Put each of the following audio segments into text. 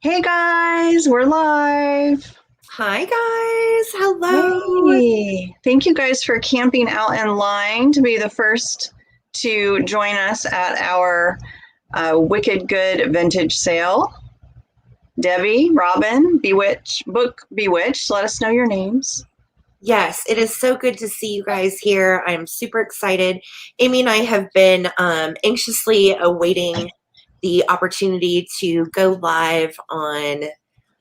Hey guys, we're live. Hi guys, hello. Hey, thank you guys for camping out in line to be the first to join us at our Wicked Good vintage sale. Debbie, Robin, Bewitched, let us know your names. Yes, it is so good to see you guys here. I'm super excited. Amy and I have been anxiously awaiting the opportunity to go live on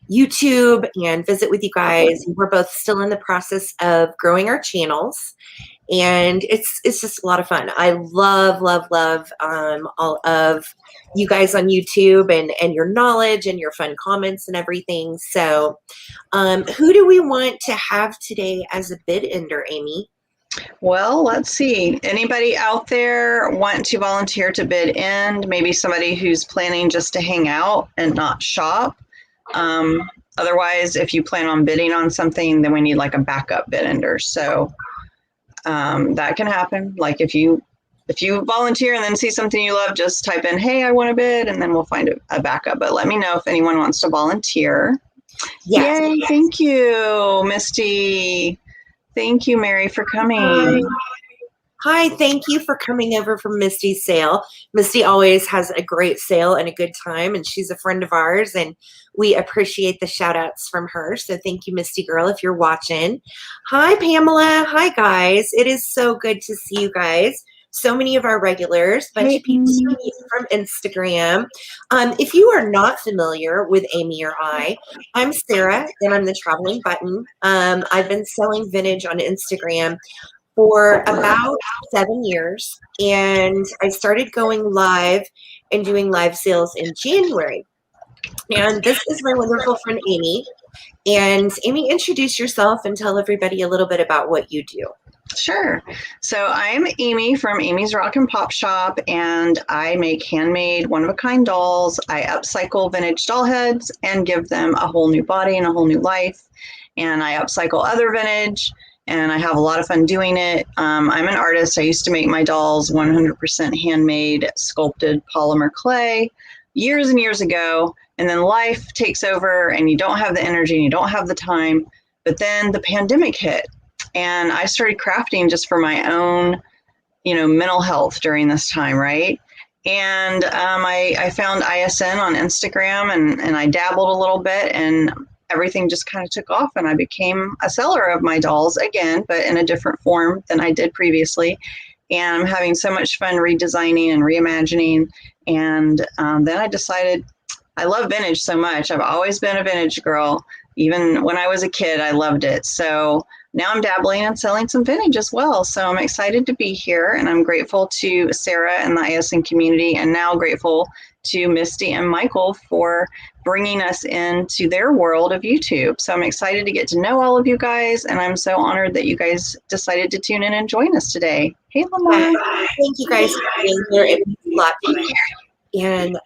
YouTube and visit with you guys. We're both still in the process of growing our channels, and it's just a lot of fun. I love all of you guys on YouTube and your knowledge and your fun comments and everything. So who do we want to have today as a bid ender, Amy? Well, let's see. Anybody out there want to volunteer to bid end? Maybe somebody who's planning just to hang out and not shop. Otherwise, if you plan on bidding on something, then we need like a backup bid ender. So that can happen. Like if you volunteer and then see something you love, just type in, "Hey, I want to bid," and then we'll find a backup. But let me know if anyone wants to volunteer. Yes. Yay! Thank you, Misty. Thank you, Mary, for coming. Hi, thank you for coming over from Misty's sale. Misty always has a great sale and a good time, and she's a friend of ours, and we appreciate the shout outs from her. So thank you, Misty girl, if you're watching. Hi, Pamela. Hi, guys. It is so good to see you guys. So many of our regulars, bunch of people from Instagram. If you are not familiar with Amy or I'm Sarah, and I'm the Traveling Button. I've been selling vintage on Instagram for about 7 years, and I started going live and doing live sales in January. And this is my wonderful friend Amy. And Amy, introduce yourself and tell everybody a little bit about what you do. Sure. So I'm Amy from Amy's Rock and Pop Shop, and I make handmade one-of-a-kind dolls. I upcycle vintage doll heads and give them a whole new body and a whole new life. And I upcycle other vintage, and I have a lot of fun doing it. I'm an artist. I used to make my dolls 100% handmade, sculpted polymer clay years and years ago. And then life takes over, and you don't have the energy and you don't have the time. But then the pandemic hit. And I started crafting just for my own, mental health during this time, right? And I found ISN on Instagram, and I dabbled a little bit, and everything just kind of took off, and I became a seller of my dolls again, but in a different form than I did previously. And I'm having so much fun redesigning and reimagining. And then I decided I love vintage so much. I've always been a vintage girl. Even when I was a kid, I loved it. So now I'm dabbling and selling some vintage as well. So I'm excited to be here, and I'm grateful to Sarah and the ISN community, and now grateful to Misty and Michael for bringing us into their world of YouTube. So I'm excited to get to know all of you guys, and I'm so honored that you guys decided to tune in and join us today. Hey, Lamar. Thank you guys for being here. It means a lot to me. And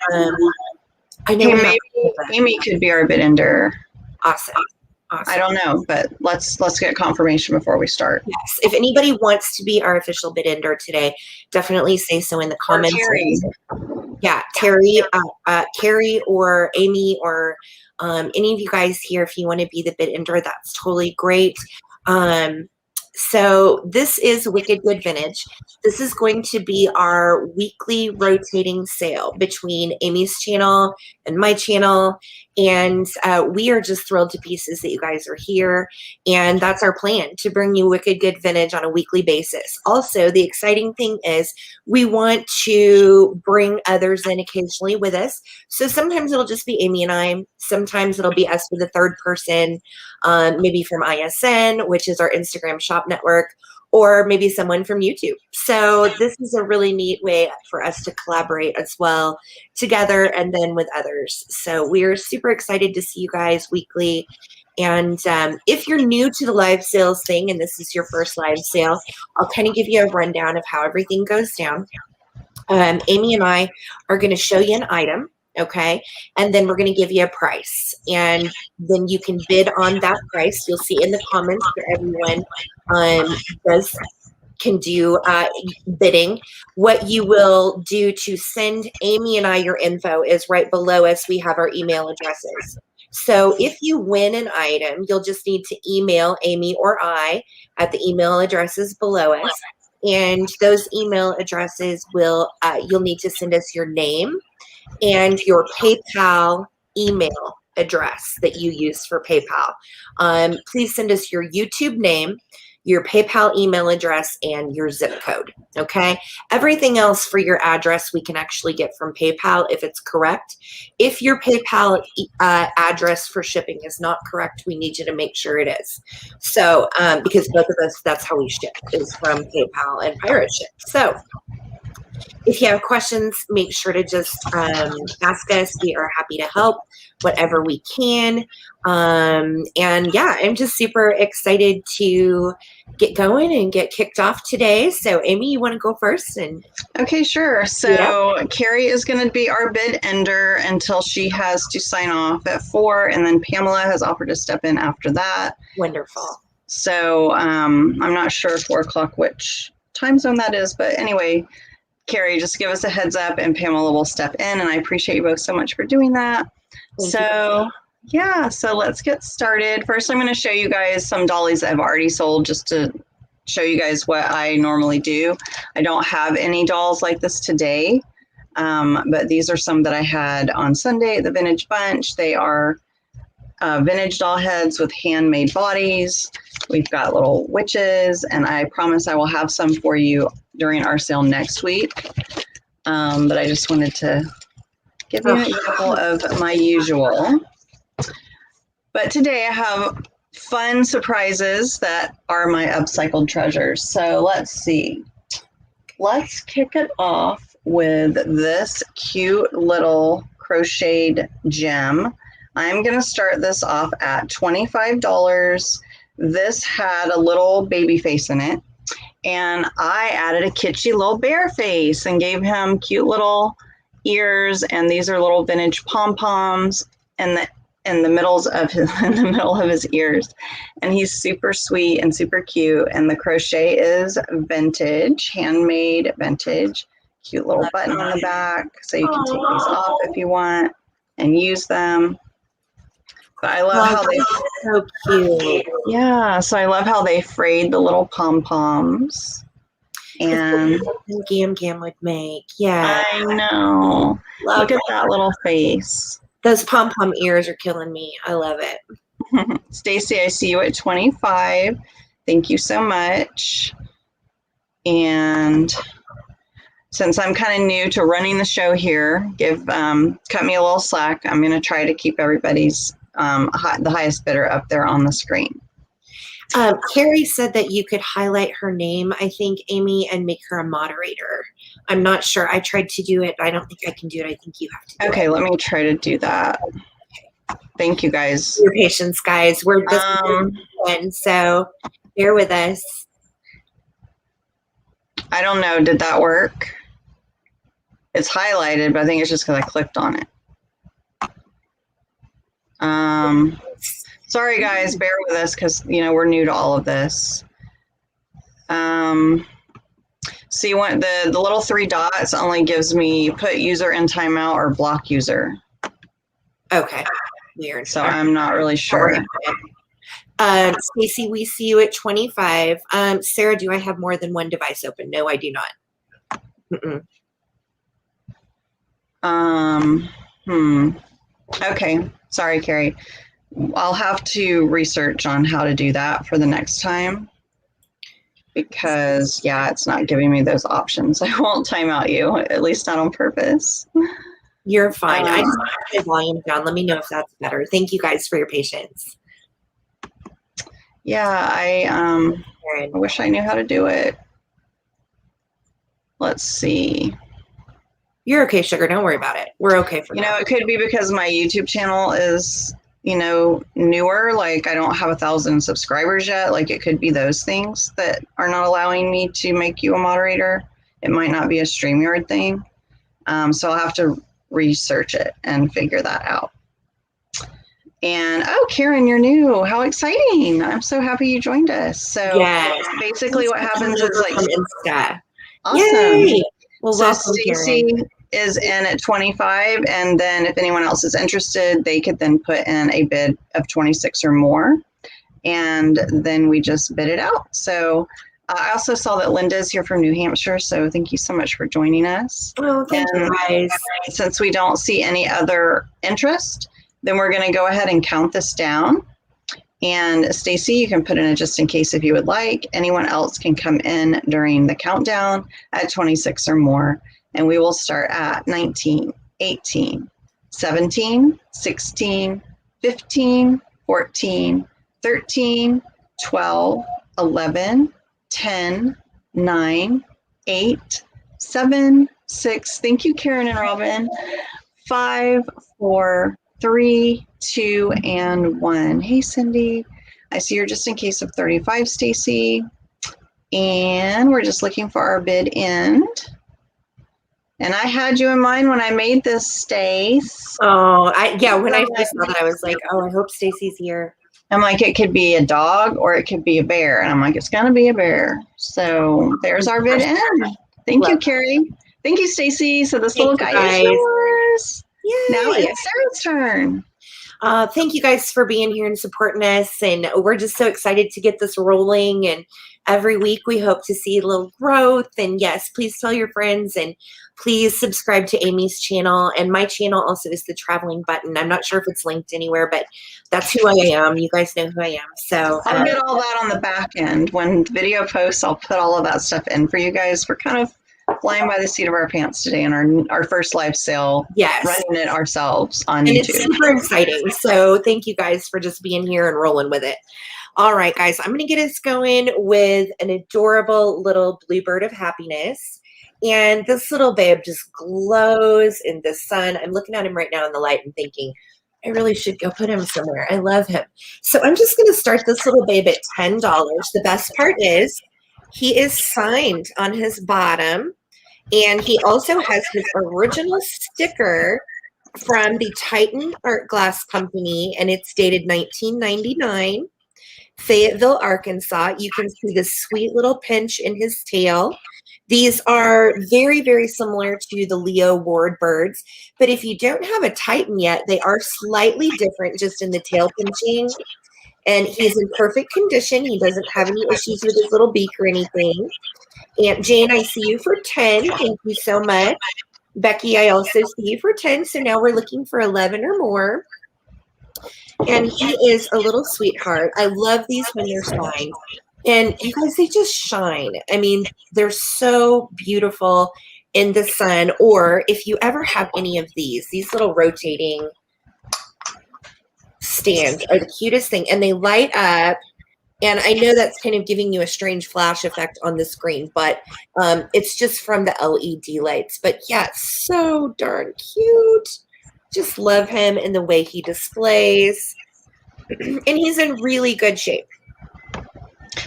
I know maybe Amy could be our bid ender. Awesome. I don't know, but let's get confirmation before we start. Yes. If anybody wants to be our official bid ender today, definitely say so in the comments. Terry. Yeah, Terry, Carrie, or Amy, or any of you guys here, if you want to be the bid ender, that's totally great. So this is Wicked Good Vintage. This is going to be our weekly rotating sale between Amy's channel and my channel. And we are just thrilled to pieces that you guys are here. And that's our plan, to bring you Wicked Good Vintage on a weekly basis. Also, the exciting thing is we want to bring others in occasionally with us. So sometimes it'll just be Amy and I. Sometimes it'll be us with a third person, maybe from ISN, which is our Instagram shop network, or maybe someone from YouTube. So this is a really neat way for us to collaborate as well together, and then with others. So we're super excited to see you guys weekly. And if you're new to the live sales thing, and this is your first live sale, I'll kind of give you a rundown of how everything goes down. Amy and I are going to show you an item. Okay. And then we're going to give you a price, and then you can bid on that price. You'll see in the comments that everyone does can do bidding. What you will do to send Amy and I your info is right below us. We have our email addresses. So if you win an item, you'll just need to email Amy or I at the email addresses below us. And those email addresses will, you'll need to send us your name and your PayPal email address that you use for PayPal. Please send us your YouTube name, your PayPal email address, and your zip code, okay? Everything else for your address we can actually get from PayPal if it's correct. If your PayPal address for shipping is not correct, we need you to make sure it is. So, because both of us, that's how we ship, is from PayPal and Pirate Ship. So, if you have questions, make sure to just ask us. We are happy to help whatever we can. And yeah, I'm just super excited to get going and get kicked off today. So Amy, you want to go first? Okay, sure. So Carrie is going to be our bid ender until she has to sign off at 4, and then Pamela has offered to step in after that. Wonderful. So I'm not sure 4 o'clock which time zone that is, but anyway, Carrie, just give us a heads up and Pamela will step in, and I appreciate you both so much for doing that. So let's get started. First, I'm going to show you guys some dollies that I've already sold just to show you guys what I normally do. I don't have any dolls like this today, but these are some that I had on Sunday at the Vintage Bunch. They are vintage doll heads with handmade bodies. We've got little witches, and I promise I will have some for you during our sale next week. But I just wanted to give you an example of my usual. But today I have fun surprises that are my upcycled treasures. So let's see. Let's kick it off with this cute little crocheted gem. I'm going to start this off at $25. This had a little baby face in it, and I added a kitschy little bear face and gave him cute little ears, and these are little vintage pom-poms in the middle of his ears, and he's super sweet and super cute. And the crochet is vintage, handmade vintage. Cute little button on the back, so you can take these off if you want and use them. But I love how they so cute. Yeah, so I love how they frayed the little pom-poms. And Gam would make. Yeah. I know. Look at that little face. Those pom-pom ears are killing me. I love it. Stacy, I see you at 25. Thank you so much. And since I'm kind of new to running the show here, cut me a little slack. I'm going to try to keep everybody's the highest bidder up there on the screen. Carrie said that you could highlight her name, I think, Amy, and make her a moderator. I'm not sure. I tried to do it. I don't think I can do it. I think you have to do it. Okay, let me try to do that. Thank you, guys. Your patience, guys. We're just so bear with us. I don't know. Did that work? It's highlighted, but I think it's just because I clicked on it. Sorry guys, bear with us because we're new to all of this. So you want the little 3 dots only gives me put user in timeout or block user. Okay, weird. So I'm not really sure. Stacy, we see you at 25. Sarah, do I have more than one device open? No, I do not. Okay. Sorry, Carrie. I'll have to research on how to do that for the next time because, it's not giving me those options. I won't time out you, at least not on purpose. You're fine. I just put my volume down. Let me know if that's better. Thank you guys for your patience. Yeah, I wish I knew how to do it. Let's see. You're okay, sugar. Don't worry about it. We're okay for now. It could be because my YouTube channel is, newer. Like I don't have 1,000 subscribers yet. Like it could be those things that are not allowing me to make you a moderator. It might not be a StreamYard thing. So I'll have to research it and figure that out. And oh, Karen, you're new. How exciting. I'm so happy you joined us. So Yes. basically what happens is like from Insta. awesome. Yay. Well, So welcome, Stacy Karen. is in at 25, and then if anyone else is interested, they could then put in a bid of 26 or more, and then we just bid it out. So I also saw that Linda's here from New Hampshire, so thank you so much for joining us. Oh, thank you guys. Since we don't see any other interest, then we're going to go ahead and count this down. And Stacy, you can put in a just in case if you would like. Anyone else can come in during the countdown at 26 or more. And we will start at 19, 18, 17, 16, 15, 14, 13, 12, 11, 10, 9, 8, 7, 6. Thank you, Karen and Robin. 5, 4, 3, 2, and 1. Hey, Cindy. I see you're just in case of 35, Stacy. And we're just looking for our bid end. And I had you in mind when I made this, Stace. Oh, when I first saw that, I was like, oh, I hope Stacy's here. I'm like, it could be a dog or it could be a bear. And I'm like, it's going to be a bear. So there's our bid end. Thank you, Carrie. Thank you, Stacy. So this little guy is yours. Yay. Now it's Sarah's turn. Thank you guys for being here and supporting us. And we're just so excited to get this rolling. And every week we hope to see a little growth. And yes, please tell your friends and please subscribe to Amy's channel. And my channel also is the traveling button. I'm not sure if it's linked anywhere, but that's who I am. You guys know who I am. So I'll get all that on the back end. When video posts, I'll put all of that stuff in for you guys. We're kind of flying by the seat of our pants today in our first live sale. Yes. Running it ourselves on and YouTube. It's super exciting. So thank you guys for just being here and rolling with it. All right, guys, I'm going to get us going with an adorable little bluebird of happiness. And this little babe just glows in the sun. I'm looking at him right now in the light and thinking, I really should go put him somewhere. I love him. So I'm just going to start this little babe at $10. The best part is he is signed on his bottom. And he also has his original sticker from the Titan Art Glass Company, and it's dated 1999, Fayetteville, Arkansas. You can see the sweet little pinch in his tail. These are very, very similar to the Leo Ward birds, but if you don't have a Titan yet, they are slightly different just in the tail pinching. And he's in perfect condition. He doesn't have any issues with his little beak or anything. Aunt Jane, I see you for 10. Thank you so much. Becky, I also see you for 10. So now we're looking for 11 or more. And he is a little sweetheart. I love these when they're signed. And you guys, they just shine. I mean, they're so beautiful in the sun. Or if you ever have any of these little rotating stands are the cutest thing. And they light up. And I know that's kind of giving you a strange flash effect on the screen, but it's just from the LED lights. But yeah, so darn cute. Just love him and the way he displays. And he's in really good shape.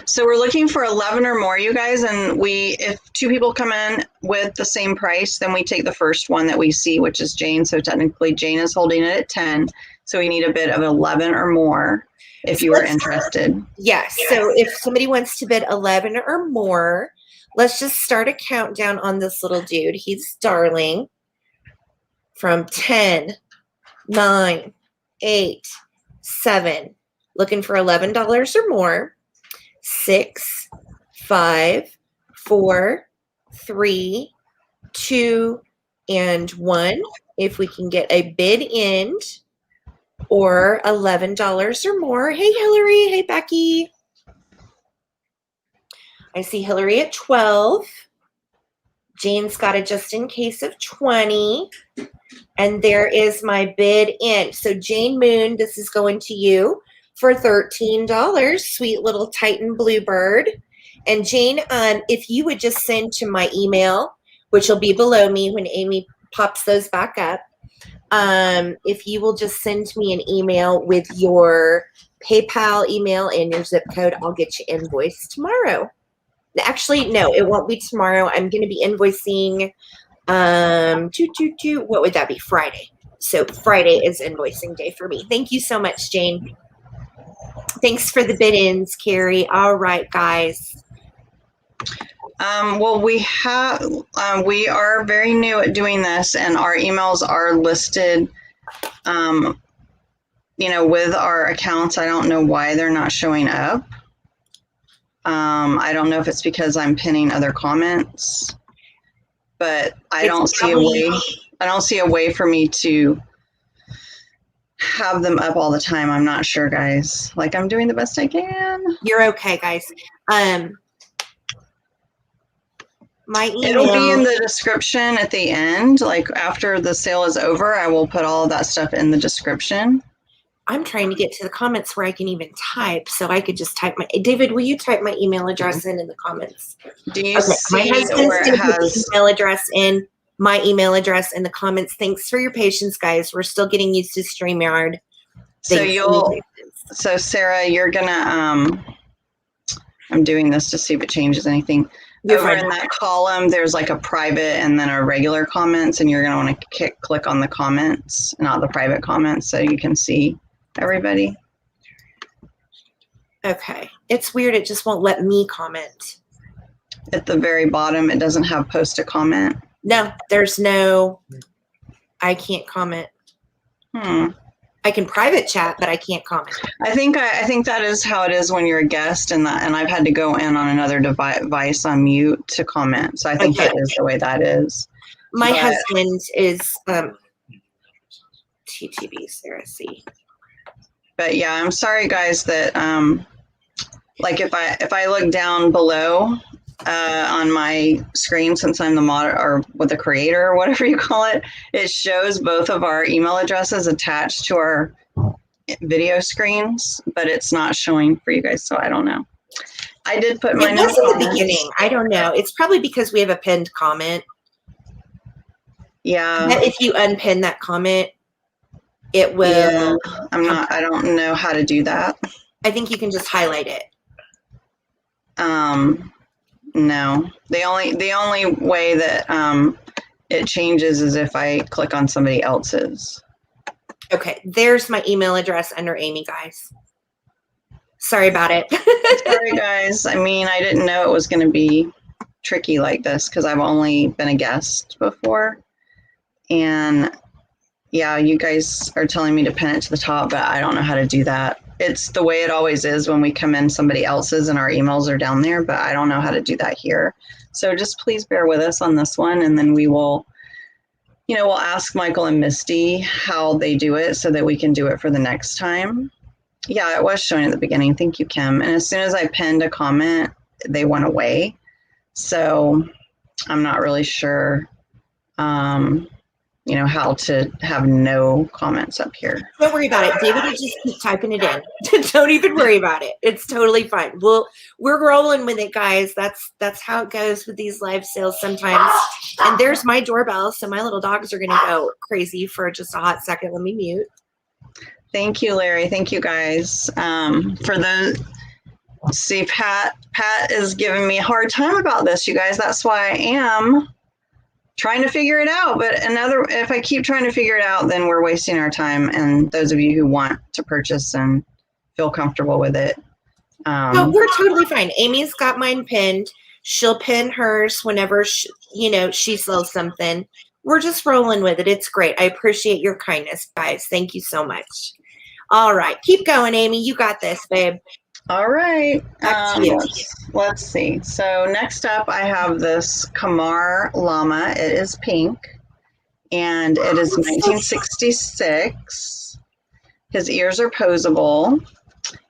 So we're looking for 11 or more, you guys. And if two people come in with the same price, then we take the first one that we see, which is Jane. So technically Jane is holding it at 10. So we need a bid of 11 or more. If you are interested. Yes. So if somebody wants to bid 11 or more, let's just start a countdown on this little dude. He's darling. From 10, 9, 8, 7. Looking for $11 or more. 6, 5, 4, 3, 2, and 1. If we can get a bid end. Or $11 or more. Hey, Hillary. Hey, Becky. I see Hillary at 12. Jane's got a just in case of 20. And there is my bid in. So Jane Moon, this is going to you for $13. Sweet little Titan Bluebird. And Jane, if you would just send to my email, which will be below me when Amy pops those back up. If you will just send me an email with your PayPal email and your zip code, I'll get you invoiced tomorrow. Actually, no, it won't be tomorrow. I'm going to be invoicing, what would that be? Friday. So Friday is invoicing day for me. Thank you so much, Jane. Thanks for the bid-ins, Carrie. All right, guys. Well, we are very new at doing this, and our emails are listed, with our accounts. I don't know why they're not showing up. I don't know if it's because I'm pinning other comments, but I don't see a way for me to have them up all the time. I'm not sure, guys. Like, I'm doing the best I can. You're okay, guys. My email. It'll be in the description at the end. Like, after the sale is over, I will put all of that stuff in the description. I'm trying to get to the comments where I can even type, so I could just type David, will you type my email address in the comments? Do you see my husband's where it has email address in, my email address in the comments? Thanks for your patience, guys. We're still getting used to StreamYard. So Sarah, you're gonna I'm doing this to see if it changes anything. Over in that column, there's like a private and then a regular comments, and you're going to want to click on the comments, not the private comments, so you can see everybody. Okay. It's weird. It just won't let me comment. At the very bottom, it doesn't have post a comment. No, there's no, I can't comment. I can private chat, but I can't comment. I think that is how it is when you're a guest, and I've had to go in on another device on mute to comment. So I think that is the way that is. My husband is TTV Sarah C. But yeah, I'm sorry, guys, that like if I look down below on my screen, since I'm the the creator or whatever you call it, it shows both of our email addresses attached to our video screens, but it's not showing for you guys, so I don't know. I did put mine in the beginning. I don't know. It's probably because we have a pinned comment. Yeah. But if you unpin that comment, it will. Yeah, I don't know how to do that. I think you can just highlight it. No, the only way that it changes is if I click on somebody else's. Okay, there's my email address under Amy, guys. Sorry about it. Sorry, guys. I mean, I didn't know it was going to be tricky like this because I've only been a guest before. And yeah, you guys are telling me to pin it to the top, but I don't know how to do that. It's the way it always is when we come in somebody else's and our emails are down there, but I don't know how to do that here. So just please bear with us on this one, and then we will, we'll ask Michael and Misty how they do it so that we can do it for the next time. Yeah, it was showing at the beginning. Thank you, Kim. And as soon as I pinned a comment, they went away. So I'm not really sure, how to have no comments up here. Don't worry about it. David will just keep typing it in. Don't even worry about it. It's totally fine. We're rolling with it, guys. That's how it goes with these live sales sometimes. And there's my doorbell, so my little dogs are going to go crazy for just a hot second. Let me mute. Thank you, Larry. Thank you, guys. See, Pat is giving me a hard time about this, you guys. That's why I am trying to figure it out. But if I keep trying to figure it out, then we're wasting our time. And those of you who want to purchase and feel comfortable with it. No, we're totally fine. Amy's got mine pinned. She'll pin hers whenever she sells something. We're just rolling with it. It's great. I appreciate your kindness, guys. Thank you so much. All right. Keep going, Amy. You got this, babe. All right. Let's see. So next up, I have this Kamar llama. It is pink, and it is 1966. His ears are posable,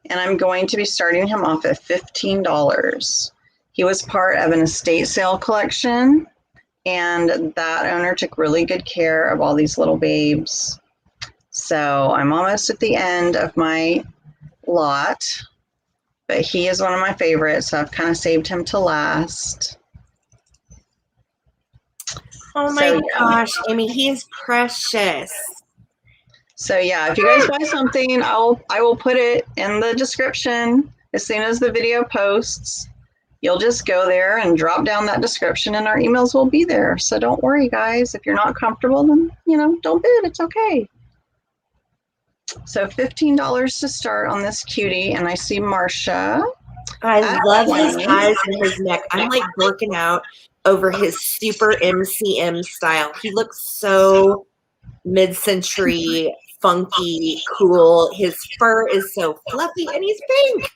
and I'm going to be starting him off at $15. He was part of an estate sale collection, and that owner took really good care of all these little babes. So I'm almost at the end of my lot. But he is one of my favorites, so I've kind of saved him to last. Oh my gosh, Amy, he is precious. So yeah, if you guys buy something, I will put it in the description as soon as the video posts. You'll just go there and drop down that description, and our emails will be there. So don't worry, guys. If you're not comfortable, then don't bid. It's okay. So $15 to start on this cutie. And I see Marcia. I love his 20. eyes and his neck. I'm like working out over his super MCM style. He looks so mid-century, funky, cool. His fur is so fluffy and he's pink.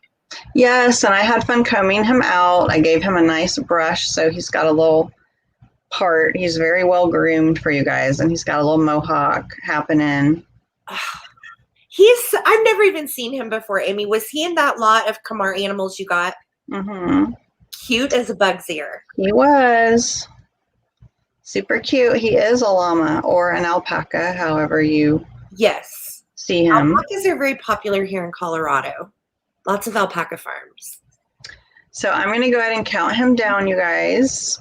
Yes, and I had fun combing him out. I gave him a nice brush, so he's got a little part. He's very well groomed for you guys, and he's got a little mohawk happening. I've never even seen him before, Amy. Was he in that lot of Kamar animals you got? Mm-hmm. Cute as a bug's ear. He was. Super cute. He is a llama or an alpaca, however you see him. Alpacas are very popular here in Colorado. Lots of alpaca farms. So I'm going to go ahead and count him down, you guys.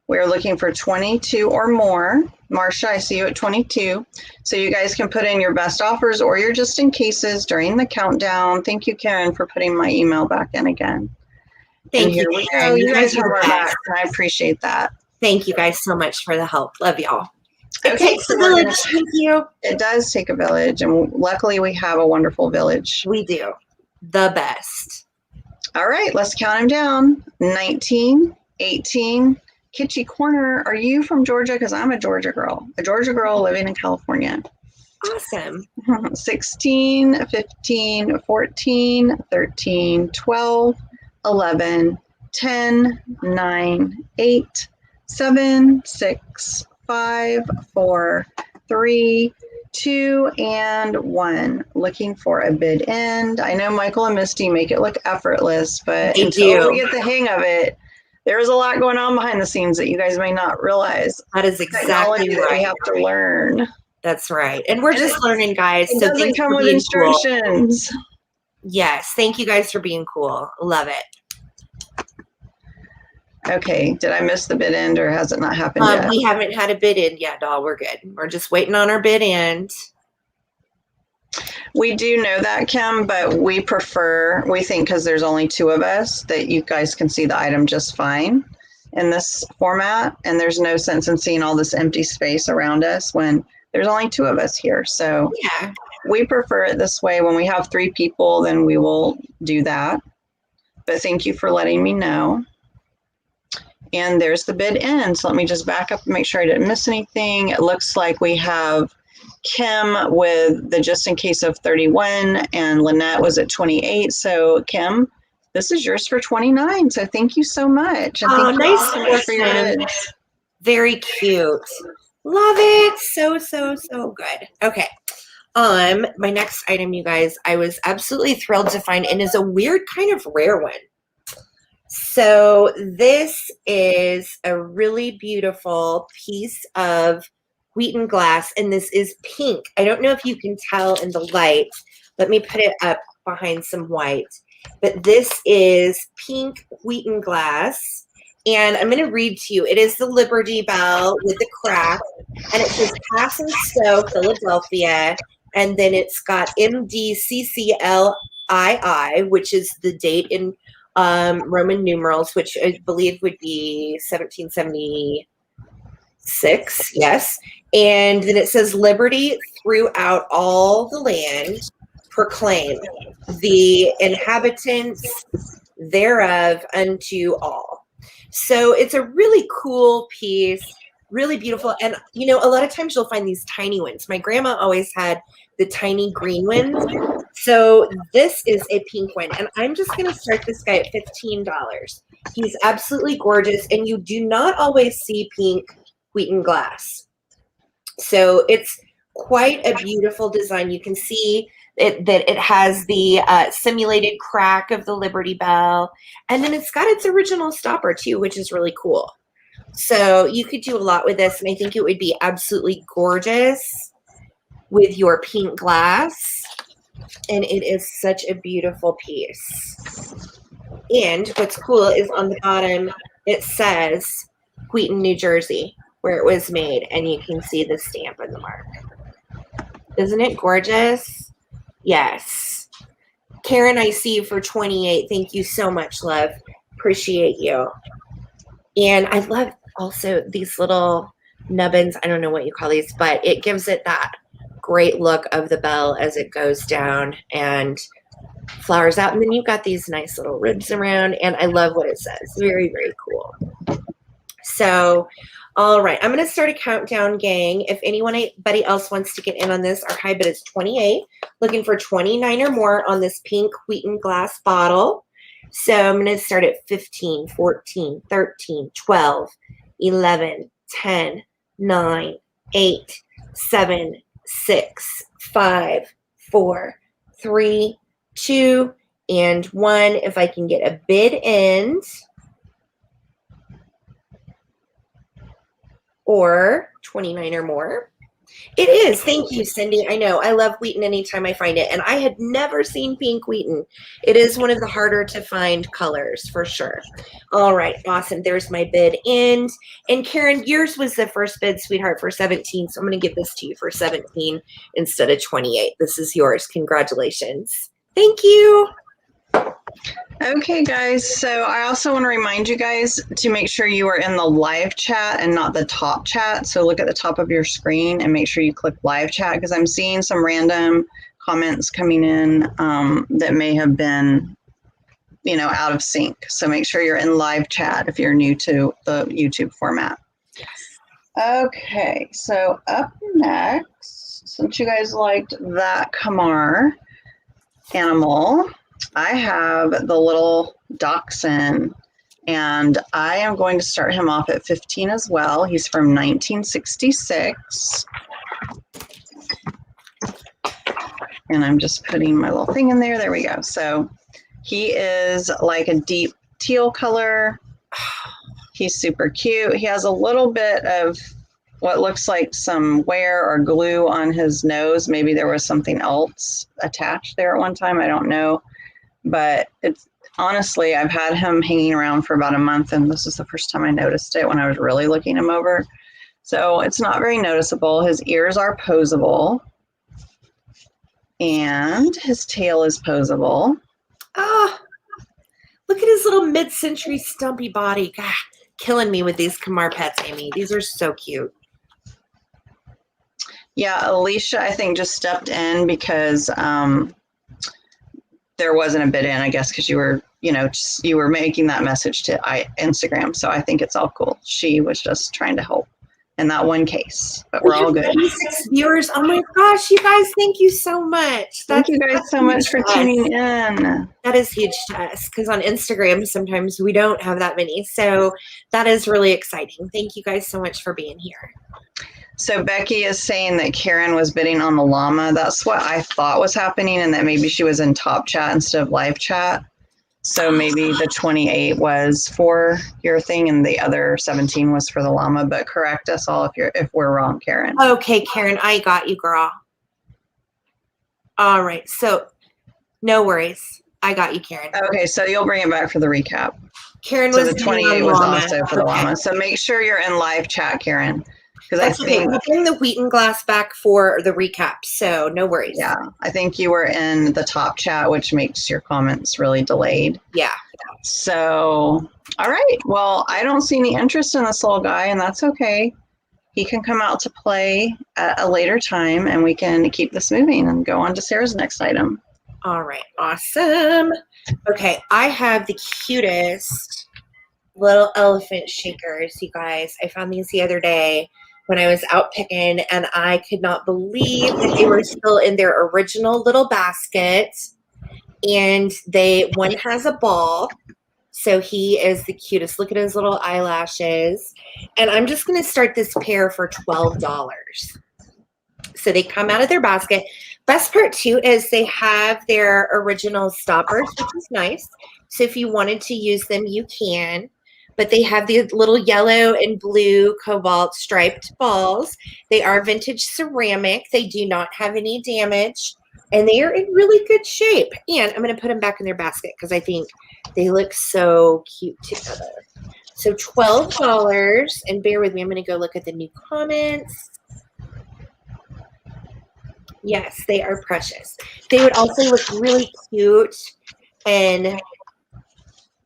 We're looking for 22 or more. Marcia, I see you at 22. So you guys can put in your best offers or your just in cases during the countdown. Thank you, Karen, for putting my email back in again. Thank you, Karen. You guys have our back, and I appreciate that. Thank you guys so much for the help. Love y'all. It Okay, takes a village. Thank you. It does take a village, and luckily we have a wonderful village. We do. The best. All right, let's count them down. 19, 18. Kitschy Corner, are you from Georgia? Because I'm a Georgia girl living in California. Awesome. 16, 15, 14, 13, 12, 11, 10, 9, 8, 7, 6, 5, 4, 3, 2, and 1. Looking for a bid end. I know Michael and Misty make it look effortless, but until we get the hang of it, there's a lot going on behind the scenes that you guys may not realize. That is exactly right. We have to learn. That's right. And we're just learning, guys. It doesn't come with instructions. Cool. Yes. Thank you guys for being cool. Love it. Okay. Did I miss the bid end or has it not happened yet? We haven't had a bid end yet, doll. We're good. We're just waiting on our bid end. We do know that, Kim, but we think because there's only 2 of us that you guys can see the item just fine in this format. And there's no sense in seeing all this empty space around us when there's only 2 of us here. So yeah, we prefer it this way. When we have 3 people, then we will do that. But thank you for letting me know. And there's the bid end. So let me just back up and make sure I didn't miss anything. It looks like we have Kim with the just in case of 31 and Lynette was at 28. So Kim, this is yours for 29. So thank you so much. And thank you nice so much for your bids. Very cute. Love it. So good. Okay. My next item, you guys, I was absolutely thrilled to find and is a weird kind of rare one. So this is a really beautiful piece of Wheaton glass, and this is pink. I don't know if you can tell in the light. Let me put it up behind some white. But this is pink Wheaton glass, and I'm going to read to you. It is the Liberty Bell with the crack, and it says Pass and Stowe, Philadelphia, and then it's got MDCCLII, which is the date in Roman numerals, which I believe would be 1776. Yes. And then it says liberty throughout all the land, proclaim the inhabitants thereof unto all. So it's a really cool piece, really beautiful. And, you know, a lot of times you'll find these tiny ones. My grandma always had the tiny green ones. So this is a pink one. And I'm just going to start this guy at $15. He's absolutely gorgeous. And you do not always see pink Wheaton glass. So it's quite a beautiful design. You can see that it has the simulated crack of the Liberty Bell. And then it's got its original stopper too, which is really cool. So you could do a lot with this. And I think it would be absolutely gorgeous with your pink glass. And it is such a beautiful piece. And what's cool is on the bottom, it says Wheaton, New Jersey, where it was made, and you can see the stamp and the mark. Isn't it gorgeous? Yes. Karen, I see you for 28. Thank you so much, love. Appreciate you. And I love also these little nubbins. I don't know what you call these, but it gives it that great look of the bell as it goes down and flowers out. And then you've got these nice little ribs around, and I love what it says. Very, very cool. So, all right, I'm going to start a countdown, gang. If anybody else wants to get in on this, our high bid is 28. Looking for 29 or more on this pink Wheaton glass bottle. So I'm going to start at 15, 14, 13, 12, 11, 10, 9, 8, 7, 6, 5, 4, 3, 2, and 1. If I can get a bid end or 29 or more. It is. Thank you, Cindy. I know. I love Wheaton anytime I find it. And I had never seen pink Wheaton. It is one of the harder to find colors for sure. All right. Awesome. There's my bid end. And Karen, yours was the first bid, sweetheart, for 17. So I'm going to give this to you for 17 instead of 28. This is yours. Congratulations. Thank you. Okay, guys, so I also want to remind you guys to make sure you are in the live chat and not the top chat. So look at the top of your screen and make sure you click live chat, because I'm seeing some random comments coming in that may have been, out of sync. So make sure you're in live chat if you're new to the YouTube format. Okay, so up next, since you guys liked that Kamar animal, I have the little Dachshund, and I am going to start him off at 15 as well. He's from 1966. And I'm just putting my little thing in there. There we go. So he is like a deep teal color. He's super cute. He has a little bit of what looks like some wear or glue on his nose. Maybe there was something else attached there at one time. I don't know. But it's honestly, I've had him hanging around for about a month, and this is the first time I noticed it when I was really looking him over. So it's not very noticeable. His ears are posable, and his tail is posable. Ah, look at his little mid-century stumpy body. God, killing me with these Kamar pets, Amy. These are so cute. Yeah, Alicia, I think, just stepped in because there wasn't a bid in, I guess, because you were, you were making that message to Instagram. So I think it's all cool. She was just trying to help in that one case, but we're all good. 36 viewers. Oh my gosh, you guys, thank you so much. Thank you guys so much for tuning in. That is huge to us because on Instagram, sometimes we don't have that many. So that is really exciting. Thank you guys so much for being here. So Becky is saying that Karen was bidding on the llama. That's what I thought was happening, and that maybe she was in top chat instead of live chat. So maybe the 28 was for your thing and the other 17 was for the llama, but correct us all if we're wrong, Karen. Okay, Karen, I got you, girl. All right, so no worries. I got you, Karen. Okay, so you'll bring it back for the recap. Karen so was the 28 was also for the llama. So make sure you're in live chat, Karen. That's okay. We'll bring the Wheaton glass back for the recap, so no worries. Yeah, I think you were in the top chat, which makes your comments really delayed. Yeah. So, all right. Well, I don't see any interest in this little guy, and that's okay. He can come out to play at a later time, and we can keep this moving and go on to Sarah's next item. All right. Awesome. Okay, I have the cutest little elephant shakers, you guys. I found these the other day when I was out picking, and I could not believe that they were still in their original little basket. And one has a ball, so he is the cutest. Look at his little eyelashes. And I'm just going to start this pair for $12. So they come out of their basket. Best part too is they have their original stoppers, which is nice. So if you wanted to use them, you can. But they have the little yellow and blue cobalt striped balls. They are vintage ceramic. They do not have any damage, and they are in really good shape. And I'm going to put them back in their basket because I think they look so cute together. So $12, and bear with me. I'm going to go look at the new comments. Yes, they are precious. They would also look really cute in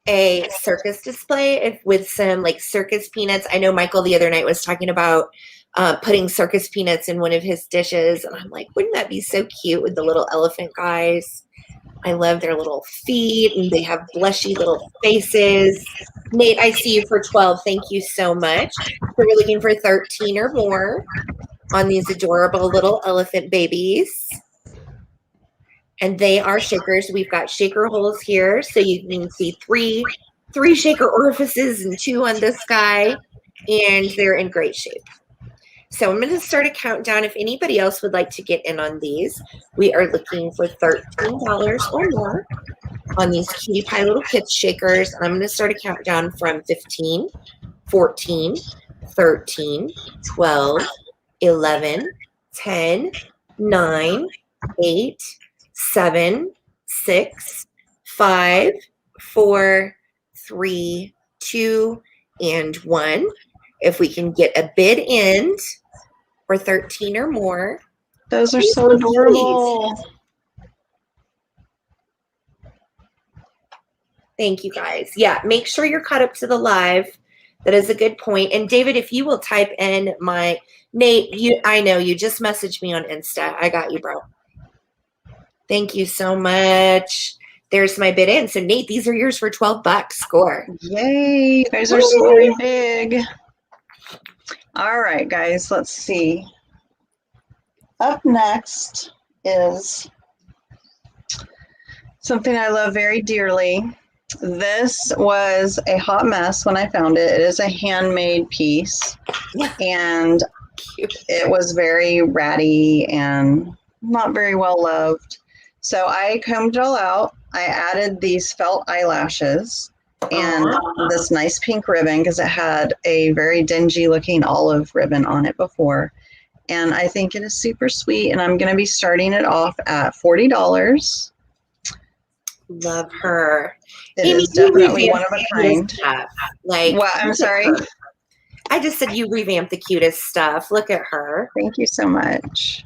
a circus display with some like circus peanuts. I know Michael the other night was talking about putting circus peanuts in one of his dishes. And I'm like, wouldn't that be so cute with the little elephant guys? I love their little feet, and they have blushy little faces. Nate, I see you for 12. Thank you so much. So we're looking for 13 or more on these adorable little elephant babies. And they are shakers. We've got shaker holes here, so you can see three shaker orifices and 2 on this guy, and they're in great shape. So I'm going to start a countdown. If anybody else would like to get in on these, we are looking for $13 or more on these cutie pie little kids shakers. And I'm going to start a countdown from 15, 14, 13, 12, 11, 10, 9, 8, 7, 6, 5, 4, 3, 2, and 1. If we can get a bid in for 13 or more. Those are so adorable. Thank you, guys. Yeah, make sure you're caught up to the live. That is a good point. And David, if you will type in Nate, I know you just messaged me on Insta. I got you, bro. Thank you so much. There's my bid in. So Nate, these are yours for $12. Score. Yay. You guys are scoring big. All right, guys, let's see. Up next is something I love very dearly. This was a hot mess when I found it. It is a handmade piece, and it was very ratty and not very well loved. So I combed it all out. I added these felt eyelashes and this nice pink ribbon because it had a very dingy looking olive ribbon on it before. And I think it is super sweet, and I'm going to be starting it off at $40. Love her. It is definitely one of a kind. Like, what? I'm sorry. I just said you revamped the cutest stuff. Look at her. Thank you so much.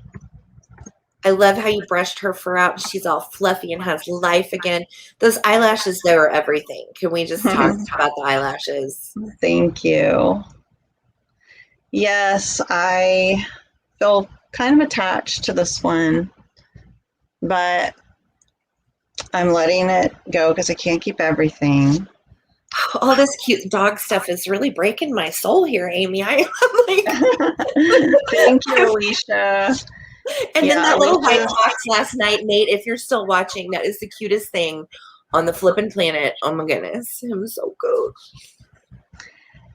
I love how you brushed her fur out. She's all fluffy and has life again. Those eyelashes, though, are everything. Can we just talk about the eyelashes? Thank you. Yes, I feel kind of attached to this one, but I'm letting it go because I can't keep everything. All this cute dog stuff is really breaking my soul here, Amy. I'm like, thank you, Alicia. And then that little white fox last night, Nate, if you're still watching, that is the cutest thing on the flippin' planet. Oh my goodness. It was so good.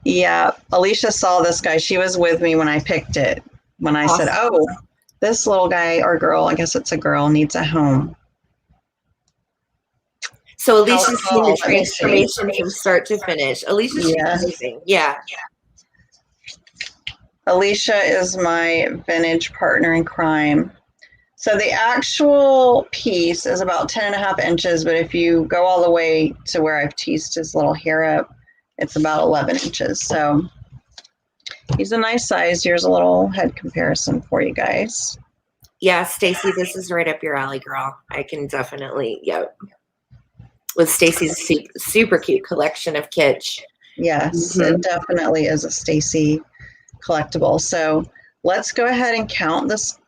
Yeah, Alicia saw this guy. She was with me when I picked it. When I said, oh, this little guy or girl, I guess it's a girl, needs a home. So Alicia's seen the transformation from start to finish. Alicia's amazing. Yeah. Alicia is my vintage partner in crime. So the actual piece is about 10.5 inches, but if you go all the way to where I've teased his little hair up, it's about 11 inches. So he's a nice size. Here's a little head comparison for you guys. Yeah, Stacy, this is right up your alley, girl. I can definitely, with Stacy's super cute collection of kitsch. Yes, it definitely is a Stacy collectible. So let's go ahead and count this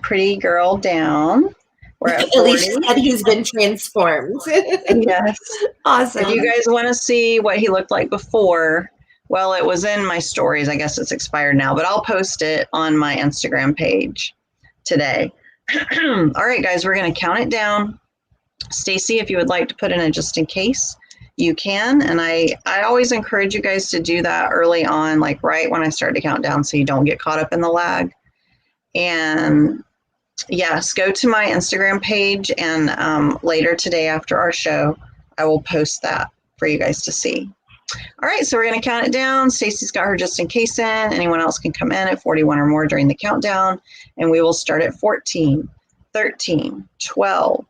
pretty girl down. We're at 40. Alicia said he's been transformed. Yes. Awesome. If you guys want to see what he looked like before, well, it was in my stories. I guess it's expired now, but I'll post it on my Instagram page today. All right, guys, we're going to count it down. Stacy, if you would like to put in a just in case, you can. And I always encourage you guys to do that early on, like right when I start to count down, so you don't get caught up in the lag. And yes, go to my Instagram page, and later today after our show, I will post that for you guys to see. All right, so we're going to count it down. Stacy's got her just in case in. Anyone else can come in at 41 or more during the countdown, and we will start at 14, 13, 12,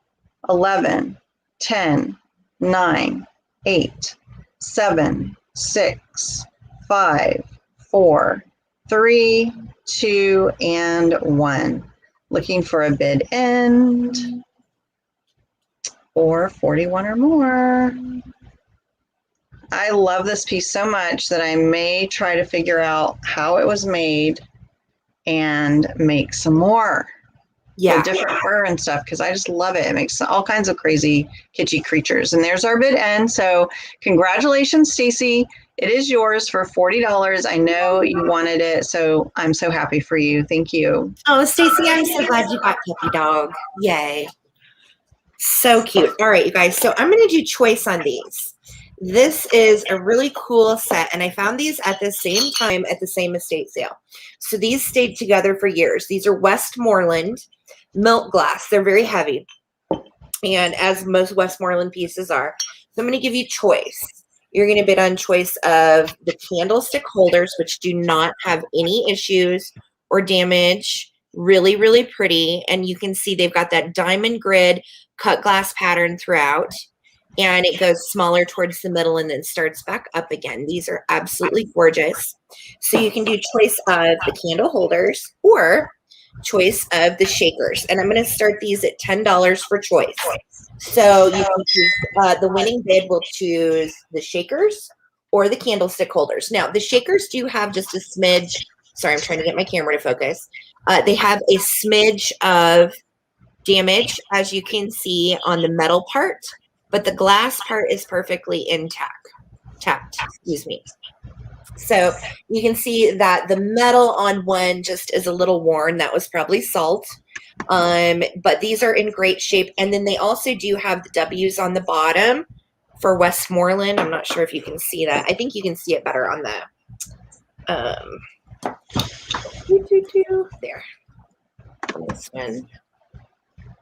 11, 10, 9, 8, 7, 6, 5, 4, 3, 2, and 1. Looking for a bid end or 41 or more. I love this piece so much that I may try to figure out how it was made and make some more. Yeah. With different fur and stuff, because I just love it. It makes all kinds of crazy kitschy creatures. And there's our bid end. So congratulations, Stacy. It is yours for $40. I know you wanted it, so I'm so happy for you. Thank you. Oh, Stacy, I'm so glad you got Puppy Dog. Yay. So cute. All right, you guys. So I'm going to do choice on these. This is a really cool set, and I found these at the same time at the same estate sale. So these stayed together for years. These are Westmoreland milk glass. They're very heavy, and as most Westmoreland pieces are. So I'm going to give you choice. You're going to bid on choice of the candlestick holders, which do not have any issues or damage. Really, really pretty. And you can see they've got that diamond grid cut glass pattern throughout. And it goes smaller towards the middle and then starts back up again. These are absolutely gorgeous. So you can do choice of the candle holders or choice of the shakers. And I'm going to start these at $10 for choice. So you can choose, the winning bid will choose the shakers or the candlestick holders. Now, the shakers do have just a smidge. Sorry, I'm trying to get my camera to focus. They have a smidge of damage, as you can see on the metal part, but the glass part is perfectly intact. Excuse me. So you can see that the metal on one just is a little worn. That was probably salt. But these are in great shape. And then they also do have the W's on the bottom for Westmoreland. I'm not sure if you can see that. I think you can see it better on the there. On this one.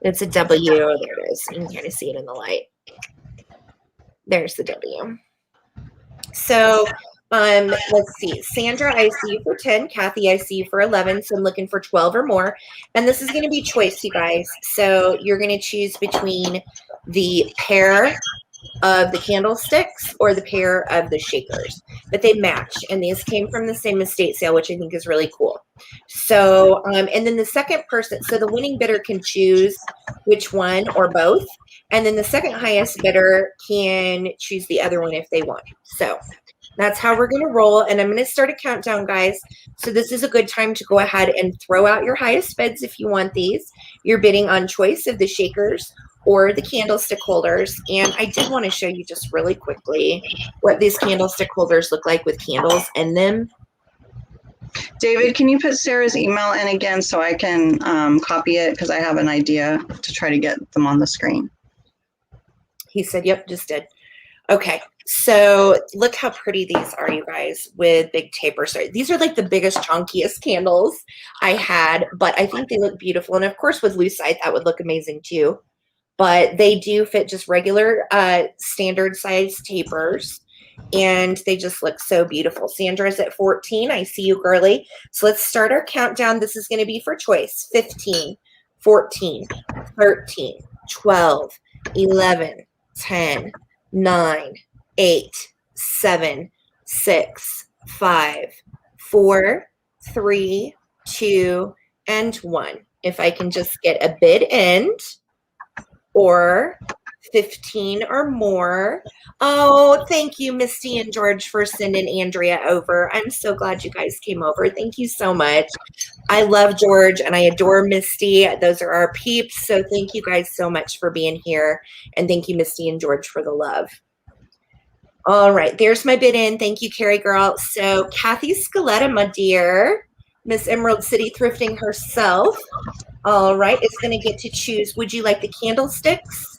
It's a W. There it is. You can kind of see it in the light. There's the W. So let's see. Sandra, I see you for 10. Kathy, I see you for 11. So I'm looking for 12 or more. And this is going to be choice, you guys. So you're going to choose between the pair of the candlesticks or the pair of the shakers. But they match. And these came from the same estate sale, which I think is really cool. So, and then the second person, so the winning bidder can choose which one or both. And then the second highest bidder can choose the other one if they want. So that's how we're going to roll. And I'm going to start a countdown, guys. So this is a good time to go ahead and throw out your highest bids if you want these. You're bidding on choice of the shakers or the candlestick holders. And I did want to show you just really quickly what these candlestick holders look like with candles in them. David, can you put Sarah's email in again so I can copy it, because I have an idea to try to get them on the screen. He said, yep, just did. Okay, so look how pretty these are, you guys, with big tapers. These are like the biggest, chunkiest candles I had, but I think they look beautiful. And of course, with lucite, that would look amazing too. But they do fit just regular standard size tapers. And they just look so beautiful. Sandra's at 14. I see you, girly. So let's start our countdown. This is going to be for choice. 15, 14, 13, 12, 11, 10, 9, 8, 7, 6, 5, 4, 3, 2, and 1. If I can just get a bid end or 15 or more. Oh, thank you, Misty and George, for sending Andrea over. I'm so glad you guys came over. Thank you so much. I love George and I adore Misty. Those are our peeps. So thank you guys so much for being here. And thank you, Misty and George, for the love. All right, there's my bid in. Thank you, Carrie girl. So Kathy Scaletta, my dear, Miss Emerald City Thrifting herself. All right, it's going to get to choose. Would you like the candlesticks,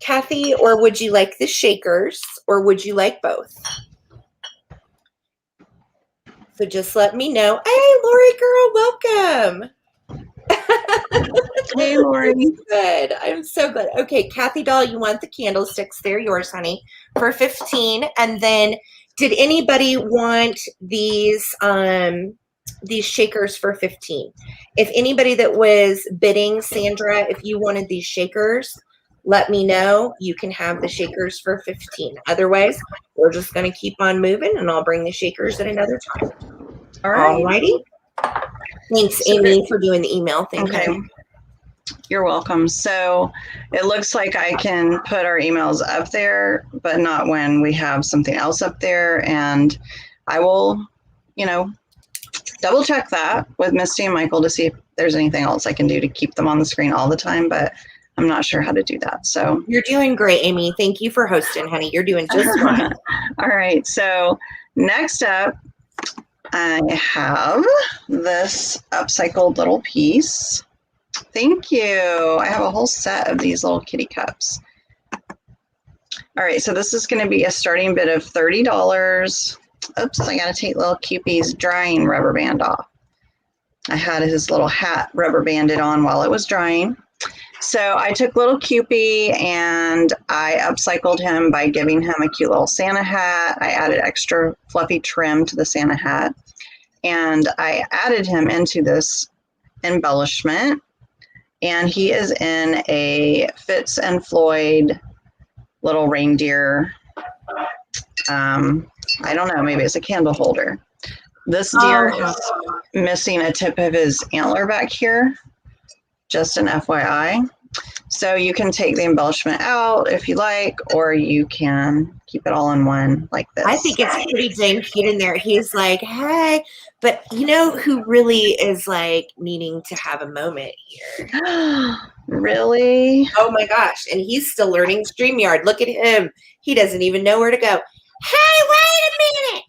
Kathy, or would you like the shakers, or would you like both? So just let me know. Hey, Lori girl, welcome. Hey, Lori. Good. I'm so good. Okay, Kathy doll, you want the candlesticks? They're yours, honey, for 15. And then did anybody want these shakers for 15? If anybody that was bidding, Sandra, if you wanted these shakers, let me know. You can have the shakers for 15. Otherwise, we're just going to keep on moving, and I'll bring the shakers at another time. All right. All righty. Thanks, Amy, for doing the email. Thank you. You're welcome. So it looks like I can put our emails up there, but not when we have something else up there. And I will, double check that with Misty and Michael to see if there's anything else I can do to keep them on the screen all the time, but I'm not sure how to do that. So you're doing great, Amy. Thank you for hosting, honey. You're doing just fine. All right. So next up, I have this upcycled little piece. Thank you. I have a whole set of these little kitty cups. All right, so this is going to be a starting bid of $30. Oops, I got to take little Cupid's drying rubber band off. I had his little hat rubber banded on while it was drying. So I took little Cupid and I upcycled him by giving him a cute little Santa hat. I added extra fluffy trim to the Santa hat, and I added him into this embellishment, and he is in a Fitz and Floyd little reindeer. I don't know, maybe it's a candle holder. This deer is missing a tip of his antler back here, just an FYI. So you can take the embellishment out if you like, or you can keep it all in one like this. I think it's pretty dang cute in there. He's like, hey, but you know who really is like needing to have a moment here? Really? Oh my gosh. And he's still learning StreamYard. Look at him. He doesn't even know where to go. Hey, wait a minute.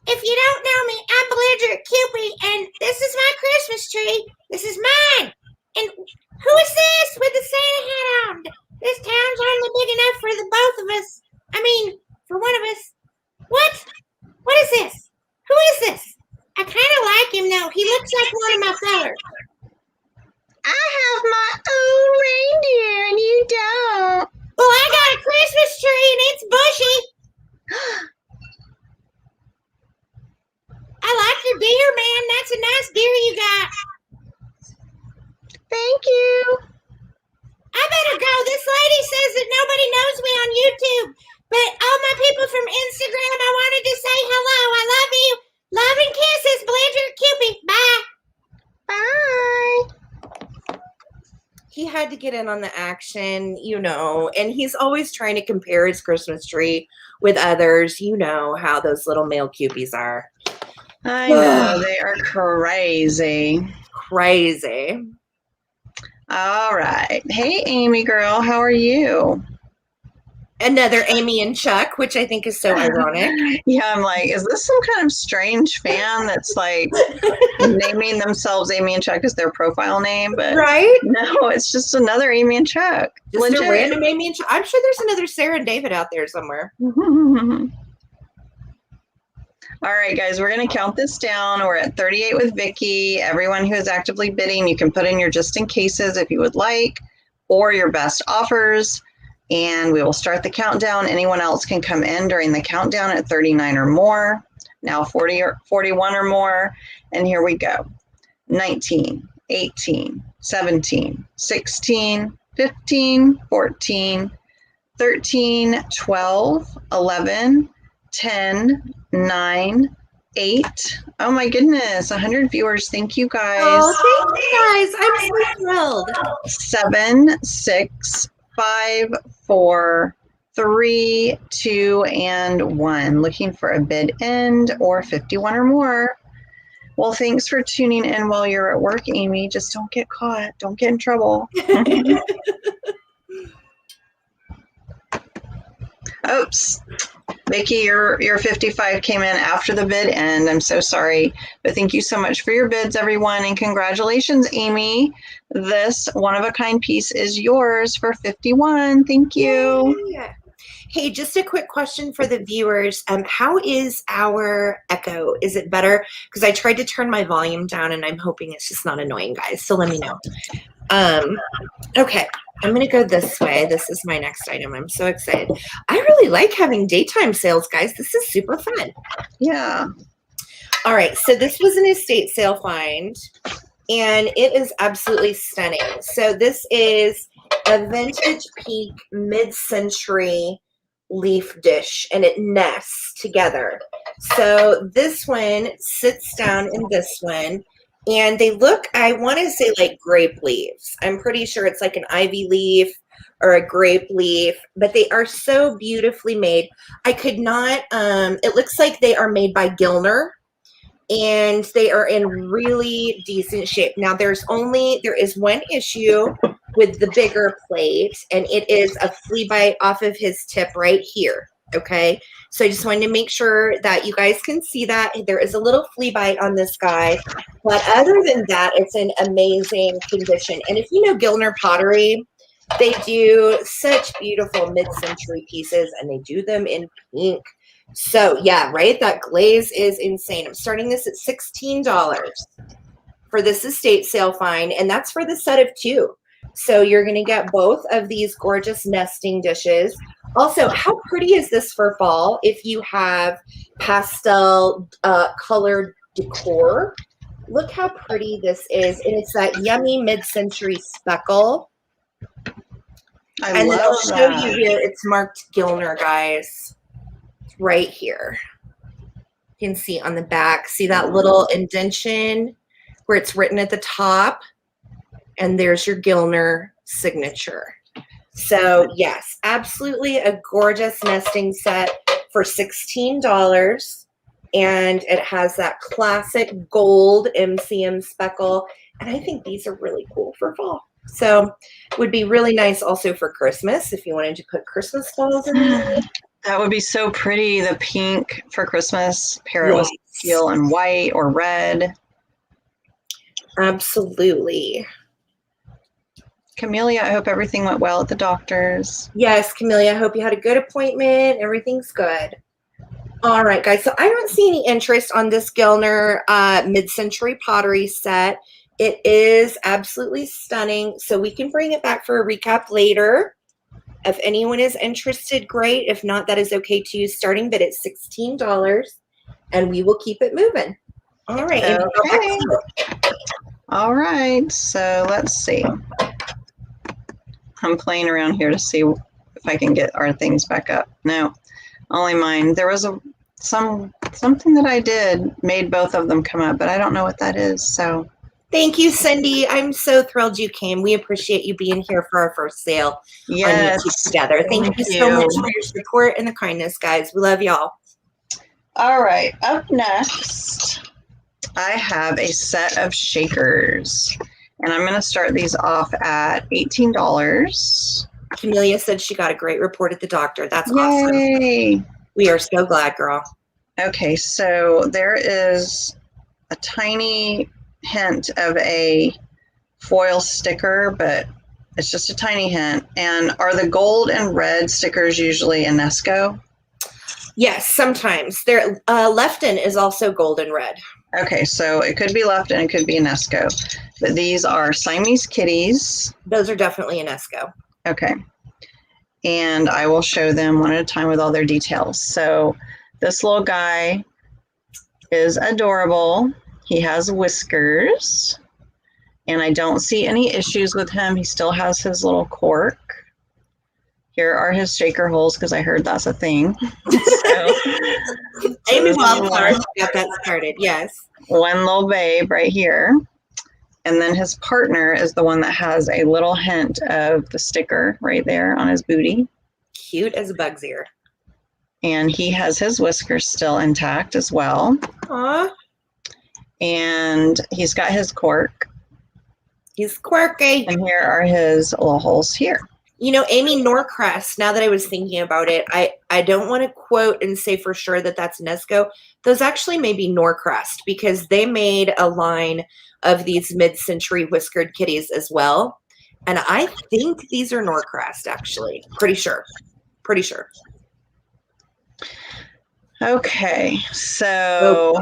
If you don't know me, I'm Belligerent Cupid, and this is my Christmas tree. This is mine. And who is this with the Santa hat on? This town's only big enough for the both of us. I mean, for one of us. What? What is this? Who is this? I kind of like him, though. He looks like one of my fellers. I have my own reindeer, and you don't. Well, I got a Christmas tree, and it's bushy. I like your deer, man. That's a nice deer you got. Thank you. I better go. This lady says that nobody knows me on YouTube, but all my people from Instagram, I wanted to say hello. I love you. Love and kisses, Belligerent Cupid. Bye. Bye. He had to get in on the action, you know, and he's always trying to compare his Christmas tree with others. You know how those little male Cupies are. I know, they are crazy. Crazy. All right. Hey, Amy girl, how are you? Another Amy and Chuck, which I think is so ironic. Yeah, I'm like, is this some kind of strange fan that's like naming themselves Amy and Chuck as their profile name? But right? No, it's just another Amy and Chuck. Just Legit. a random Amy and Chuck. I'm sure there's another Sarah and David out there somewhere. All right, guys, we're going to count this down. We're at 38 with Vicky. Everyone who is actively bidding, you can put in your just in cases if you would like, or your best offers. And we will start the countdown. Anyone else can come in during the countdown at 39 or more. Now 40 or 41 or more. And here we go. 19, 18, 17, 16, 15, 14, 13, 12, 11, 10, 9, 8. Oh my goodness, 100 viewers. Thank you guys. Oh, thank you guys. I'm so thrilled. 7, 6, 5, 4, 3, 2, and 1. Looking for a bid end or 51 or more. Well, thanks for tuning in while you're at work, Amy. Just don't get caught. Don't get in trouble. Oops. Vicky, your 55 came in after the bid end. I'm so sorry. But thank you so much for your bids, everyone. And congratulations, Amy. This one-of-a-kind piece is yours for 51. Thank you. Yeah. Hey, just a quick question for the viewers. How is our echo? Is it better? Because I tried to turn my volume down, and I'm hoping it's just not annoying, guys. So let me know. Okay, I'm going to go this way. This is my next item. I'm so excited. I really like having daytime sales, guys. This is super fun. Yeah. All right, so this was an estate sale find, and it is absolutely stunning. So this is a vintage pink mid-century leaf dish, and it nests together. So this one sits down in this one, and they look, I want to say like grape leaves. I'm pretty sure it's like an ivy leaf or a grape leaf, but they are so beautifully made. I could not, it looks like they are made by Gilner. and they are in really decent shape. Now there is one issue with the bigger plate, and it is a flea bite off of his tip right here. Okay, so I just wanted to make sure that you guys can see that there is a little flea bite on this guy, but other than that, it's in amazing condition. And if you know Gilner Pottery, they do such beautiful mid-century pieces, and they do them in pink. So yeah, right, that glaze is insane. I'm starting this at $16 for this estate sale find, and that's for the set of 2. So you're going to get both of these gorgeous nesting dishes. Also, how pretty is this for fall if you have pastel colored decor? Look how pretty this is. And it's that yummy mid-century speckle. And then I'll show you here. It's marked Gilner, guys. It's right here. You can see on the back. See that little indentation where it's written at the top? And there's your Gilner signature. So yes, absolutely a gorgeous nesting set for $16. And it has that classic gold MCM speckle. And I think these are really cool for fall. So would be really nice also for Christmas if you wanted to put Christmas balls in there. That would be so pretty. The pink for Christmas, pair it with teal and white or red. Absolutely. Camellia, I hope everything went well at the doctor's. Yes, Camellia, I hope you had a good appointment. Everything's good. All right, guys. So I don't see any interest on this Gilner mid-century pottery set. It is absolutely stunning. So we can bring it back for a recap later. If anyone is interested, great. If not, that is okay too. Starting bid at $16, and we will keep it moving. All right. Okay. All right. So let's see. I'm playing around here to see if I can get our things back up. No, only mine. There was something that I did made both of them come up, but I don't know what that is. So thank you, Cindy. I'm so thrilled you came. We appreciate you being here for our first sale on YouTube together. Thank you so much for your support and the kindness, guys. We love y'all. All right. Up next, I have a set of shakers. And I'm going to start these off at $18. Camellia said she got a great report at the doctor. That's Yay. awesome. We are so glad, girl. Okay, so there is a tiny hint of a foil sticker, but it's just a tiny hint. And are the gold and red stickers usually Enesco? Yes, sometimes. Lefton is also gold and red. Okay, so it could be Lefton, it could be Enesco. But these are Siamese kitties. Those are definitely Enesco. Okay. And I will show them one at a time with all their details. So this little guy is adorable. He has whiskers. And I don't see any issues with him. He still has his little cork. Here are his shaker holes because I heard that's a thing. Amy Wildflower got that started, yes. One little babe right here. And then his partner is the one that has a little hint of the sticker right there on his booty. Cute as a bug's ear. And he has his whiskers still intact as well. Aw. And he's got his cork. He's quirky. And here are his little holes here. You know, Amy Norcrest, now that I was thinking about it, I don't want to quote and say for sure that that's Nesco. Those actually may be Norcrest because they made a line of these mid-century whiskered kitties as well. And I think these are Norcrest, actually. Pretty sure. Okay, so...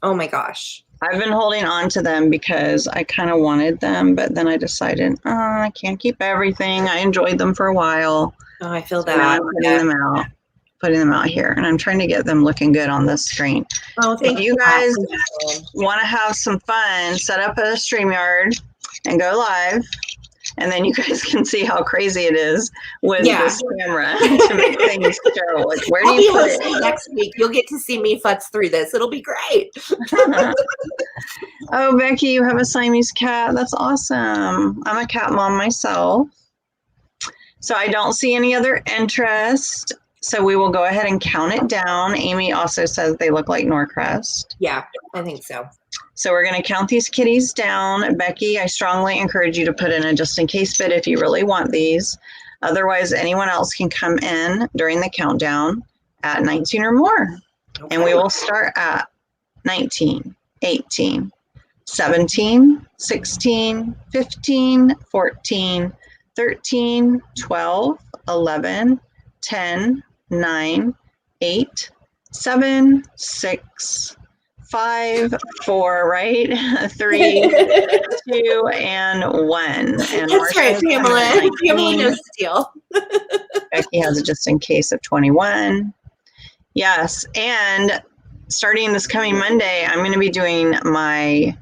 Oh my gosh. I've been holding on to them because I kind of wanted them, but then I decided, I can't keep everything. I enjoyed them for a while. Oh, I feel So that. now I'm putting them out here, and I'm trying to get them looking good on this screen. Oh, thank you guys want to have some fun, set up a StreamYard and go live, and then you guys can see how crazy it is with this camera to make things show. Like, where do you put it? Next week, you'll get to see me futz through this. It'll be great. Oh, Becky, you have a Siamese cat. That's awesome. I'm a cat mom myself. So I don't see any other interest. So we will go ahead and count it down. Amy also says they look like Norcrest. Yeah, I think so. So we're going to count these kitties down. Becky, I strongly encourage you to put in a just in case bid if you really want these. Otherwise, anyone else can come in during the countdown at 19 or more. Okay. And we will start at 19, 18, 17, 16, 15, 14, 13, 12, 11, 10, 9, 8, 7, 6, 5, 4, right? 3, 2, and 1. And That's right, Pamela. Pamela knows the deal. Becky has a just in case of 21. Yes, and starting this coming Monday, I'm going to be doing my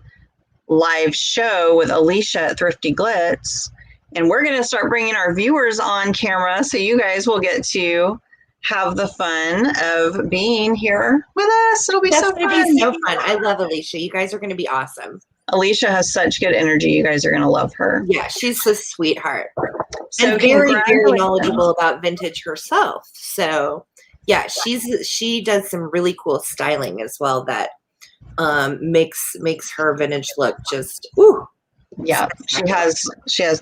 live show with Alicia at Thrifty Glitz, and we're going to start bringing our viewers on camera, so you guys will get to have the fun of being here with us. It'll be so fun. Be so fun. I love Alicia. You guys are going to be awesome. Alicia has such good energy. You guys are going to love her. Yeah, she's a sweetheart. So and very, very knowledgeable about vintage herself. So yeah, she does some really cool styling as well that makes her vintage look just ooh. Yeah, she has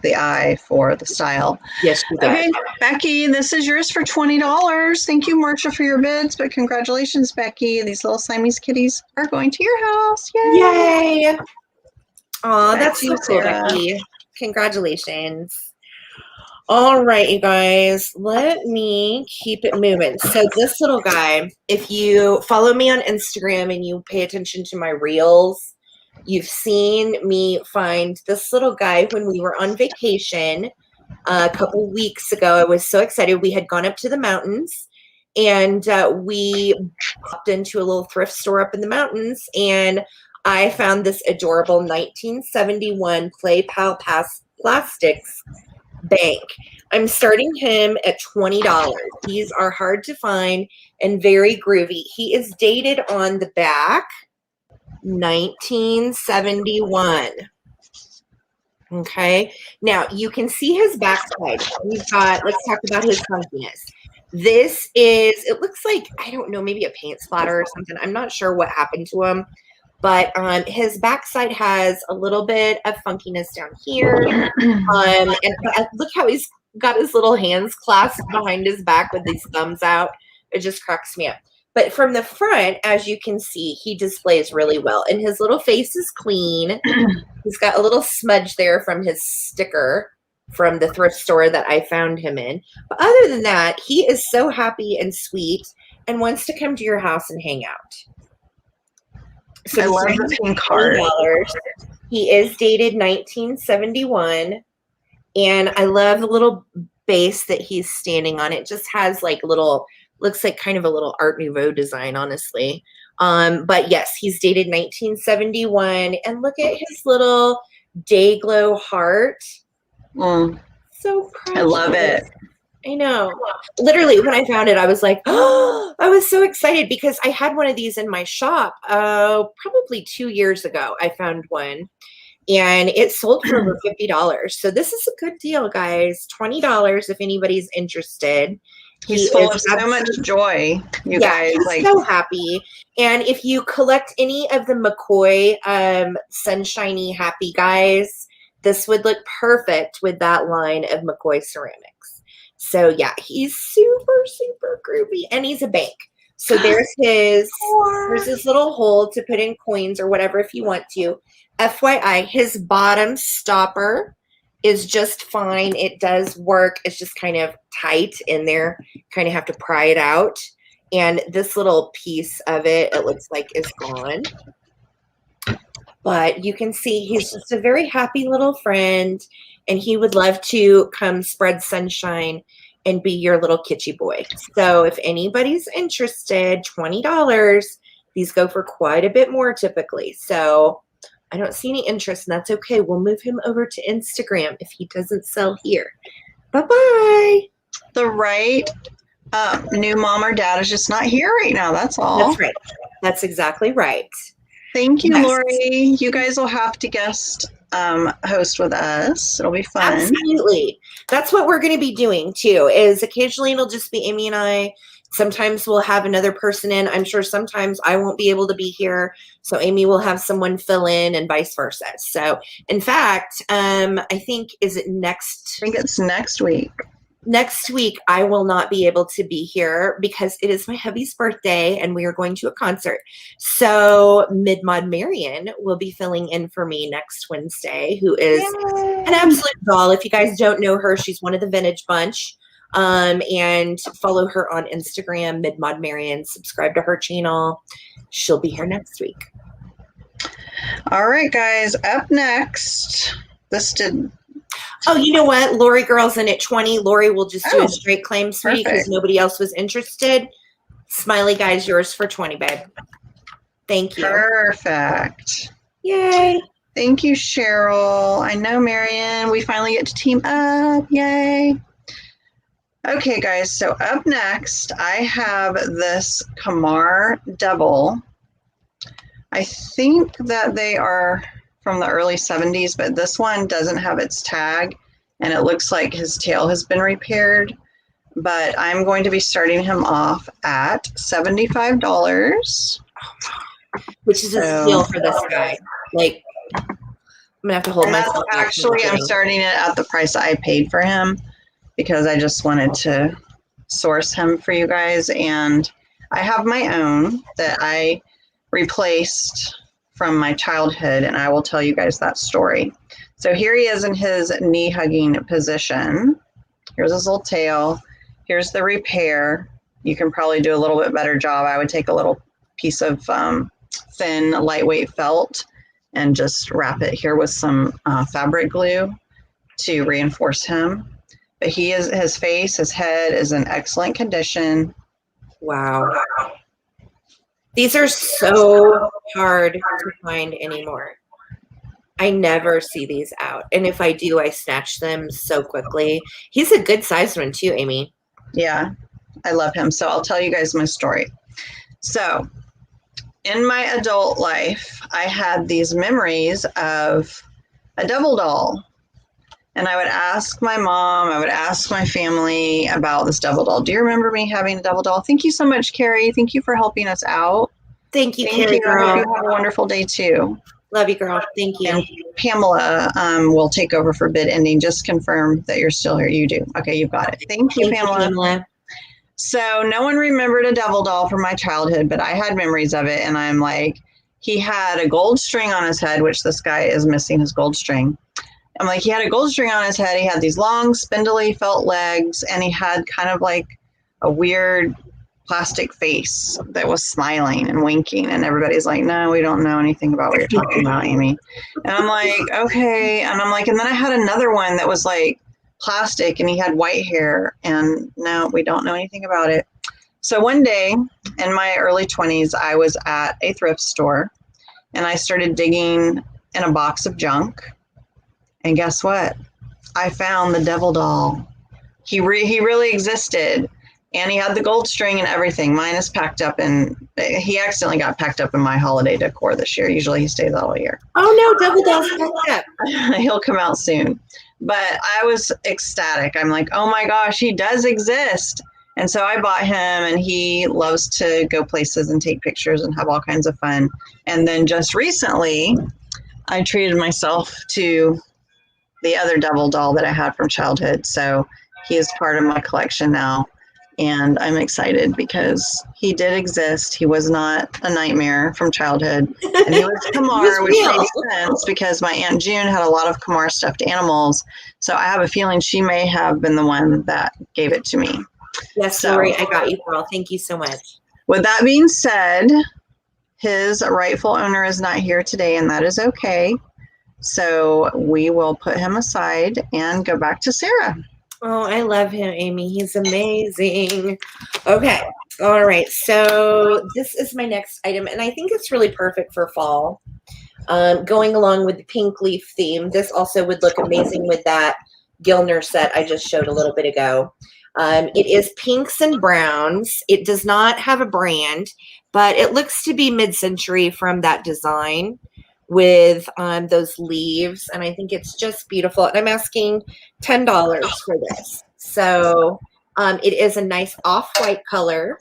the eye for the style. Yes, she does. Okay, Becky, this is yours for $20. Thank you, Marcia, for your bids, but congratulations, Becky. These little Siamese kitties are going to your house. Yay! Yay! Oh, that's so cool, Becky. Congratulations. All right, you guys, let me keep it moving. So this little guy, if you follow me on Instagram and you pay attention to my reels, you've seen me find this little guy when we were on vacation a couple weeks ago. I was so excited. We had gone up to the mountains and we popped into a little thrift store up in the mountains, and I found this adorable 1971 Play Pal Plastics bank. I'm starting him at $20. These are hard to find and very groovy. He is dated on the back 1971. Okay, now you can see his backside. We've got, let's talk about his funkiness. This is, it looks like, I don't know, maybe a paint splatter or something. I'm not sure what happened to him, but his backside has a little bit of funkiness down here. And look how he's got his little hands clasped behind his back with these thumbs out. It just cracks me up. But from the front, as you can see, he displays really well. And his little face is clean. He's got a little smudge there from his sticker from the thrift store that I found him in. But other than that, he is so happy and sweet and wants to come to your house and hang out. So I love the pink card. He is dated 1971. And I love the little base that he's standing on. It just has like little, looks like kind of a little Art Nouveau design, honestly. But yes, he's dated 1971. And look at his little day glow heart. So precious. I love it. I know. Literally, when I found it, I was like, oh, I was so excited because I had one of these in my shop probably 2 years ago. I found one. And it sold for over $50. So this is a good deal, guys. $20 if anybody's interested. He's full of so much joy, you guys. He's like so happy. And if you collect any of the McCoy Sunshiny Happy Guys, this would look perfect with that line of McCoy ceramics. So yeah, he's super, super groovy. And he's a bank. So there's his little hole to put in coins or whatever if you want to. FYI, his bottom stopper is just fine. It does work. It's just kind of tight in there. Kind of have to pry it out. And this little piece of it, it looks like is gone. But you can see he's just a very happy little friend. And he would love to come spread sunshine and be your little kitschy boy. So if anybody's interested, $20. These go for quite a bit more typically. So I don't see any interest, and that's okay. We'll move him over to Instagram if he doesn't sell here. Bye-bye. The right new mom or dad is just not here right now. That's all. That's right. That's exactly right. Thank you, Lori. You guys will have to guest host with us. It'll be fun. Absolutely. that's what we're going to be doing too, is occasionally it'll just be Amy and I. Sometimes we'll have another person in. I'm sure sometimes I won't be able to be here, so Amy will have someone fill in and vice versa. So in fact, I think, is it next? I think it's next week. Next week, I will not be able to be here because it is my hubby's birthday and we are going to a concert. So Mid-Mod Marion will be filling in for me next Wednesday, who is an absolute doll. If you guys don't know her, she's one of the vintage bunch. And follow her on Instagram, Mid-Mod Marion. Subscribe to her channel. She'll be here next week. All right, guys. Up next, Oh, you know what? Lori Girl's in at 20. Lori will just do a straight claim, sweetie, because nobody else was interested. Smiley guy's yours for 20, babe. Thank you. Perfect. Yay. Thank you, Cheryl. I know, Marion. We finally get to team up. Yay. Okay, guys. So up next, I have this Kamar Devil. I think that they are from the early 70s, but this one doesn't have its tag, and it looks like his tail has been repaired. But I'm going to be starting him off at $75. Which is a steal for this guy. Like, I'm gonna have to hold myself back. Actually, I'm starting it at the price I paid for him because I just wanted to source him for you guys. And I have my own that I replaced from my childhood, and I will tell you guys that story. So here he is in his knee-hugging position. Here's his little tail. Here's the repair. You can probably do a little bit better job. I would take a little piece of thin, lightweight felt and just wrap it here with some fabric glue to reinforce him. But his face, his head is in excellent condition. Wow. These are so hard to find anymore. I never see these out. And if I do, I snatch them so quickly. He's a good sized one too, Amy. Yeah, I love him. So I'll tell you guys my story. So in my adult life, I had these memories of a devil doll. And I would ask my mom, I would ask my family about this devil doll. Do you remember me having a devil doll? Thank you so much, Carrie. Thank you for helping us out. Thank you, Carrie, girl. I hope you have a wonderful day, too. Love you, girl. Thank you. And Pamela will take over for bid ending. Just confirm that you're still here. You do. Okay, you've got it. Thank you, Pamela. So no one remembered a devil doll from my childhood, but I had memories of it. And I'm like, he had a gold string on his head, which this guy is missing his gold string. I'm like, he had a gold string on his head. He had these long, spindly felt legs, and he had kind of like a weird plastic face that was smiling and winking. And everybody's like, no, we don't know anything about what you're talking about, Amy. And I'm like, okay. And I'm like, and then I had another one that was like plastic, and he had white hair. And no, we don't know anything about it. So one day in my early 20s, I was at a thrift store, and I started digging in a box of junk. And guess what? I found the devil doll. He really existed. And he had the gold string and everything. Mine is packed up, and he accidentally got packed up in my holiday decor this year. Usually he stays all year. Oh, no, devil doll's packed up. He'll come out soon. But I was ecstatic. I'm like, oh, my gosh, he does exist. And so I bought him, and he loves to go places and take pictures and have all kinds of fun. And then just recently, I treated myself to the other devil doll that I had from childhood. So he is part of my collection now. And I'm excited because he did exist. He was not a nightmare from childhood. And he was Kamar, which makes sense because my Aunt June had a lot of Kamar stuffed animals. So I have a feeling she may have been the one that gave it to me. Yes, Lori, I got you, girl. Thank you so much. With that being said, his rightful owner is not here today, and that is okay. So we will put him aside and go back to Sarah. Oh, I love him, Amy. He's amazing. Okay. All right. So this is my next item, and I think it's really perfect for fall. Going along with the pink leaf theme, this also would look amazing with that Gilner set I just showed a little bit ago. It is pinks and browns. It does not have a brand, but it looks to be mid-century from that design. with those leaves, and I think it's just beautiful. And I'm asking $10 for this. So it is a nice off-white color.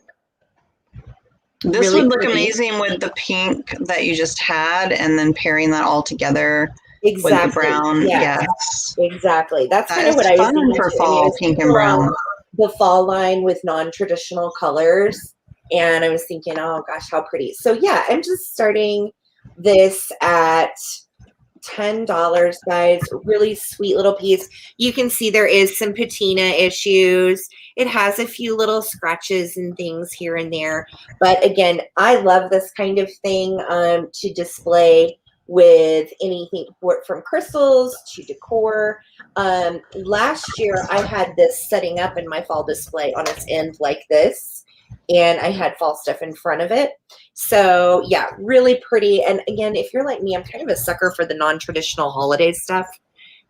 This would look amazing with the pink that you just had, and then pairing that all together with the brown. Yes. Exactly. That's kind of what I was thinking for fall, pink and brown. The fall line with non-traditional colors. And I was thinking, oh gosh, how pretty. So yeah, I'm just starting this at $10, guys. Really sweet little piece. You can see there is some patina issues. It has a few little scratches and things here and there. But again, I love this kind of thing to display with anything from crystals to decor. Last year, I had this setting up in my fall display on its end like this, and I had fall stuff in front of it. So yeah, really pretty. And again, if you're like me, I'm kind of a sucker for the non-traditional holiday stuff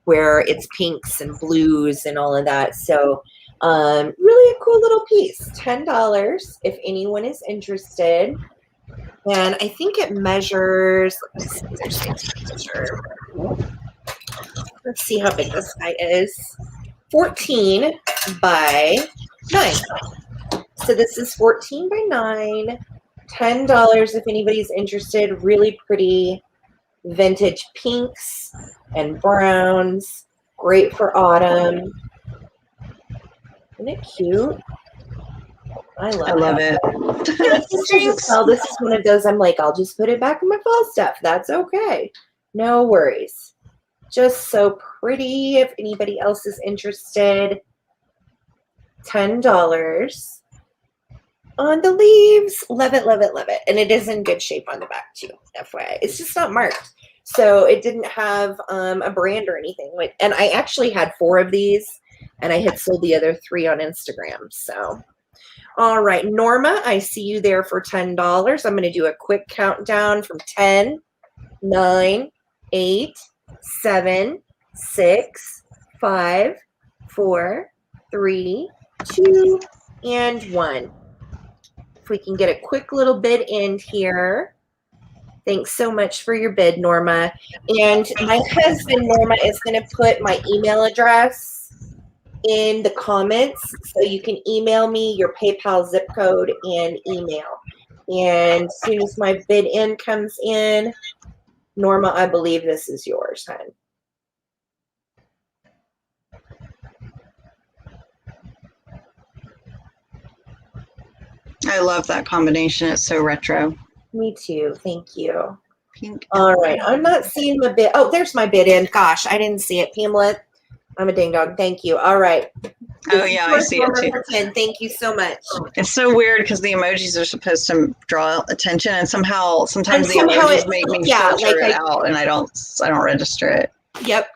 where it's pinks and blues and all of that. So really a cool little piece. $10 if anyone is interested. And I think it measures, let's see how big this guy is. 14 by 9. So this is 14 by 9. $10 if anybody's interested. Really pretty vintage pinks and browns. Great for autumn. Isn't it cute? I love it. This is one of those I'm like, I'll just put it back in my fall stuff. That's okay. No worries. Just so pretty. If anybody else is interested, $10 on the leaves. Love it, love it, love it. And it is in good shape on the back too, FYI. It's just not marked. So it didn't have a brand or anything. And I actually had 4 of these, and I had sold the other 3 on Instagram. So all right, Norma, I see you there for $10. I'm going to do a quick countdown from 10, 9, 8, 7, 6, 5, 4, 3, 2, and 1. If we can get a quick little bid in here. Thanks so much for your bid, Norma. And my husband, Norma, is going to put my email address in the comments, so you can email me your PayPal zip code and email. And as soon as my bid in comes in, Norma, I believe this is yours, hon. I love that combination. It's so retro. Me too. Thank you. Pink. All right. I'm not seeing my bid. Oh, there's my bid in. Gosh, I didn't see it. Pamela, I'm a ding dong. Thank you. All right. Oh, yeah, I see it too. Thank you so much. It's so weird because the emojis are supposed to draw attention, and sometimes the emojis make me filter it out, and I don't register it. Yep.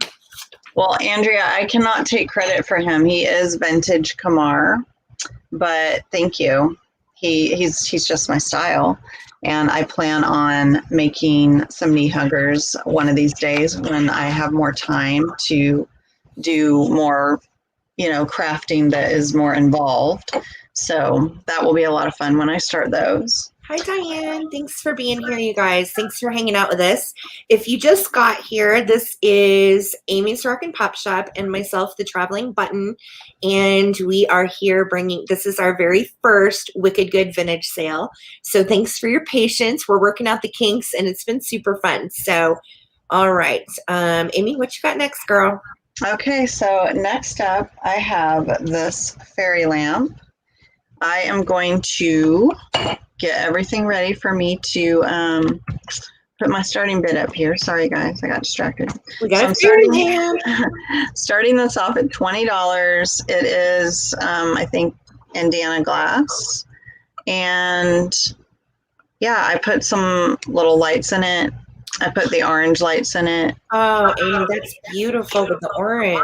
Well, Andrea, I cannot take credit for him. He is vintage Kamar, but thank you. He's just my style. And I plan on making some knee huggers one of these days when I have more time to do more, crafting that is more involved. So that will be a lot of fun when I start those. Hi, Diane. Thanks for being here, you guys. Thanks for hanging out with us. If you just got here, this is Amy's Rock and Pop Shop and myself, the Traveling Button. And we are here this is our very first Wicked Good Vintage sale. So thanks for your patience. We're working out the kinks, and it's been super fun. So, all right. Amy, what you got next, girl? Okay, so next up, I have this fairy lamp. I am going to get everything ready for me to put my starting bid up here. Sorry, guys, I got distracted. We got starting this off at $20. It is, I think, Indiana glass. And yeah, I put some little lights in it. I put the orange lights in it. Oh, Amy, that's beautiful with the orange.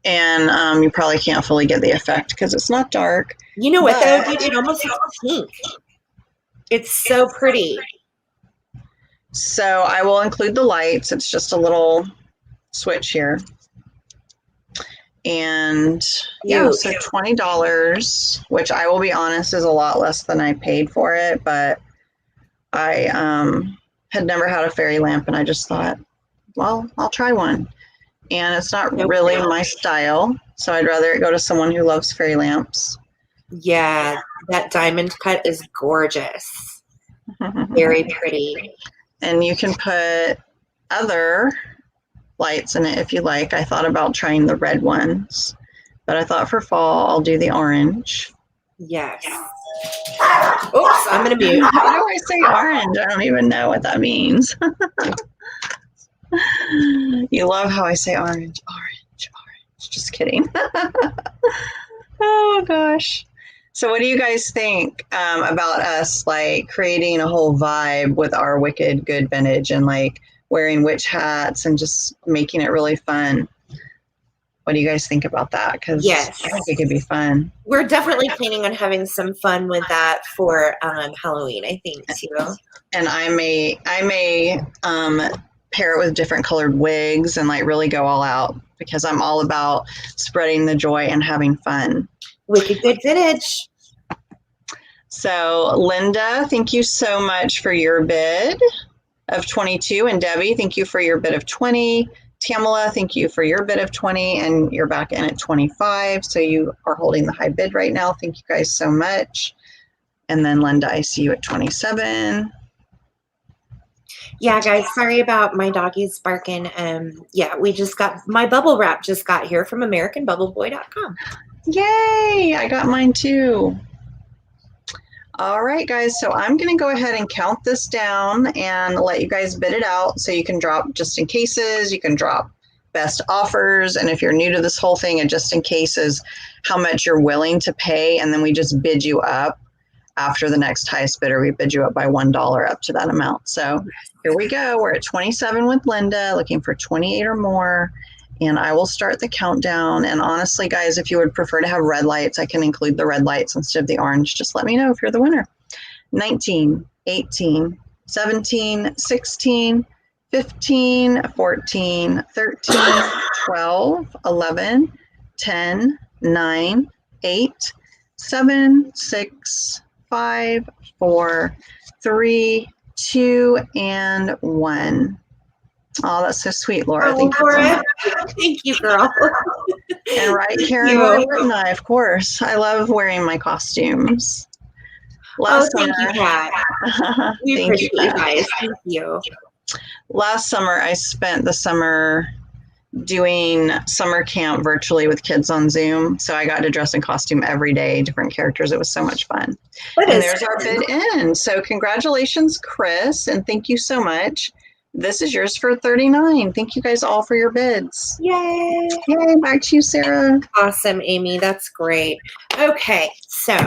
And you probably can't fully get the effect because it's not dark. You know what, though? It almost looks pink. It's so pretty. So I will include the lights. It's just a little switch here. And yeah, so $20, which I will be honest is a lot less than I paid for it, but I had never had a fairy lamp, and I just thought, well, I'll try one. And it's not really my style, so I'd rather it go to someone who loves fairy lamps. Yeah, that diamond cut is gorgeous. Very pretty. And you can put other lights in it if you like. I thought about trying the red ones, but I thought for fall I'll do the orange. Yes. Oops, I'm going to mute. Why do I say orange? I don't even know what that means. You love how I say orange, orange, orange. Just kidding. Oh, gosh. So what do you guys think about us, like, creating a whole vibe with our Wicked Good vintage and, like, wearing witch hats and just making it really fun? What do you guys think about that? Because yes. I think it could be fun. We're definitely planning on having some fun with that for Halloween, I think, too. And I may pair it with different colored wigs and, like, really go all out, because I'm all about spreading the joy and having fun. Wicked Good vintage. So, Linda, thank you so much for your bid of 22. And Debbie, thank you for your bid of 20. Tamala, thank you for your bid of 20. And you're back in at 25. So you are holding the high bid right now. Thank you guys so much. And then Linda, I see you at 27. Yeah, guys, sorry about my doggies barking. Yeah, we just got, my bubble wrap just got here from AmericanBubbleBoy.com. Yay! I got mine too. All right, guys, so I'm going to go ahead and count this down and let you guys bid it out, so you can drop just in cases, you can drop best offers, and if you're new to this whole thing, and just in cases, how much you're willing to pay, and then we just bid you up. After the next highest bidder, we bid you up by $1 up to that amount. So here we go. We're at 27 with Linda, looking for 28 or more. And I will start the countdown. And honestly, guys, if you would prefer to have red lights, I can include the red lights instead of the orange. Just let me know if you're the winner. 19, 18, 17, 16, 15, 14, 13, 12, 11, 10, 9, 8, 7, 6, 5, 4, 3, 2, and 1. Oh, that's so sweet, Laura. Thank you so much. Thank you, girl. And right, Karen, I, of course. I love wearing my costumes. Thank you, Pat. We appreciate you guys. Thank you. Last summer, I spent the summer doing summer camp virtually with kids on Zoom. So I got to dress in costume every day, different characters. It was so much fun. And there's our bid in. So congratulations, Chris, and thank you so much. This is yours for 39. Thank you guys all for your bids. Yay. Yay, back to you, Sarah. Awesome, Amy. That's great. Okay, so,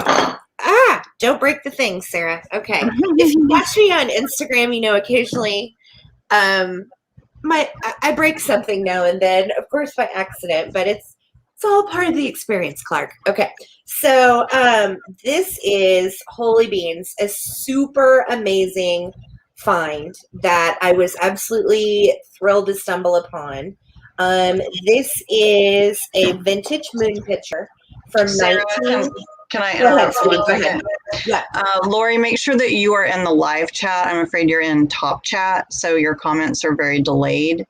don't break the thing, Sarah. Okay. If you watch me on Instagram, you know, occasionally I break something now and then, of course by accident, but it's all part of the experience, Clark. Okay, so this is, holy beans, a super amazing find that I was absolutely thrilled to stumble upon. This is a vintage moon picture from Sarah, 19... Can I interrupt for 1 second? Yeah. Lori, make sure that you are in the live chat. I'm afraid you're in top chat, so your comments are very delayed.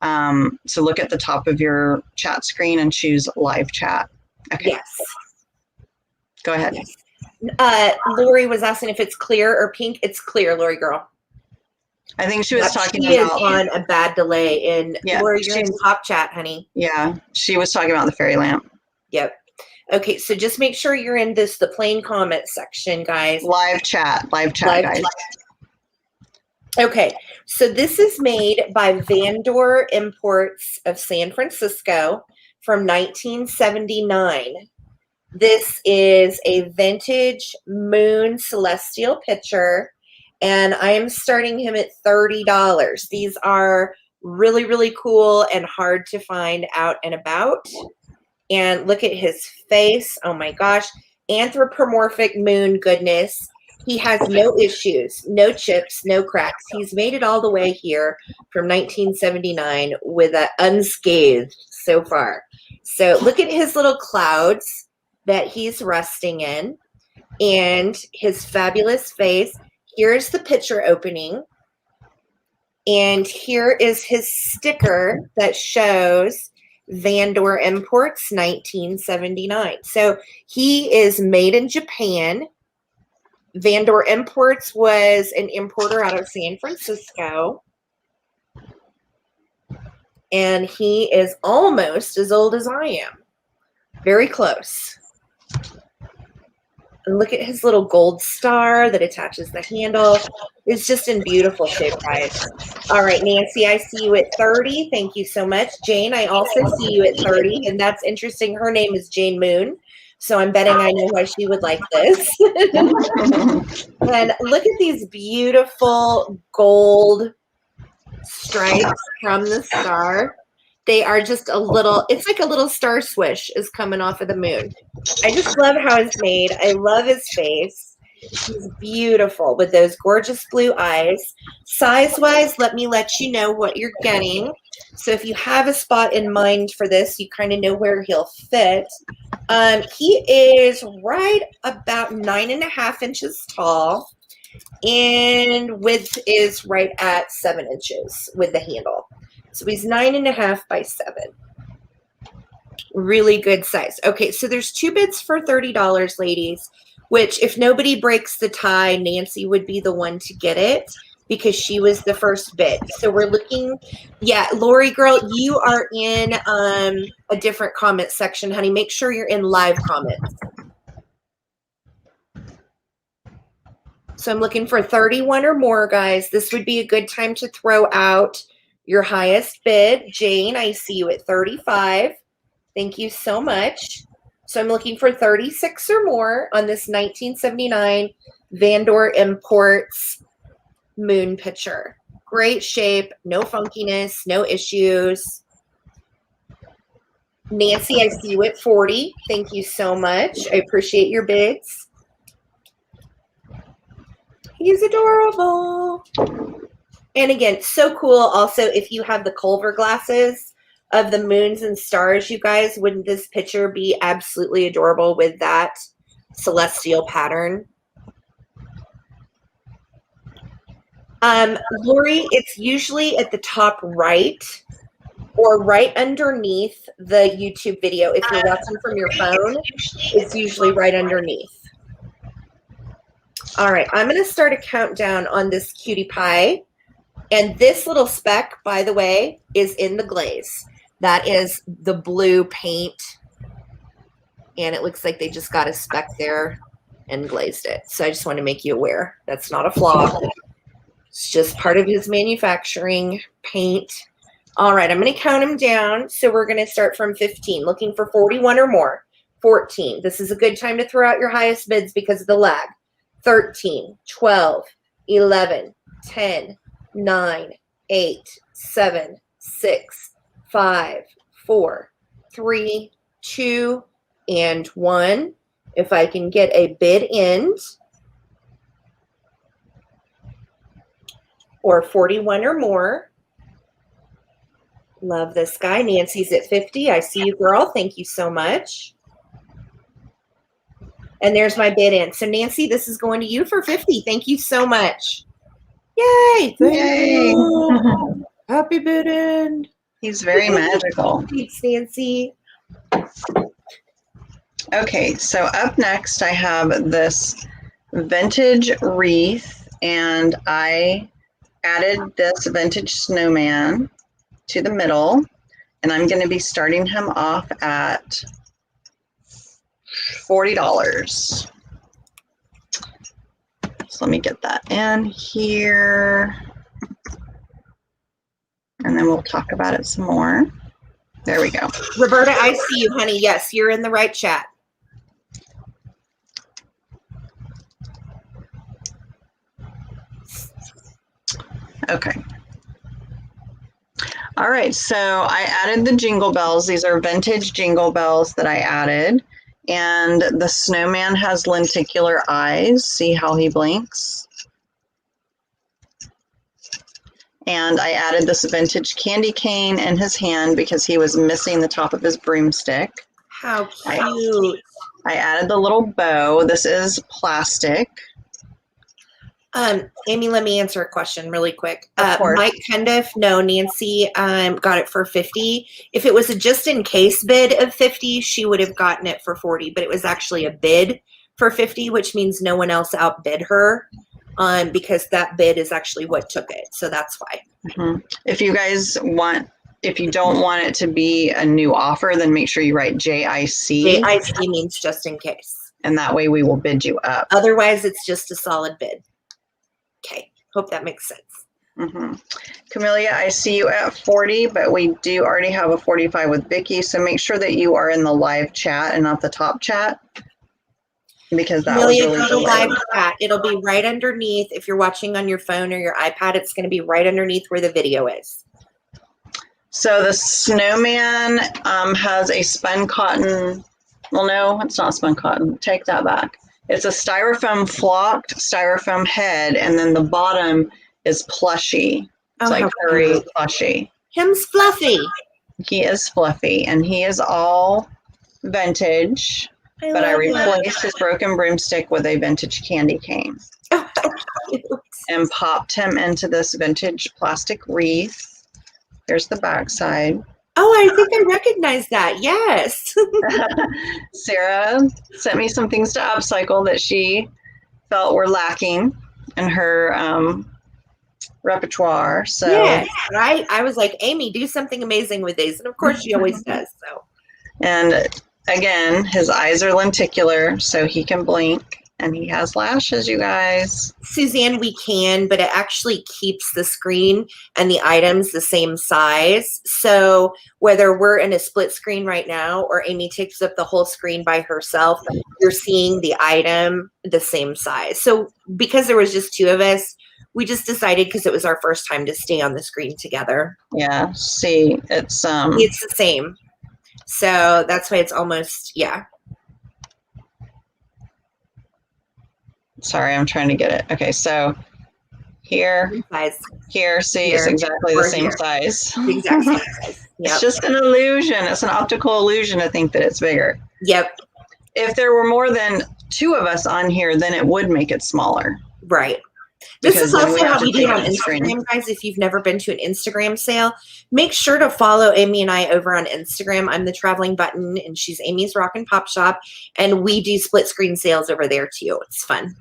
So look at the top of your chat screen and choose live chat. Okay. Yes. Go ahead. Yes. Lori was asking if it's clear or pink. It's clear, Lori girl. I think she was talking about... She is on a bad delay. Lori, you're in top chat, honey. Yeah, she was talking about the fairy lamp. Yep. Okay, so just make sure you're in the plain comment section, guys. Live chat, guys. Okay, so this is made by Vandor Imports of San Francisco from 1979. This is a vintage moon celestial picture, and I am starting him at $30. These are really, really cool and hard to find out and about. And look at his face. Oh my gosh. Anthropomorphic moon goodness. He has no issues, no chips, no cracks. He's made it all the way here from 1979 with an unscathed so far. So look at his little clouds that he's resting in and his fabulous face. Here's the picture opening. And here is his sticker that shows Vandor Imports 1979. So he is made in Japan. Vandor Imports was an importer out of San Francisco. And he is almost as old as I am. Very close. And look at his little gold star that attaches the handle. It's just in beautiful shape, guys. All right, Nancy, I see you at 30. Thank you so much. Jane, I also see you at 30. And that's interesting. Her name is Jane Moon. So I'm betting I know why she would like this. And look at these beautiful gold stripes from the star. They are just a little, it's like a little star swish is coming off of the moon. I just love how it's made. I love his face. He's beautiful with those gorgeous blue eyes. Size-wise, let me let you know what you're getting. So if you have a spot in mind for this, you kind of know where he'll fit. He is right about 9.5 inches tall. And width is right at 7 inches with the handle. So he's 9.5 by 7. Really good size. Okay, so there's 2 bids for $30, ladies, which if nobody breaks the tie, Nancy would be the one to get it because she was the first bid. So we're looking, yeah, Lori girl, you are in a different comment section, honey. Make sure you're in live comments. So I'm looking for 31 or more, guys. This would be a good time to throw out your highest bid. Jane, I see you at 35. Thank you so much. So I'm looking for 36 or more on this 1979 Vandor Imports moon picture. Great shape, no funkiness, no issues. Nancy, I see you at 40. Thank you so much. I appreciate your bids. He's adorable. And again, so cool. Also, if you have the Culver glasses of the moons and stars, you guys, wouldn't this picture be absolutely adorable with that celestial pattern? Lori, it's usually at the top right or right underneath the YouTube video. If you're watching from your phone, it's usually right underneath. All right, I'm going to start a countdown on this cutie pie. And this little speck, by the way, is in the glaze. That is the blue paint. And it looks like they just got a speck there and glazed it. So I just want to make you aware. That's not a flaw. It's just part of his manufacturing paint. All right, I'm going to count them down. So we're going to start from 15, looking for 41 or more. 14. This is a good time to throw out your highest bids because of the lag. 13, 12, 11, 10, 9, 8, 7, 6, 5, 4, 3, 2, and 1. If I can get a bid end or 41 or more. Love this guy. Nancy's at 50. I see you, girl. Thank you so much. And there's my bid in. So Nancy, this is going to you for 50. Thank you so much. Yay! Yay! Happy bid in. He's very magical. Thanks, Nancy. Okay, so up next I have this vintage wreath, and I added this vintage snowman to the middle, and I'm going to be starting him off at $40. So let me get that in here, and then we'll talk about it some more. There we go. Roberta, I see you, honey. Yes, you're in the right chat. Okay. All right, so I added the Jingle Bells. These are vintage Jingle Bells that I added. And the snowman has lenticular eyes. See how he blinks? And I added this vintage candy cane in his hand because he was missing the top of his broomstick. How cute. I added the little bow. This is plastic. Amy, let me answer a question really quick. Of course. Mike Cundiff, no, Nancy got it for 50. If it was a just in case bid of 50, she would have gotten it for 40, but it was actually a bid for 50, which means no one else outbid her because that bid is actually what took it. So that's why. Mm-hmm. If you don't want it to be a new offer, then make sure you write JIC. JIC means just in case. And that way we will bid you up. Otherwise, it's just a solid bid. Okay, hope that makes sense. Mm-hmm. Camellia, I see you at 40, but we do already have a 45 with Vicky, so make sure that you are in the live chat and not the top chat, because that was really go to live chat. It'll be right underneath. If you're watching on your phone or your iPad, it's going to be right underneath where the video is. So the Snowman has a spun cotton. Well, no, it's not spun cotton. Take that back. It's a styrofoam flocked styrofoam head, and then the bottom is plushy. It's like very plushy. Him's fluffy. He is fluffy, and he is all vintage. But I replaced his broken broomstick with a vintage candy cane. Oh, how cute. And popped him into this vintage plastic wreath. Here's the backside. Oh, I think I recognize that. Yes. Sarah sent me some things to upcycle that she felt were lacking in her repertoire. So yes, right. I was like, Amy, do something amazing with these. And of course she always does. So. And again, his eyes are lenticular, so he can blink. And he has lashes, you guys. Suzanne, we can, but it actually keeps the screen and the items the same size. So whether we're in a split screen right now or Amy takes up the whole screen by herself, you're seeing the item the same size. So because there was just two of us, we just decided because it was our first time to stay on the screen together. Yeah, see, it's the same. So that's why it's almost, yeah. Sorry, I'm trying to get it. Okay, so here, see, it's exactly the same size. Exact same size. Yep. It's just an illusion. It's an optical illusion to think that it's bigger. Yep. If there were more than two of us on here, then it would make it smaller. Right. This is also how we do it on Instagram, guys. If you've never been to an Instagram sale, make sure to follow Amy and I over on Instagram. I'm the Traveling Button, and she's Amy's Rock and Pop Shop, and we do split screen sales over there too. It's fun.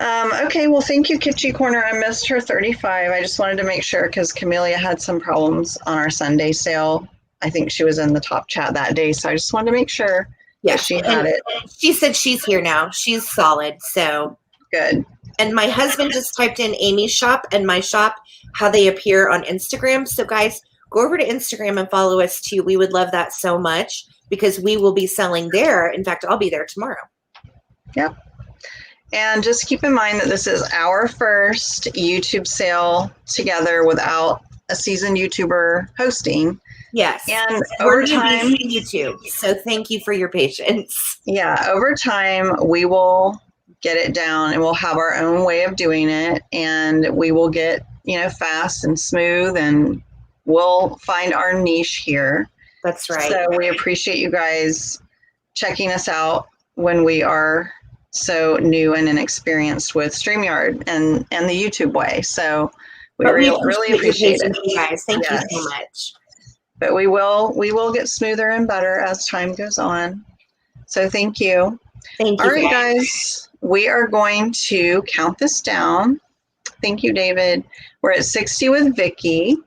Okay, well, thank you, Kitschy Corner. I missed her 35. I just wanted to make sure because Camellia had some problems on our Sunday sale. I think she was in the top chat that day, so I just wanted to make sure that she had it. She said she's here now. She's solid, so good. And my husband just typed in Amy's shop and my shop, how they appear on Instagram. So guys, go over to Instagram and follow us too. We would love that so much because we will be selling there. In fact, I'll be there tomorrow. Yep. And just keep in mind that this is our first YouTube sale together without a seasoned YouTuber hosting. Yes. And over time, YouTube. So thank you for your patience. Yeah. Over time, we will get it down and we'll have our own way of doing it. And we will get, fast and smooth and we'll find our niche here. That's right. So we appreciate you guys checking us out when we are so new and inexperienced with StreamYard and the YouTube way. So we really appreciate it. You guys. Thank you so much. But we will get smoother and better as time goes on. So thank you. Thank you. All right, guys, we are going to count this down. Thank you, David. We're at 60 with Vicky.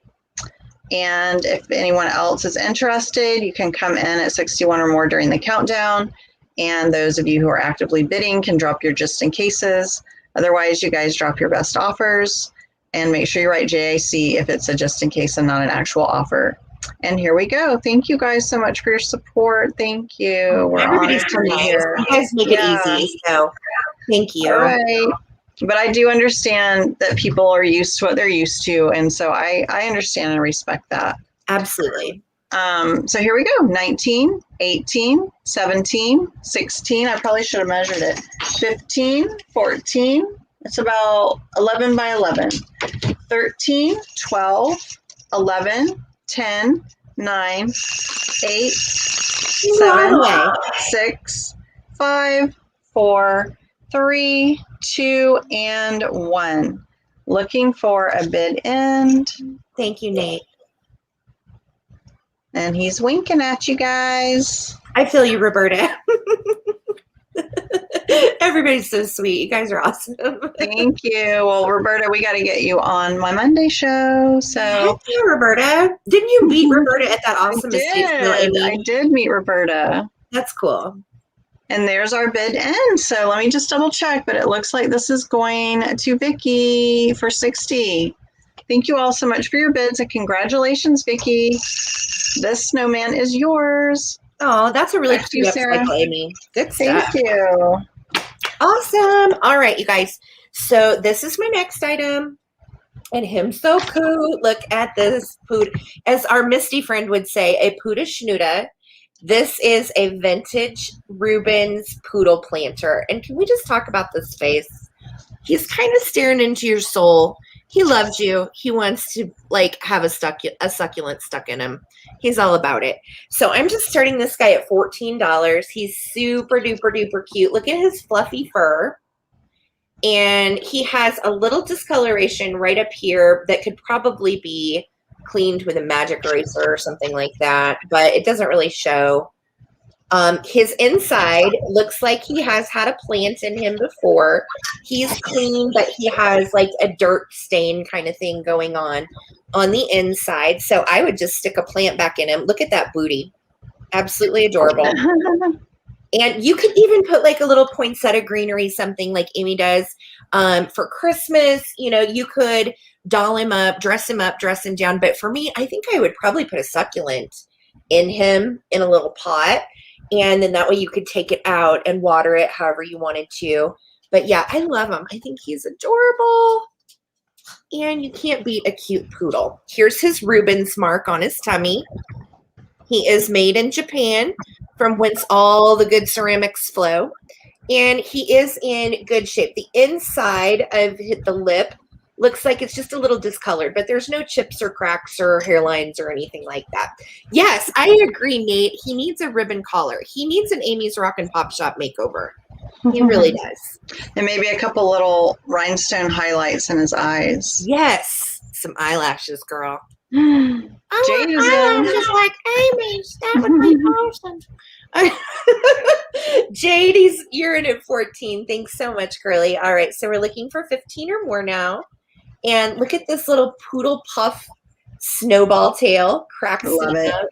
And if anyone else is interested, you can come in at 61 or more during the countdown. And those of you who are actively bidding can drop your just in cases. Otherwise, you guys drop your best offers and make sure you write JIC if it's a just in case and not an actual offer. And here we go. Thank you guys so much for your support. Thank you. We're Everybody's honored to be here. You guys make it easy. So thank you. All right. But I do understand that people are used to what they're used to. And so I understand and respect that. Absolutely. So here we go. 19, 18, 17, 16. I probably should have measured it. 15, 14. It's about 11 by 11. 13, 12, 11, 10, 9, 8, 7, 6, 5, 4, 3, 2, and 1. Looking for a bid end. Thank you, Nate. And he's winking at you guys. I feel you, Roberta. Everybody's so sweet. You guys are awesome. Thank you. Well, Roberta, we got to get you on my Monday show. So, heck yeah, Roberta. Didn't you meet Roberta at that awesome estate sale, Amy? I did meet Roberta. That's cool. And there's our bid end. So let me just double check, but it looks like this is going to Vicky for 60. Thank you all so much for your bids, and congratulations, Vicky. This snowman is yours. Oh, that's a really cute upcycle, Amy. Good stuff. Thank you. Awesome. All right, you guys. So this is my next item. And him so cute. Look at this pood. As our Misty friend would say, a Puda Schnuda. This is a vintage Reuben's poodle planter. And can we just talk about this face? He's kind of staring into your soul. He loves you. He wants to like have a succulent stuck in him. He's all about it. So I'm just starting this guy at $14. He's super duper duper cute. Look at his fluffy fur. And he has a little discoloration right up here that could probably be cleaned with a magic eraser or something like that, but it doesn't really show. His inside looks like he has had a plant in him before. He's clean, but he has like a dirt stain kind of thing going on the inside. So I would just stick a plant back in him. Look at that booty. Absolutely adorable. And you could even put like a little poinsettia greenery, something like Amy does for Christmas. You know, you could doll him up, dress him down. But for me, I think I would probably put a succulent in him in a little pot. And then that way you could take it out and water it however you wanted to. But yeah, I love him. I think he's adorable. And you can't beat a cute poodle. Here's his Reuben's mark on his tummy. He is made in Japan, from whence all the good ceramics flow. And he is in good shape. The inside of the lip looks like it's just a little discolored, but there's no chips or cracks or hairlines or anything like that. Yes, I agree, Nate. He needs a ribbon collar. He needs an Amy's Rock and Pop Shop makeover. He really does. And maybe a couple little rhinestone highlights in his eyes. Yes. Some eyelashes, girl. Jade is eyelashes like Amy's. That would be awesome. Jade, you're in at 14. Thanks so much, girly. All right, so we're looking for 15 or more now. And look at this little poodle puff snowball tail. Cracks it up.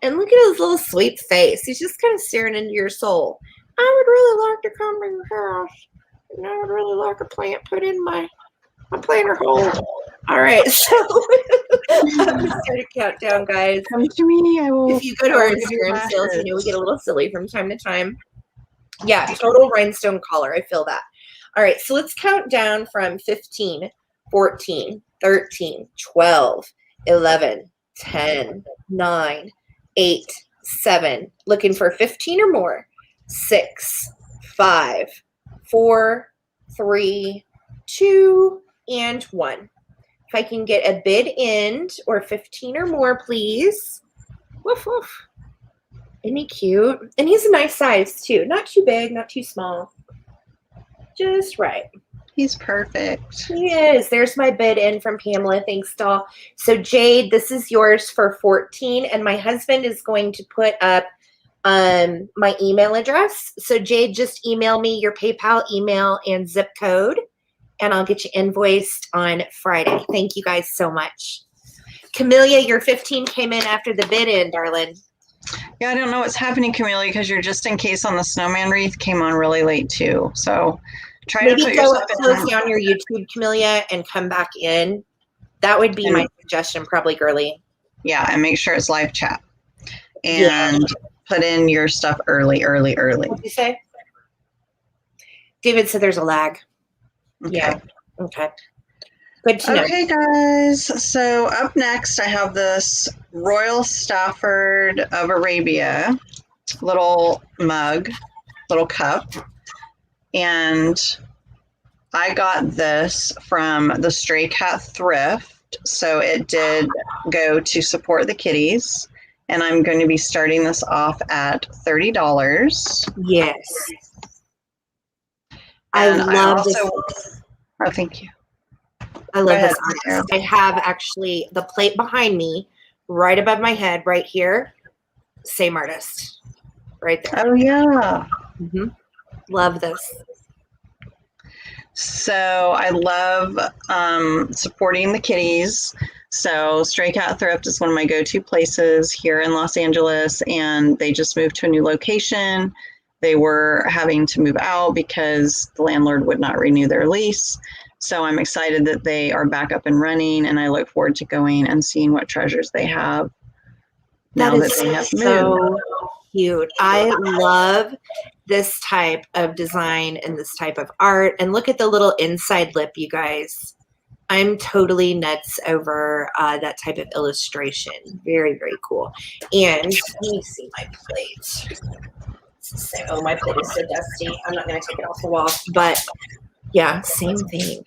And look at his little sweet face. He's just kind of staring into your soul. I would really like to come to your house. And I would really like a plant put in my planter hole. All right, so I'm going to start a countdown, guys. Come to me. I will. If you go to our Instagram sales, you know we get a little silly from time to time. Yeah, total rhinestone collar. I feel that. All right, so let's count down from 15, 14, 13, 12, 11, 10, 9, 8, 7. Looking for 15 or more. 6, 5, 4, 3, 2, and 1. If I can get a bid end or 15 or more, please. Woof, woof. Isn't he cute? And he's a nice size, too. Not too big, not too small. Just right. He's perfect. He is. There's my bid in from Pamela. Thanks, doll. So, Jade, this is yours for 14. And my husband is going to put up my email address. So, Jade, just email me your PayPal email and zip code, and I'll get you invoiced on Friday. Thank you guys so much. Camellia, your 15 came in after the bid in, darling. Yeah, I don't know what's happening, Camellia, because you're just in case on the snowman wreath came on really late too. So try to put yourself in. Close down your YouTube, Camellia, and come back in. That would be my suggestion, probably, girly. Yeah, and make sure it's live chat. And put in your stuff early. What did you say? David said there's a lag. Okay. Yeah. Okay. Good to know. Okay, guys. So up next, I have this Royal Stafford of Arabia little mug, little cup. And I got this from the Stray Cat Thrift. So it did go to support the kitties. And I'm going to be starting this off at $30. Yes. I And love this. Oh, thank you. I love this Go ahead, artist. I have actually the plate behind me, right above my head, right here. Same artist, right there. Oh, yeah. Love this. So I love supporting the kitties. So Stray Cat Thrift is one of my go-to places here in Los Angeles, and they just moved to a new location. They were having to move out because the landlord would not renew their lease. So I'm excited that they are back up and running, and I look forward to going and seeing what treasures they have now that they have moved. Cute. I love this type of design and this type of art. And look at the little inside lip, you guys. I'm totally nuts over that type of illustration. Very, very cool. And let me see my plate. Oh, my plate is so dusty. I'm not going to take it off the wall. But yeah, same thing.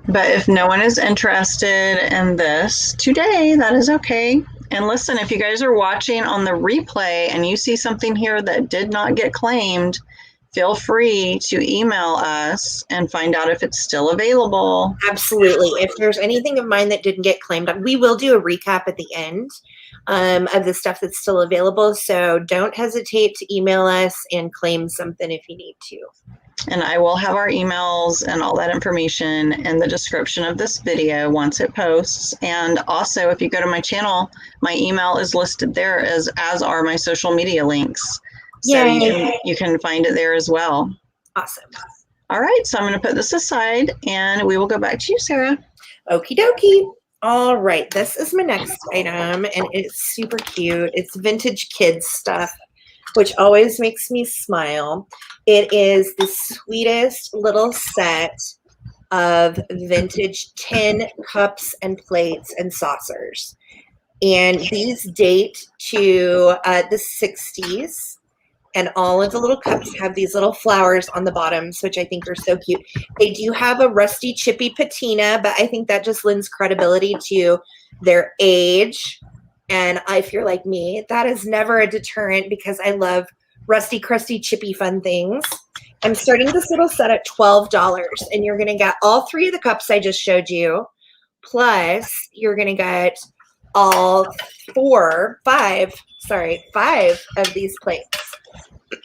But if no one is interested in this today, that is okay. And listen, if you guys are watching on the replay and you see something here that did not get claimed, feel free to email us and find out if it's still available. Absolutely. If there's anything of mine that didn't get claimed, we will do a recap at the end of the stuff that's still available. So don't hesitate to email us and claim something if you need to. And I will have our emails and all that information in the description of this video once it posts. And also, if you go to my channel, my email is listed there as are my social media links. So you can find it there as well. Awesome. All right, so I'm going to put this aside and we will go back to you, Sarah. Okie dokie. All right, this is my next item and it's super cute. It's vintage kids stuff, which always makes me smile. It is the sweetest little set of vintage tin cups and plates and saucers. And these date to the 60s. And all of the little cups have these little flowers on the bottoms, which I think are so cute. They do have a rusty, chippy patina, but I think that just lends credibility to their age. And if you're like me, that is never a deterrent because I love rusty, crusty, chippy, fun things. I'm starting this little set at $12, and you're going to get all three of the cups I just showed you, plus you're going to get all five of these plates.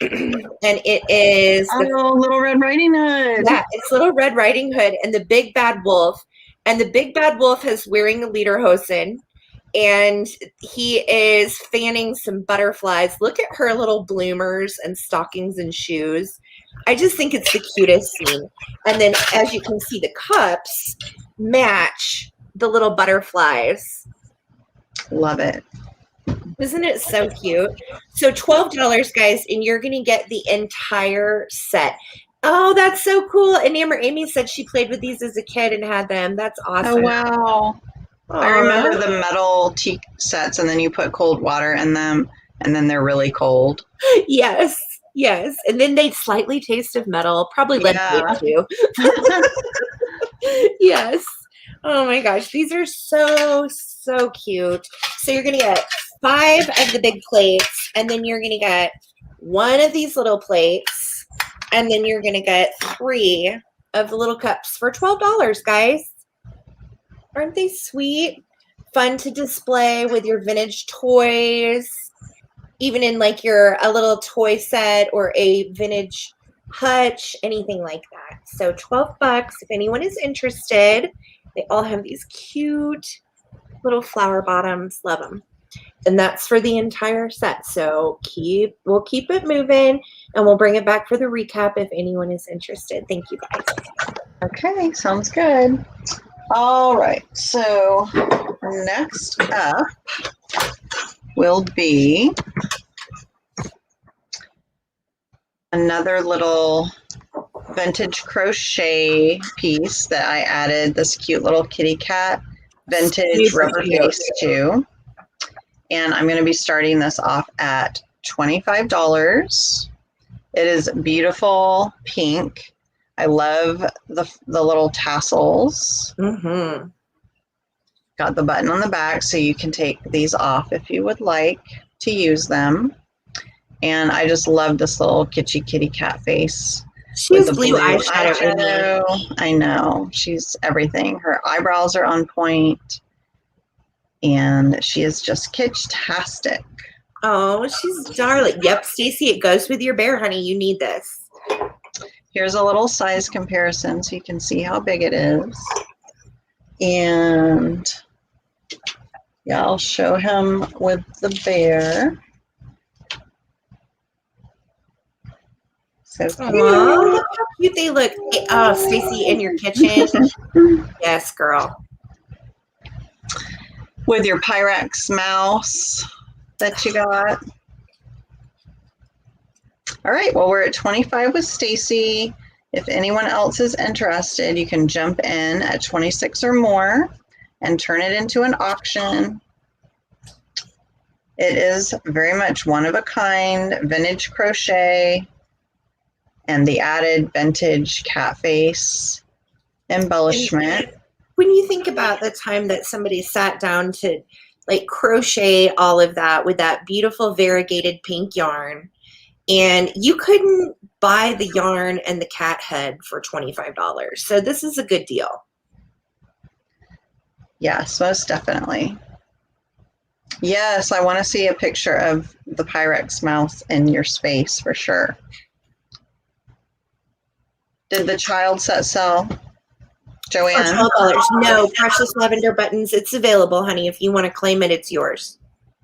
And it is Little Red Riding Hood. Yeah, it's Little Red Riding Hood and the Big Bad Wolf. And the Big Bad Wolf is wearing a lederhosen, and he is fanning some butterflies. Look at her little bloomers and stockings and shoes. I just think it's the cutest scene. And then, as you can see, the cups match the little butterflies. Love it. Isn't it so cute? So $12, guys, and you're going to get the entire set. Oh, that's so cool. And Amy said she played with these as a kid and had them. That's awesome. Oh, wow. Aww. I remember the metal tea sets, and then you put cold water in them, and then they're really cold. Yes. And then they slightly taste of metal, probably lead too. Yes. Oh my gosh, these are so cute. So you're going to get 5 of the big plates, and then you're going to get 1 of these little plates, and then you're going to get 3 of the little cups for $12, guys. Aren't they sweet? Fun to display with your vintage toys, even in like a little toy set or a vintage hutch, anything like that. So $12 if anyone is interested. They all have these cute little flower bottoms. Love them. And that's for the entire set. So we'll keep it moving, and we'll bring it back for the recap if anyone is interested. Thank you, guys. Okay, sounds good. All right, so next up will be another little vintage crochet piece that I added this cute little kitty cat vintage rubber face to. And I'm going to be starting this off at $25. It is beautiful pink. I love the little tassels. Mm-hmm. Got the button on the back, so you can take these off if you would like to use them. And I just love this little kitty cat face. She has blue eyeshadow. I know. She's everything. Her eyebrows are on point. And she is just kitsch-tastic. Oh, she's darling. Yep, Stacy, it goes with your bear, honey. You need this. Here's a little size comparison so you can see how big it is. And yeah, I'll show him with the bear. So cute. Aww, look how cute they look. Oh, Stacy, in your kitchen. Yes, girl. With your Pyrex mouse that you got. All right, well, we're at 25 with Stacy. If anyone else is interested, you can jump in at 26 or more and turn it into an auction. It is very much one of a kind, vintage crochet, and the added vintage cat face embellishment. When you think about the time that somebody sat down to like crochet all of that with that beautiful variegated pink yarn, and you couldn't buy the yarn and the cat head for $25. So this is a good deal. Yes, most definitely. Yes, I want to see a picture of the Pyrex mouse in your space for sure. Did the child set sell, Joanne? $12. No, precious lavender buttons. It's available, honey. If you want to claim it, it's yours.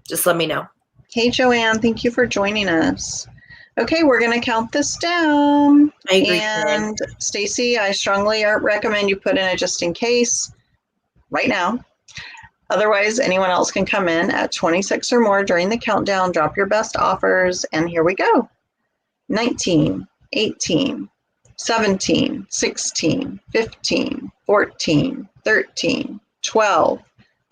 Just let me know. Hey, Joanne, thank you for joining us. Okay, we're going to count this down. I agree. And Stacy, I strongly recommend you put in a just in case right now. Otherwise, anyone else can come in at 26 or more during the countdown. Drop your best offers, and here we go. 19, 18, 17, 16, 15, 14, 13, 12,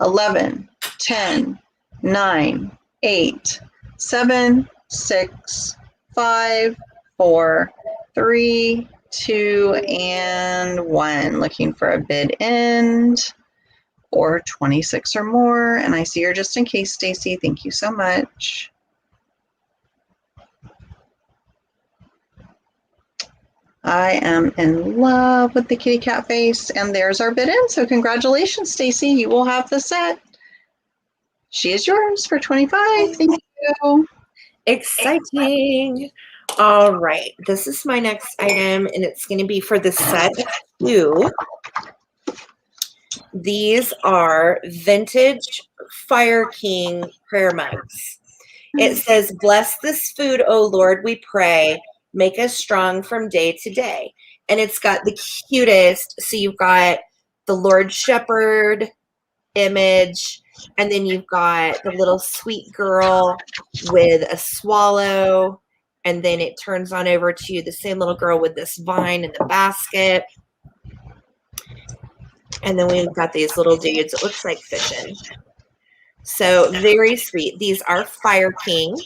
11, 10, 9, 8, 7, 6, 5, 4, 3, 2, and 1. Looking for a bid end or 26 or more. And I see you're just in case, Stacy. Thank you so much. I am in love with the kitty cat face, and there's our bid in. So congratulations, Stacy. You will have the set. She is yours for 25. Thank you. Exciting. All right. This is my next item, and it's going to be for the set of 2. These are vintage Fire King prayer mugs. It says, "Bless this food, O Lord, we pray. Make us strong from day to day." And it's got the cutest. So you've got the Lord Shepherd image, and then you've got the little sweet girl with a swallow, and then it turns on over to the same little girl with this vine in the basket. And then we've got these little dudes. It looks like fishing. So very sweet. These are Fire King.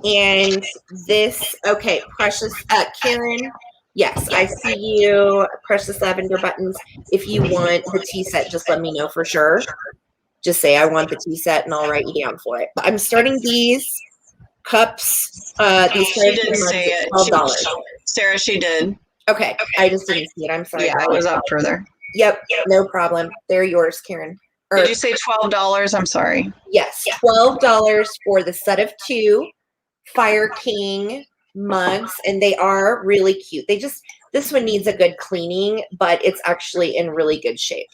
And this, okay, precious, Karen, yes, I see you, precious lavender buttons. If you want the tea set, just let me know for sure. Just say, I want the tea set, and I'll write you down for it. But I'm starting these cups. These She did say it. $12. Sarah, she did. Okay, I just didn't see it. I'm sorry. Yeah, it was up further. Yep, no problem. They're yours, Karen. Did you say $12? I'm sorry. Yes, $12 for the set of 2 Fire King mugs, and they are really cute. This one needs a good cleaning, but it's actually in really good shape.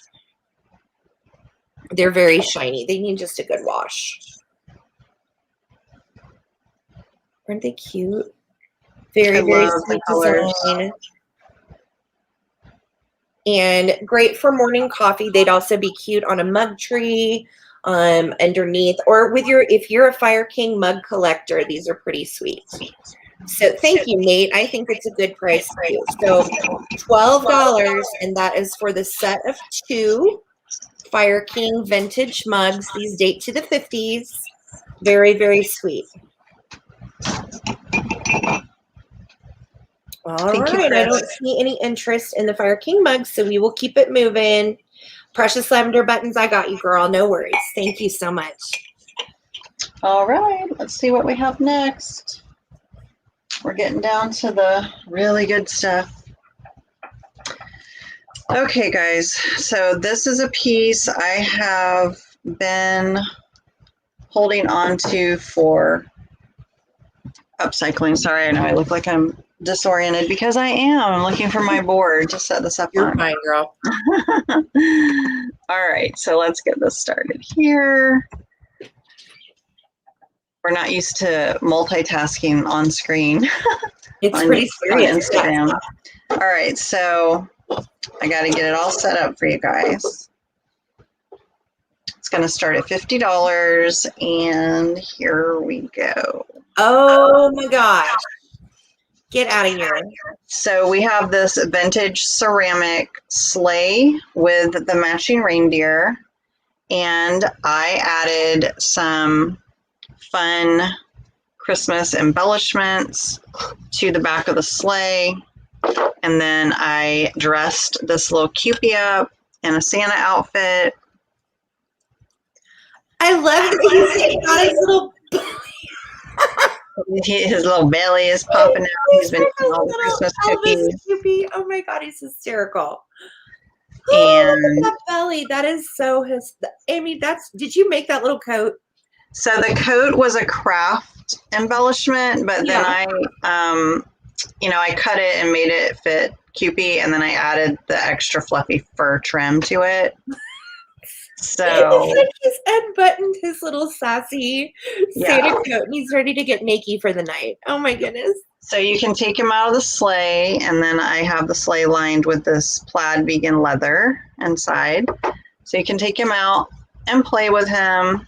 They're very shiny. They need just a good wash. Aren't they cute? Very, very sweet design. And great for morning coffee. They'd also be cute on a mug tree underneath, or with if you're a Fire King mug collector, these are pretty sweet. So thank you, Nate. I think it's a good price for you. So $12, and that is for the set of 2 Fire King vintage mugs. These date to the 50s. Very, very sweet. All right, I don't see any interest in the Fire King mugs, so we will keep it moving. Precious lavender buttons, I got you, girl. No worries. Thank you so much. All right, let's see what we have next. We're getting down to the really good stuff. Okay, guys, so this is a piece I have been holding on to for upcycling. Sorry, I know I look like I'm disoriented because I am. I'm looking for my board to set this up You're on. fine, girl. All right, so let's get this started here. We're not used to multitasking on screen. It's on, pretty on serious. Instagram. All right, so I got to get it all set up for you guys. It's going to start at $50, and here we go. Oh my gosh. Get out of here. So we have this vintage ceramic sleigh with the matching reindeer, and I added some fun Christmas embellishments to the back of the sleigh, and then I dressed this little Cupid up in a Santa outfit. I love that he's got his little His little belly is popping out. He's been eating all the Christmas cookies. Cupid. Oh my god, he's hysterical. And oh, look at that belly. That is so Amy, did you make that little coat? So the coat was a craft embellishment, but then I cut it and made it fit Cupid, and then I added the extra fluffy fur trim to it. So it's like he's unbuttoned his little sassy Santa coat, and he's ready to get naked for the night. Oh my goodness. So you can take him out of the sleigh, and then I have the sleigh lined with this plaid vegan leather inside. So you can take him out and play with him,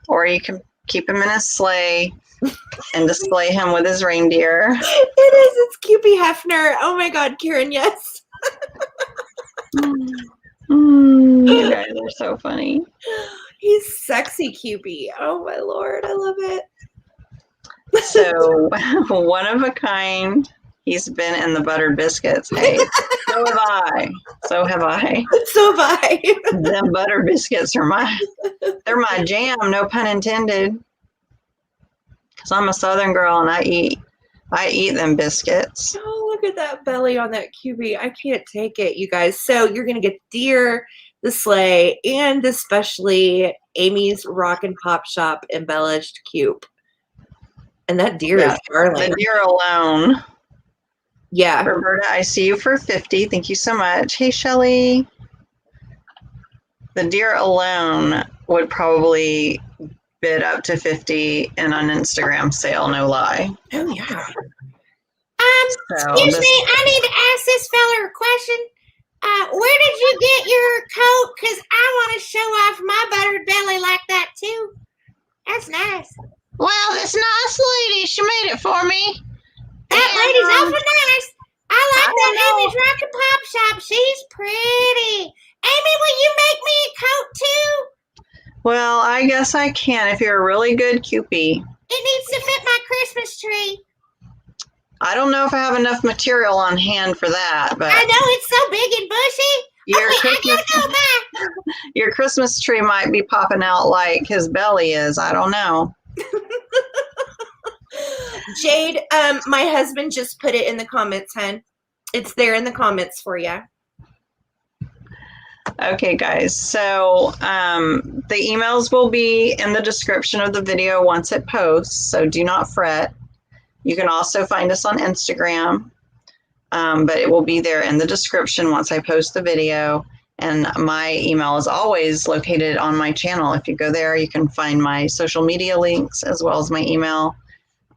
or you can keep him in a sleigh and display him with his reindeer. It is. It's Cupid Hefner. Oh my God, Karen, yes. You guys are so funny. He's sexy Cupid. Oh my Lord, I love it. So one of a kind. He's been in the buttered biscuits. Hey, so have I. So have I. So have I. Them butter biscuits are they're my jam, no pun intended. Because I'm a Southern girl and I eat them biscuits. Oh, look at that belly on that Cupid. I can't take it, you guys. So you're going to get deer, the sleigh, and especially Amy's Rock and Pop Shop embellished cube. And that deer is darling. The deer alone. Yeah. Roberta, I see you for 50. Thank you so much. Hey, Shelly. The deer alone would probably bid up to 50 in an Instagram sale, no lie. Oh, yeah. Excuse me, I need to ask this fella a question. Where did you get your coat? Because I want to show off my buttered belly like that, too. That's nice. Well, this nice lady, she made it for me. That lady's awful nice. I like that Amy's Rock and Pop Shop. She's pretty. Amy, will you make me a coat too? Well, I guess I can if you're a really good Cupid. It needs to fit my Christmas tree. I don't know if I have enough material on hand for that, but I know it's so big and bushy. I gotta go back. Your Christmas tree might be popping out like his belly is. I don't know. Jade, my husband just put it in the comments, hun. It's there in the comments for you. Okay, guys. So the emails will be in the description of the video once it posts, so do not fret. You can also find us on Instagram, but it will be there in the description once I post the video. And my email is always located on my channel. If you go there, you can find my social media links as well as my email,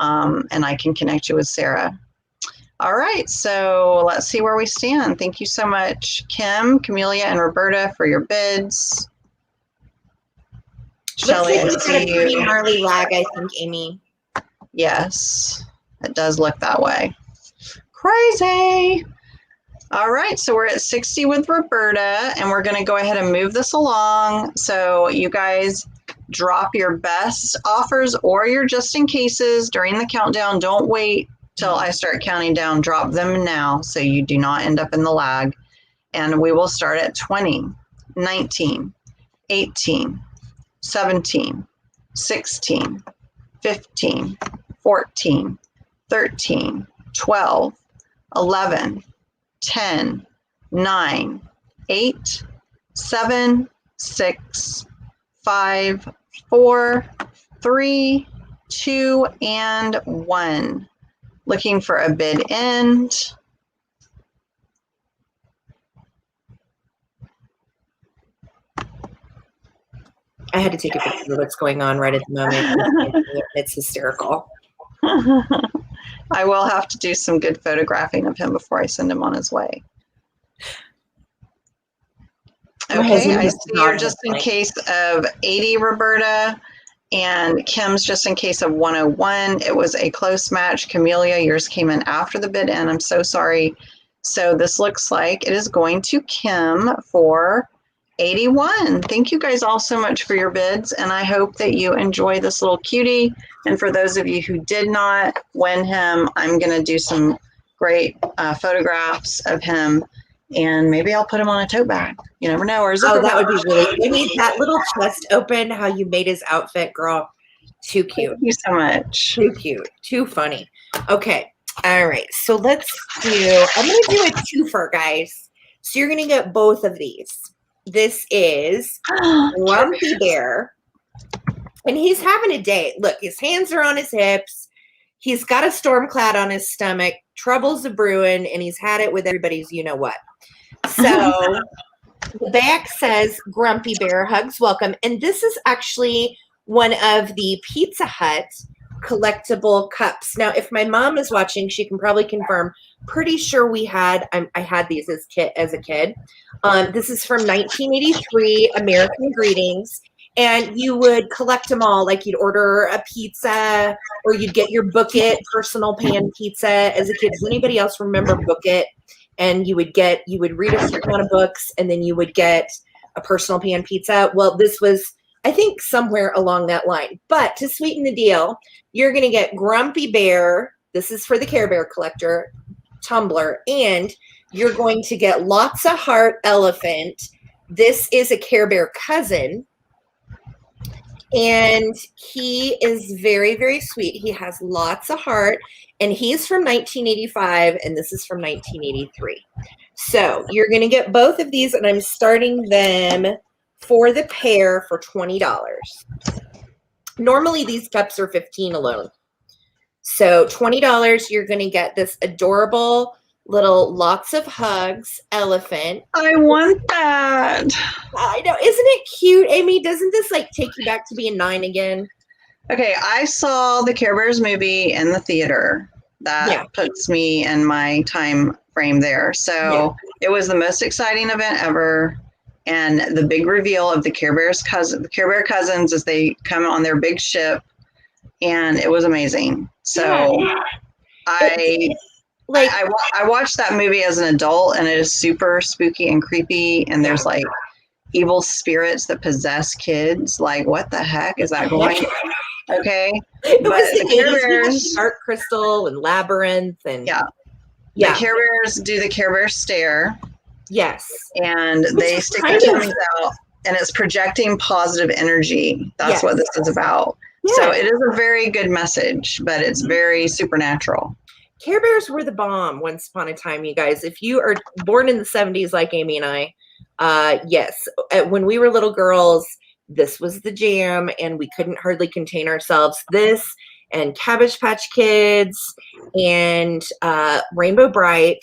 and I can connect you with Sarah. All right, so let's see where we stand. Thank you so much, Kim, Camelia, and Roberta for your bids. Shelly, I Looks like see you got a pretty you. gnarly lag, I think, Amy. Yes, it does look that way. Crazy. All right, so we're at 60 with Roberta, and we're going to go ahead and move this along. So you guys drop your best offers or your just in cases during the countdown. Don't wait till I start counting down. Drop them now so you do not end up in the lag. And we will start at 20, 19, 18, 17, 16, 15, 14, 13, 12, 11, 10, 9, 8, 7, 6, 5, 4, 3, 2, and 1. Looking for a bid end. I had to take a picture of what's going on right at the moment. It's hysterical. I will have to do some good photographing of him before I send him on his way. Okay, I see you're just in case of 80, Roberta, and Kim's just in case of 101. It was a close match. Camellia, yours came in after the bid end. I'm so sorry. So this looks like it is going to Kim for 81. Thank you guys all so much for your bids, and I hope that you enjoy this little cutie. And for those of you who did not win him, I'm going to do some great photographs of him, and maybe I'll put him on a tote bag. You never know. Or that would be really good. I mean, that little chest open, how you made his outfit, girl. Too cute. Thank you so much. Too cute. Too funny. Okay. All right. So I'm going to do a twofer, guys. So you're going to get both of these. This is Lumpy Bear, and he's having a day. Look, his hands are on his hips. He's got a storm cloud on his stomach. Trouble's a brewing, and he's had it with everybody's you-know-what. So the back says, Grumpy Bear, hugs welcome. And this is actually one of the Pizza Hut collectible cups. Now, if my mom is watching, she can probably confirm. Pretty sure I had these as a kid. This is from 1983, American Greetings. And you would collect them all. Like you'd order a pizza, or you'd get your Book It personal pan pizza as a kid. Does anybody else remember Book It? And you would read a certain amount of books, and then you would get a personal pan pizza. Well, this was, I think, somewhere along that line. But to sweeten the deal, you're going to get Grumpy Bear. This is for the Care Bear collector tumbler. And you're going to get Lots of Heart Elephant. This is a Care Bear cousin. And he is very, very sweet. He has lots of heart. And he's from 1985. And this is from 1983. So you're going to get both of these. And I'm starting them for the pair for $20. Normally these cups are $15 alone. So $20, you're going to get this adorable little Lots of Hugs elephant. I want that. I know. Isn't it cute, Amy? Doesn't this like take you back to being 9 again? Okay, I saw the Care Bears movie in the theater. That puts me in my time frame there. So it was the most exciting event ever. And the big reveal of the Care Bear cousins as they come on their big ship, and it was amazing. So I watched that movie as an adult, and it is super spooky and creepy. And there's like evil spirits that possess kids. Like, what the heck is that going? Okay, it was the Care Bears, Dark Crystal and Labyrinth, and the Care Bears do the Care Bear stare. Yes. And they stick their tongues out, and it's projecting positive energy. That's what this is about. Yes. So it is a very good message, but it's very supernatural. Care Bears were the bomb once upon a time, you guys. If you are born in the 70s like Amy and I, yes. When we were little girls, this was the jam, and we couldn't hardly contain ourselves. This and Cabbage Patch Kids and Rainbow Bright,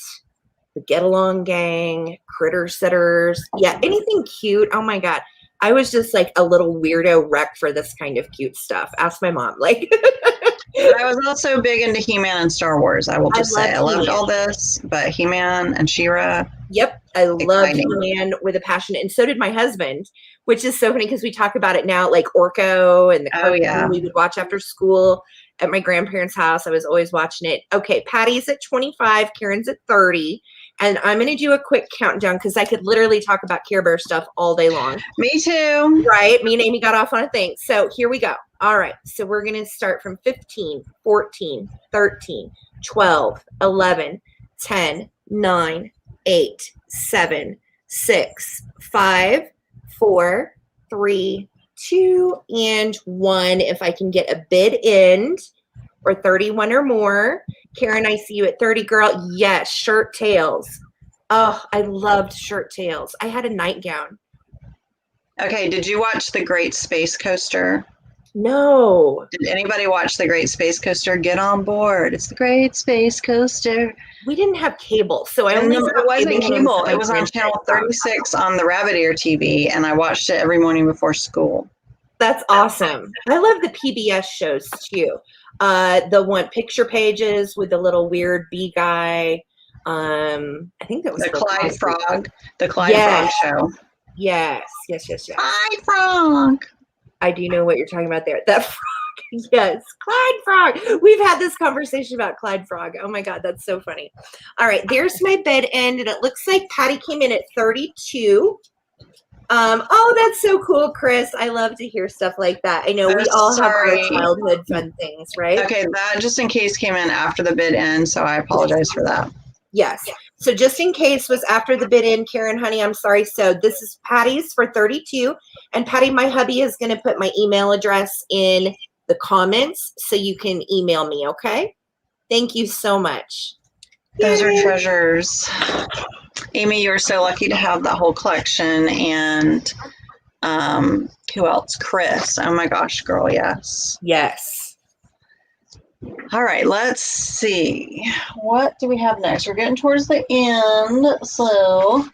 the Get Along Gang, Critter Sitters. Yeah, anything cute. Oh my God. I was just like a little weirdo wreck for this kind of cute stuff. Ask my mom. Like, I was also big into He-Man and Star Wars. I will just say I loved all this, but He-Man and She-Ra. Yep, I loved He-Man with a passion, and so did my husband, which is so funny because we talk about it now, like Orko and the cartoon we would watch after school at my grandparents' house. I was always watching it. Okay, Patty's at 25, Karen's at 30. And I'm going to do a quick countdown because I could literally talk about Care Bear stuff all day long. Me too. Right? Me and Amy got off on a thing. So here we go. All right. So we're going to start from 15, 14, 13, 12, 11, 10, 9, 8, 7, 6, 5, 4, 3, 32 and 1 if I can get a bid in, or 31 or more. Karen, I see you at 30, girl. Yes, shirt tails. Oh, I loved shirt tails. I had a nightgown. Okay, did you watch The Great Space Coaster? No. Did anybody watch The Great Space Coaster? Get on board. It's The Great Space Coaster. We didn't have cable, so I And only no, saw it wasn't cable. my It was on grandparents' channel house. 36 on the Rabbit Ear TV, and I watched it every morning before school. That's awesome. I love the PBS shows too. The one Picture Pages with the little weird bee guy. I think that was The Clyde Frog. The Clyde Yes. Frog Show. Yes. Clyde Frog. I do know what you're talking about there. That frog. Yes. Clyde Frog. We've had this conversation about Clyde Frog. Oh my God, that's so funny. All right, there's my bed end, and it looks like Patty came in at 32. Oh, that's so cool, Chris. I love to hear stuff like that. I know we all have our childhood fun things, right? Okay, that just in case came in after the bid end, so I apologize for that. Yes. So just in case was after the bid in, Karen, honey, I'm sorry. So this is Patty's for 32. And Patty, my hubby is going to put my email address in the comments so you can email me, okay? Thank you so much. Those are treasures. Amy, you're so lucky to have that whole collection. And who else? Chris. Oh my gosh, girl, yes. Yes. All right, let's see. What do we have next? We're getting towards the end. So,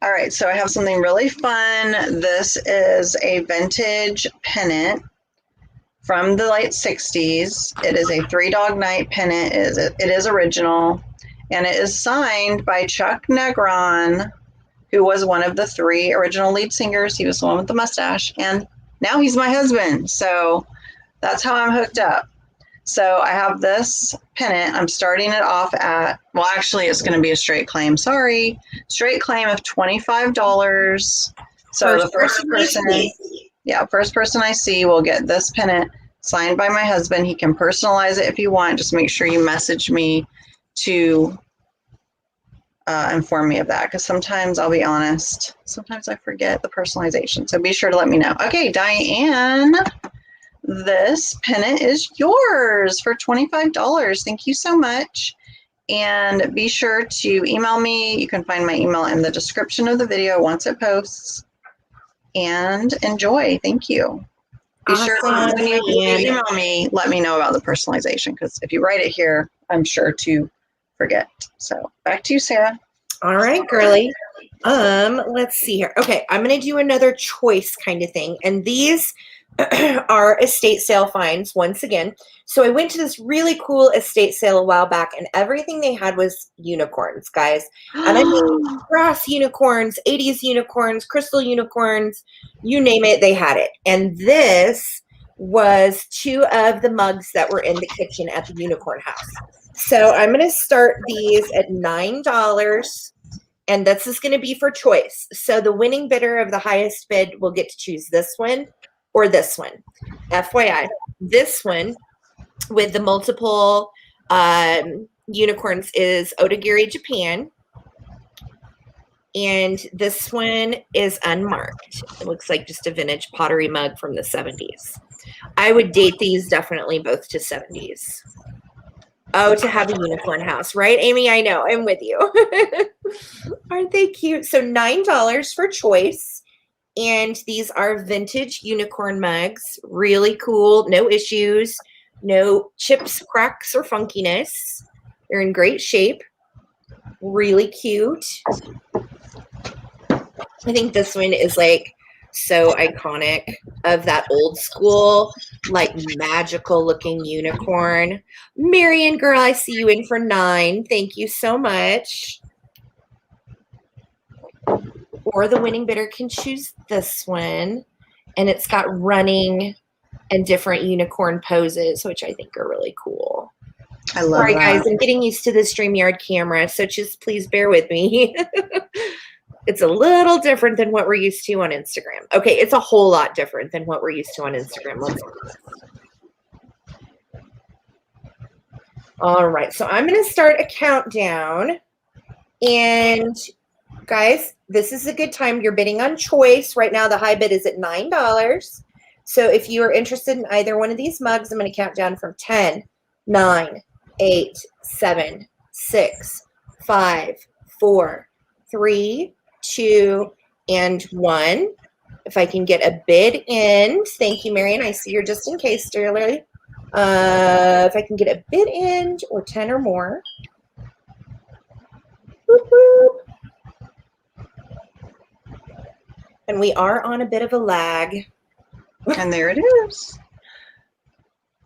all right, so I have something really fun. This is a vintage pennant from the late 60s. It is a Three Dog Night pennant. It is original, and it is signed by Chuck Negron, who was one of the 3 original lead singers. He was the one with the mustache, and now he's my husband. So that's how I'm hooked up. So I have this pennant. I'm starting it off at, well, actually, it's going to be a straight claim. Sorry. Straight claim of $25. So the first person I see will get this pennant signed by my husband. He can personalize it if you want. Just make sure you message me to inform me of that, because sometimes, I'll be honest, sometimes I forget the personalization. So be sure to let me know. Okay, Diane. This pennant is yours for $25. Thank you so much. And be sure to email me. You can find my email in the description of the video once it posts. And enjoy. Thank you. Be sure when you email me, let me know about the personalization, because if you write it here, I'm sure to forget. So back to you, Sarah. All right, girly. Let's see here. Okay, I'm going to do another choice kind of thing. And these are estate sale finds once again. So I went to this really cool estate sale a while back, and everything they had was unicorns, guys. And I mean brass unicorns, 80s unicorns, crystal unicorns, you name it, they had it. And this was 2 of the mugs that were in the kitchen at the unicorn house. So I'm going to start these at $9, and this is going to be for choice. So the winning bidder of the highest bid will get to choose this one or this one. FYI, this one with the multiple unicorns is Otagiri, Japan. And this one is unmarked. It looks like just a vintage pottery mug from the 70s. I would date these definitely both to 70s. Oh, to have a unicorn house, right, Amy? I know. I'm with you. Aren't they cute? So $9 for choice. And these are vintage unicorn mugs. Really cool. No issues. No chips, cracks, or funkiness. They're in great shape. Really cute. I think this one is like so iconic, of that old school, like magical looking unicorn. Marion, girl, I see you in for $9. Thank you so much. Or the winning bidder can choose this one, and it's got running and different unicorn poses, which I think are really cool. I love that. Sorry, guys, I'm getting used to the StreamYard camera, so just please bear with me. It's a little different than what we're used to on Instagram. Okay, it's a whole lot different than what we're used to on Instagram. Let's do this. All right, so I'm going to start a countdown, and Guys, this is a good time. You're bidding on choice. Right now, the high bid is at $9. So if you are interested in either one of these mugs, I'm going to count down from 10, 9, 8, 7, 6, 5, 4, 3, 2, and 1. If I can get a bid in. Thank you, Marion. I see you're just in case, dearly. If I can get a bid in or 10 or more. Boop, boop. And we are on a bit of a lag. And there it is.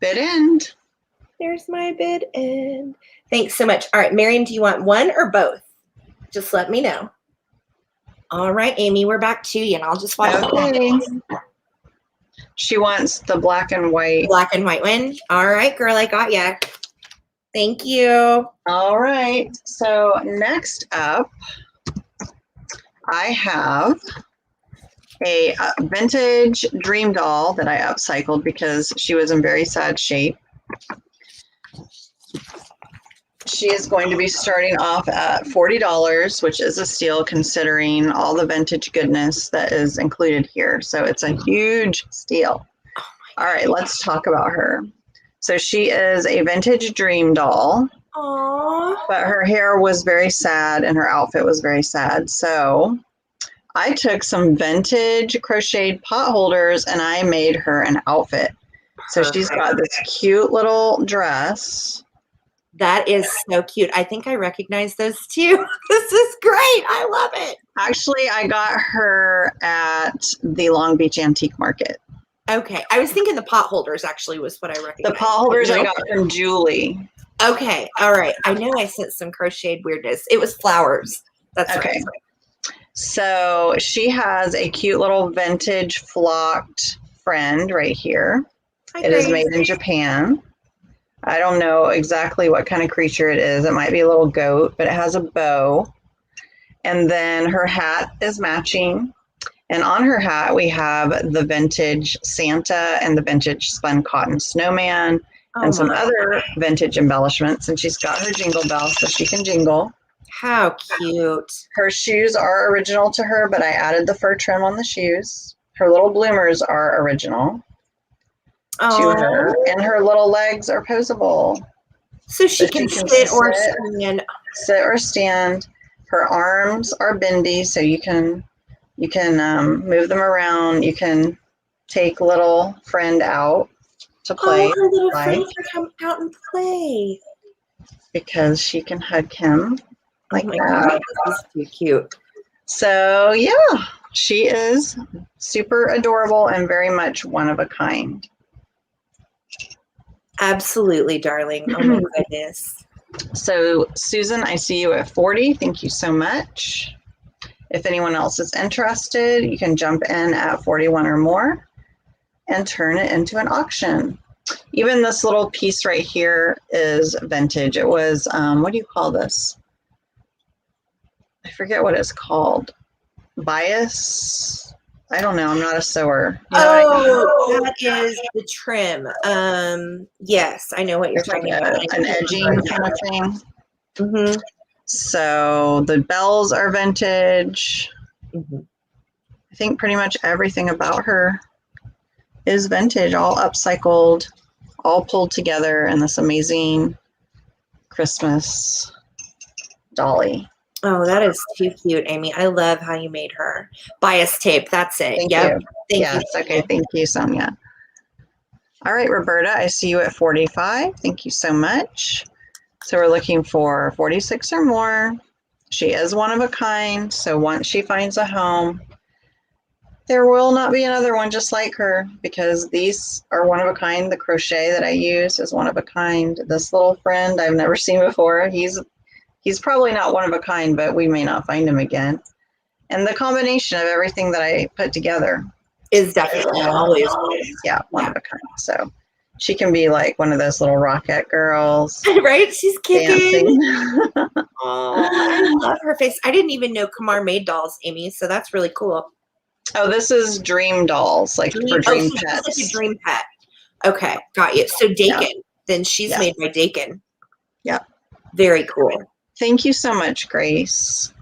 Bid end. There's my bid end. Thanks so much. All right, Marion, do you want one or both? Just let me know. All right, Amy, we're back to you, and I'll just watch. Okay. She wants the black and white. Black and white one. All right, girl, I got ya. Thank you. All right. So next up, I have a vintage dream doll that I upcycled because she was in very sad shape. She is going to be starting off at $40, which is a steal considering all the vintage goodness that is included here. So it's a huge steal. All right, let's talk about her. So she is a vintage dream doll. Aww. But her hair was very sad and her outfit was very sad. So I took some vintage crocheted pot holders and I made her an outfit. So she's got this cute little dress. That is so cute. I think I recognize those too. This is great. I love it. Actually, I got her at the Long Beach Antique Market. Okay. I was thinking the pot holders actually was what I recognized. The pot holders I got from Julie. Okay. All right. I know I sent some crocheted weirdness. It was flowers. That's okay. Right. So she has a cute little vintage flocked friend right here. It is made in Japan. I don't know exactly what kind of creature it is. It might be a little goat, but it has a bow. And then her hat is matching. And on her hat, we have the vintage Santa and the vintage spun cotton snowman and some other vintage embellishments. And she's got her jingle bells so she can jingle. How cute. Her shoes are original to her, but I added the fur trim on the shoes. Her little bloomers are original to her. And her little legs are posable. So she can sit or stand. Sit or stand. Her arms are bendy, so you can move them around. You can take little friend out to play. Oh, her little friend can come out and play. Because she can hug him like that. God, this is too cute. So, yeah, she is super adorable and very much one of a kind. Absolutely, darling. Oh, my goodness. So, Susan, I see you at 40. Thank you so much. If anyone else is interested, you can jump in at 41 or more and turn it into an auction. Even this little piece right here is vintage. It was, what do you call this? I forget what it's called. Bias? I don't know. I'm not a sewer. You know that is the trim. Yes, I know what you're talking about. An edging kind of thing. Mm-hmm. So the bells are vintage. Mm-hmm. I think pretty much everything about her is vintage, all upcycled, all pulled together in this amazing Christmas dolly. Oh, that is too cute, Amy. I love how you made her. Bias tape, that's it. Thank you. Yes, okay, thank you, Sonia. All right, Roberta, I see you at 45. Thank you so much. So we're looking for 46 or more. She is one of a kind, so once she finds a home, there will not be another one just like her because these are one of a kind. The crochet that I use is one of a kind. This little friend I've never seen before. He's probably not one of a kind, but we may not find him again. And the combination of everything that I put together is definitely always one of a kind. So she can be like one of those little rocket girls. Right? She's kicking. Oh, I love her face. I didn't even know Kamar made dolls, Amy, so that's really cool. Oh, this is dream dolls, like for dream so pets. Like a dream pet. Okay, got you. So Dakin, then she's made by Dakin. Yeah. Very cool. Thank you so much, Grace.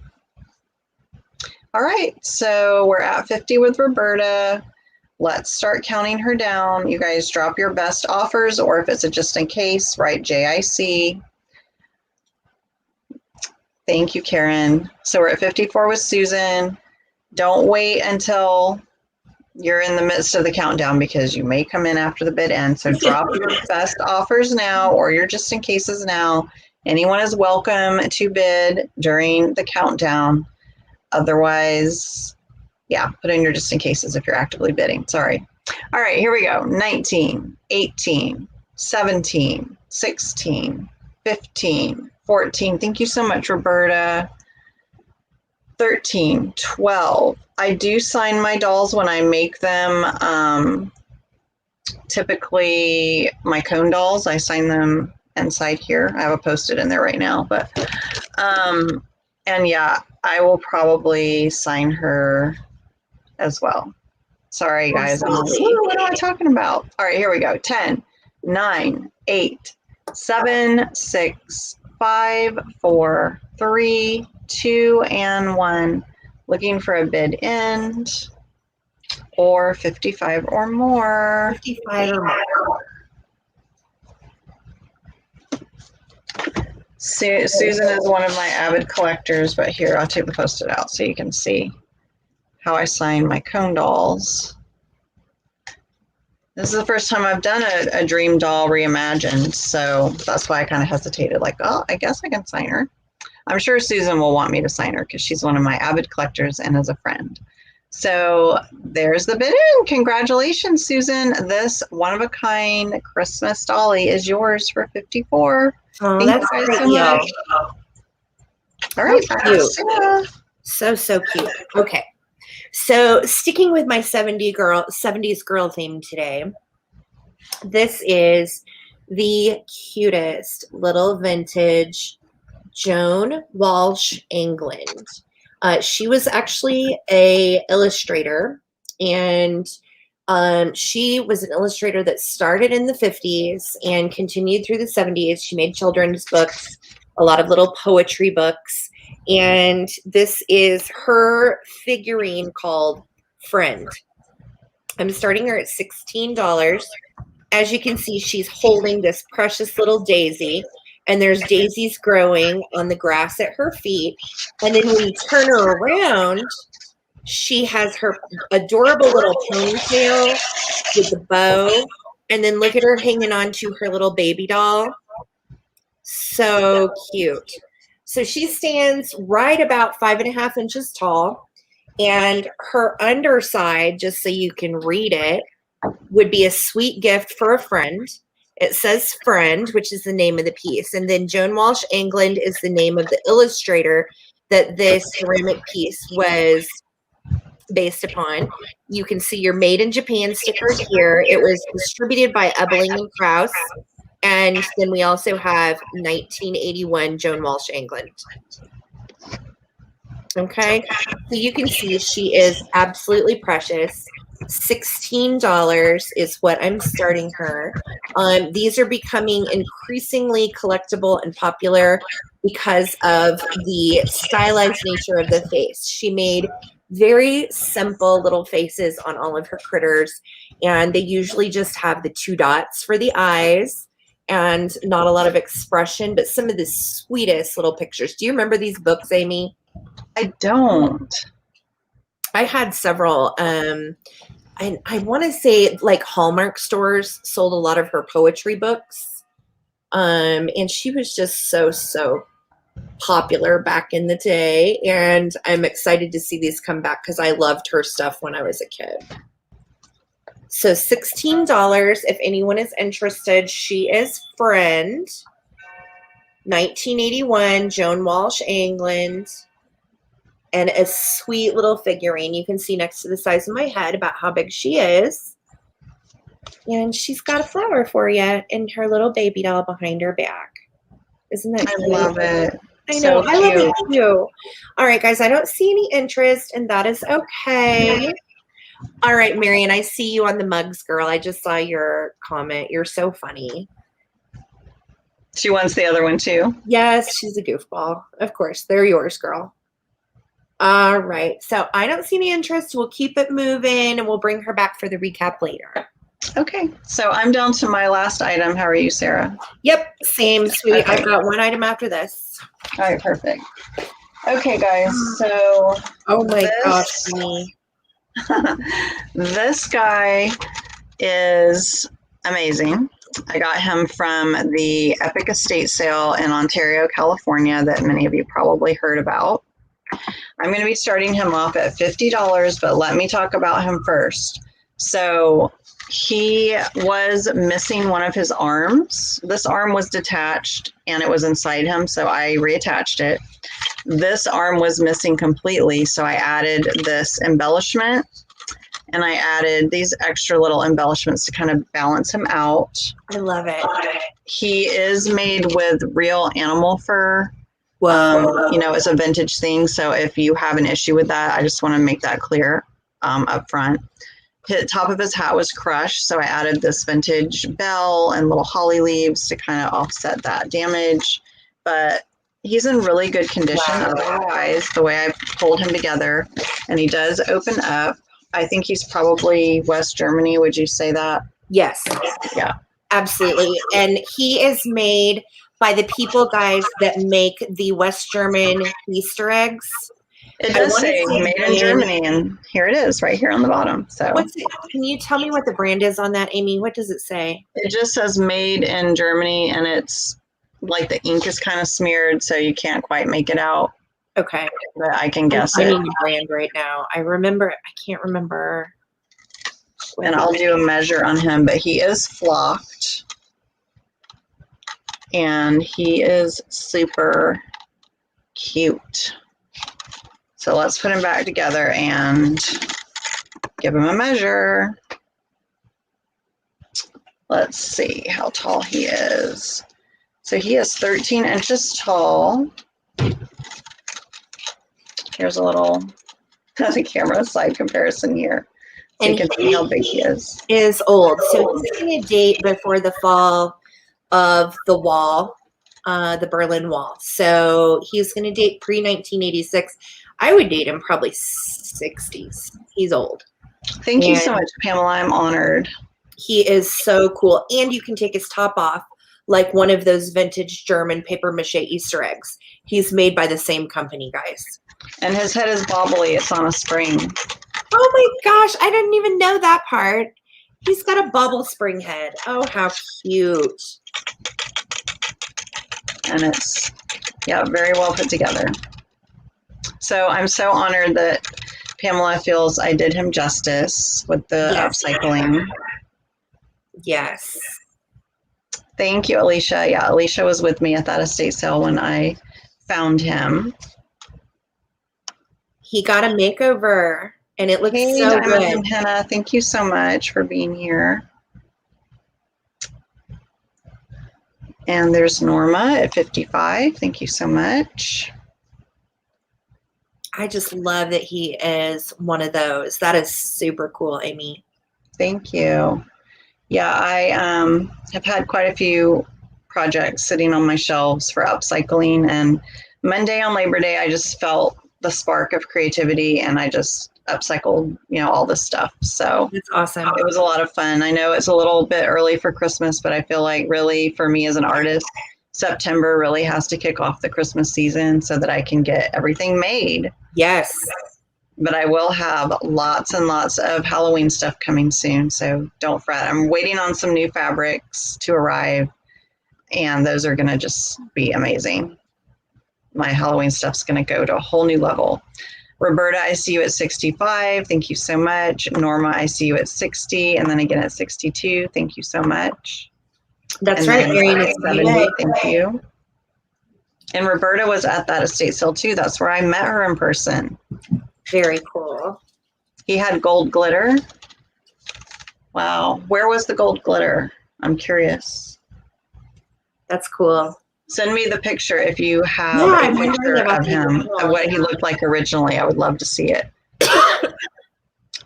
All right, so we're at 50 with Roberta. Let's start counting her down. You guys drop your best offers, or if it's a just in case, write JIC. Thank you, Karen. So we're at 54 with Susan. Don't wait until you're in the midst of the countdown because you may come in after the bid ends. So drop your best offers now or your just in cases now. Anyone is welcome to bid during the countdown. Otherwise, yeah, put in your just in cases if you're actively bidding. Sorry. All right, here we go. 19, 18, 17, 16, 15, 14. Thank you so much, Roberta. 13, 12. I do sign my dolls when I make them. Typically, my cone dolls, I sign them inside here. I have a Post-it in there right now. But, and yeah, I will probably sign her as well. Sorry, guys. I'm like, what am I talking about? All right, here we go. 10, 9, 8, 7, 6, 5, 4, 3, 2, and 1. Looking for a bid end or 55 or more. 55 or more. Susan is one of my avid collectors, but here, I'll take the Post-it out so you can see how I sign my cone dolls. This is the first time I've done a dream doll reimagined, so that's why I kind of hesitated, like, oh, I guess I can sign her. I'm sure Susan will want me to sign her because she's one of my avid collectors and is a friend. So there's the bid in. Congratulations, Susan. This one-of-a-kind Christmas dolly is yours for 54. Oh, that's great, so much. All right, cute. So cute. Okay. So sticking with my 70s girl theme today, this is the cutest little vintage Joan Walsh England. She was actually a illustrator, and she was an illustrator that started in the 50s and continued through the 70s. She made children's books, a lot of little poetry books. And this is her figurine called Friend. I'm starting her at $16. As you can see, she's holding this precious little daisy, and there's daisies growing on the grass at her feet. And then when you turn her around, she has her adorable little ponytail with the bow. And then look at her hanging on to her little baby doll. So cute. So she stands right about 5.5 inches tall, and her underside, just so you can read it, would be a sweet gift for a friend. It says Friend, which is the name of the piece. And then Joan Walsh England is the name of the illustrator that this ceramic piece was based upon. You can see your Made in Japan sticker here. It was distributed by Ebeling and Krauss. And then we also have 1981 Joan Walsh England. Okay, so you can see she is absolutely precious. $16 is what I'm starting her. These are becoming increasingly collectible and popular because of the stylized nature of the face. She made very simple little faces on all of her critters, and they usually just have the 2 dots for the eyes and not a lot of expression, but some of the sweetest little pictures. Do you remember these books, Amy? I don't. I had several. I want to say like Hallmark stores sold a lot of her poetry books. And she was just so popular back in the day. And I'm excited to see these come back because I loved her stuff when I was a kid. So $16 if anyone is interested. She is Friend. 1981, Joan Walsh England. And a sweet little figurine. You can see next to the size of my head about how big she is. And she's got a flower for you and her little baby doll behind her back. Isn't that cute? I love it. I know. I love it too. All right, guys. I don't see any interest, and that is okay. All right, Marion, I see you on the mugs, girl. I just saw your comment. You're so funny. She wants the other one too? Yes, she's a goofball. Of course. They're yours, girl. All right. So I don't see any interest. We'll keep it moving and we'll bring her back for the recap later. Okay, so I'm down to my last item. How are you, Sarah? Yep. Same, sweetie. Okay. I've got one item after this. All right, perfect. Okay, guys, so Oh my this- gosh, me. this guy is amazing. I got him from the Epic Estate Sale in Ontario, California, that many of you probably heard about. I'm going to be starting him off at $50, but let me talk about him first. So he was missing one of his arms. This arm was detached and it was inside him, so I reattached it. This arm was missing completely, so I added this embellishment and I added these extra little embellishments to kind of balance him out. I love it. He is made with real animal fur. Whoa. It's a vintage thing, so if you have an issue with that, I just want to make that clear up front. The top of his hat was crushed, so I added this vintage bell and little holly leaves to kind of offset that damage. But he's in really good condition otherwise, the way I pulled him together. And he does open up. I think he's probably West Germany. Would you say that? Yes. Yeah. Absolutely. And he is made by the people, guys, that make the West German Easter eggs. It does say made in Germany, and here it is right here on the bottom. So can you tell me what the brand is on that, Amy? What does it say? it just says made in Germany, and it's like the ink is kind of smeared, so you can't quite make it out. Okay. But I can guess I'm it. finding the brand right now. I can't remember. And I'll do a measure on him, but he is flocked. And he is super cute. So let's put him back together and give him a measure. Let's see how tall he is. So he is 13 inches tall. Here's a little the camera side comparison here. So And you can see how big he is. Is old. So he's going to date before the fall of the wall, the Berlin Wall. So he's going to date pre-1986. I would date him probably 60s. He's old. Thank you so much, Pamela. I'm honored. He is so cool. And you can take his top off like one of those vintage German paper mache Easter eggs. He's made by the same company, guys. And his head is bobbly. It's on a spring. Oh my gosh, I didn't even know that part. He's got a bubble spring head. Oh, how cute. And it's, very well put together. So I'm so honored that Pamela feels I did him justice with the upcycling. Yes. Thank you, Alicia. Yeah, Alicia was with me at that estate sale when I found him. He got a makeover, and it looks so Diamond good. and Henna, thank you so much for being here. And there's Norma at 55. Thank you so much. I just love that he is one of those. That is super cool, Amy. Thank you. Yeah, I have had quite a few projects sitting on my shelves for upcycling. And Monday on Labor Day, I just felt the spark of creativity, and I just upcycled, all this stuff. So That's awesome. it was a lot of fun. I know it's a little bit early for Christmas, but I feel like really for me as an artist, September really has to kick off the Christmas season so that I can get everything made. Yes. But I will have lots and lots of Halloween stuff coming soon, so don't fret. I'm waiting on some new fabrics to arrive, and those are going to just be amazing. My Halloween stuff's going to go to a whole new level. Roberta, I see you at 65. Thank you so much. Norma, I see you at 60, and then again at 62. Thank you so much. That's And right, then Marion. at 70. Thank you. And Roberta was at that estate sale too. That's where I met her in person. Very cool. He had gold glitter. Wow. Where was the gold glitter? I'm curious. That's cool. Send me the picture if you have Yeah, a picture about of him, of what he looked like originally. I would love to see it. I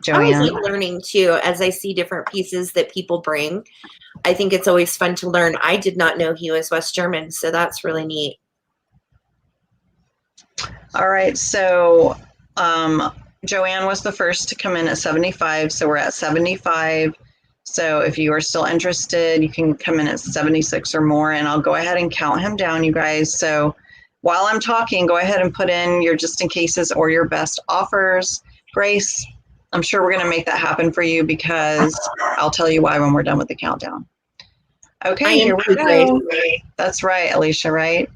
Joanne. always like learning too, as I see different pieces that people bring. I think it's always fun to learn. I did not know he was West German, so that's really neat. All right, so Joanne was the first to come in at 75, so we're at 75. So if you are still interested, you can come in at 76 or more, and I'll go ahead and count him down, you guys. So while I'm talking, go ahead and put in your just in cases or your best offers. Grace, I'm sure we're going to make that happen for you because I'll tell you why when we're done with the countdown. Okay, here we go. That's right, Alicia, right?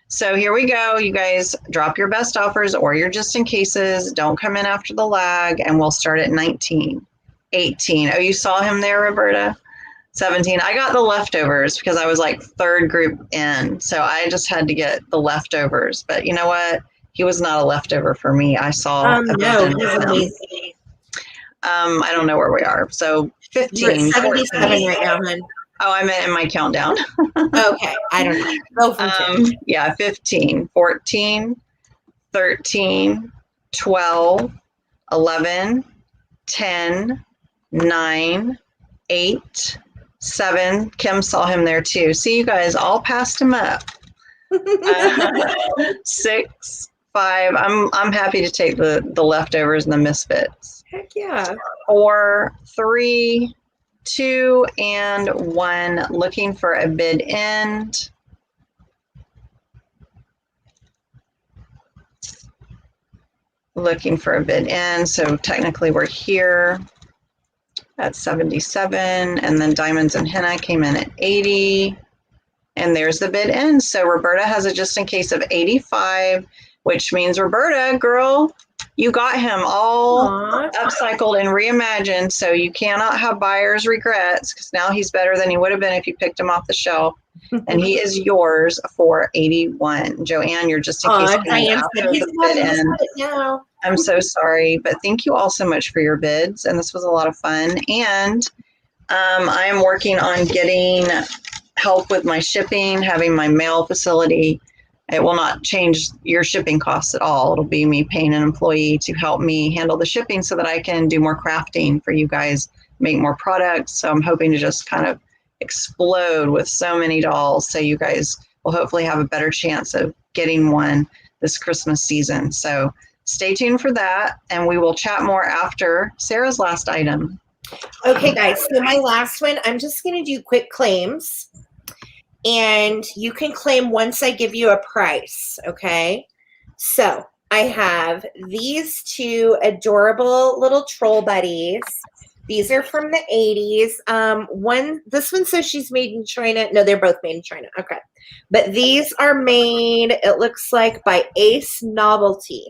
So here we go. You guys drop your best offers or your just in cases. Don't come in after the lag, and we'll start at 19, 18. Oh, you saw him there, Roberta? 17. I got the leftovers because I was like third group in. So I just had to get the leftovers. But you know what? He was not a leftover for me. I saw. No, he's amazing. I don't know where we are. So 15. You're at 77 right now, hon. Oh, I meant in my countdown. Okay, I don't know. Go from 10. Yeah, 15, 14, 13, 12, 11, 10, 9, 8, 7. Kim saw him there too. See, you guys all passed him up. 6, 5. I'm happy to take the leftovers and the misfits. Heck yeah. 4, 3, 2, and 1. Looking for a bid end. Looking for a bid end. So technically we're here at 77, and then diamonds and henna came in at 80, and there's the bid end. So Roberta has a just in case of 85, which means Roberta, girl, you got him all upcycled and reimagined, so you cannot have buyer's regrets because now he's better than he would have been if you picked him off the shelf. And he is yours for 81. Joanne, you're just in case. I'm so sorry, but thank you all so much for your bids, and this was a lot of fun. And I am working on getting help with my shipping, having my mail facility. It will not change your shipping costs at all. It'll be me paying an employee to help me handle the shipping so that I can do more crafting for you guys, make more products. So I'm hoping to just kind of explode with so many dolls. So you guys will hopefully have a better chance of getting one this Christmas season. So stay tuned for that. And we will chat more after Sarah's last item. Okay, guys. So my last one, I'm just going to do quick claims. And you can claim once I give you a price, okay? So I have these two adorable little troll buddies. These are from the 80s. This one says she's made in China. No, they're both made in China. Okay. But these are made, it looks like, by Ace Novelty.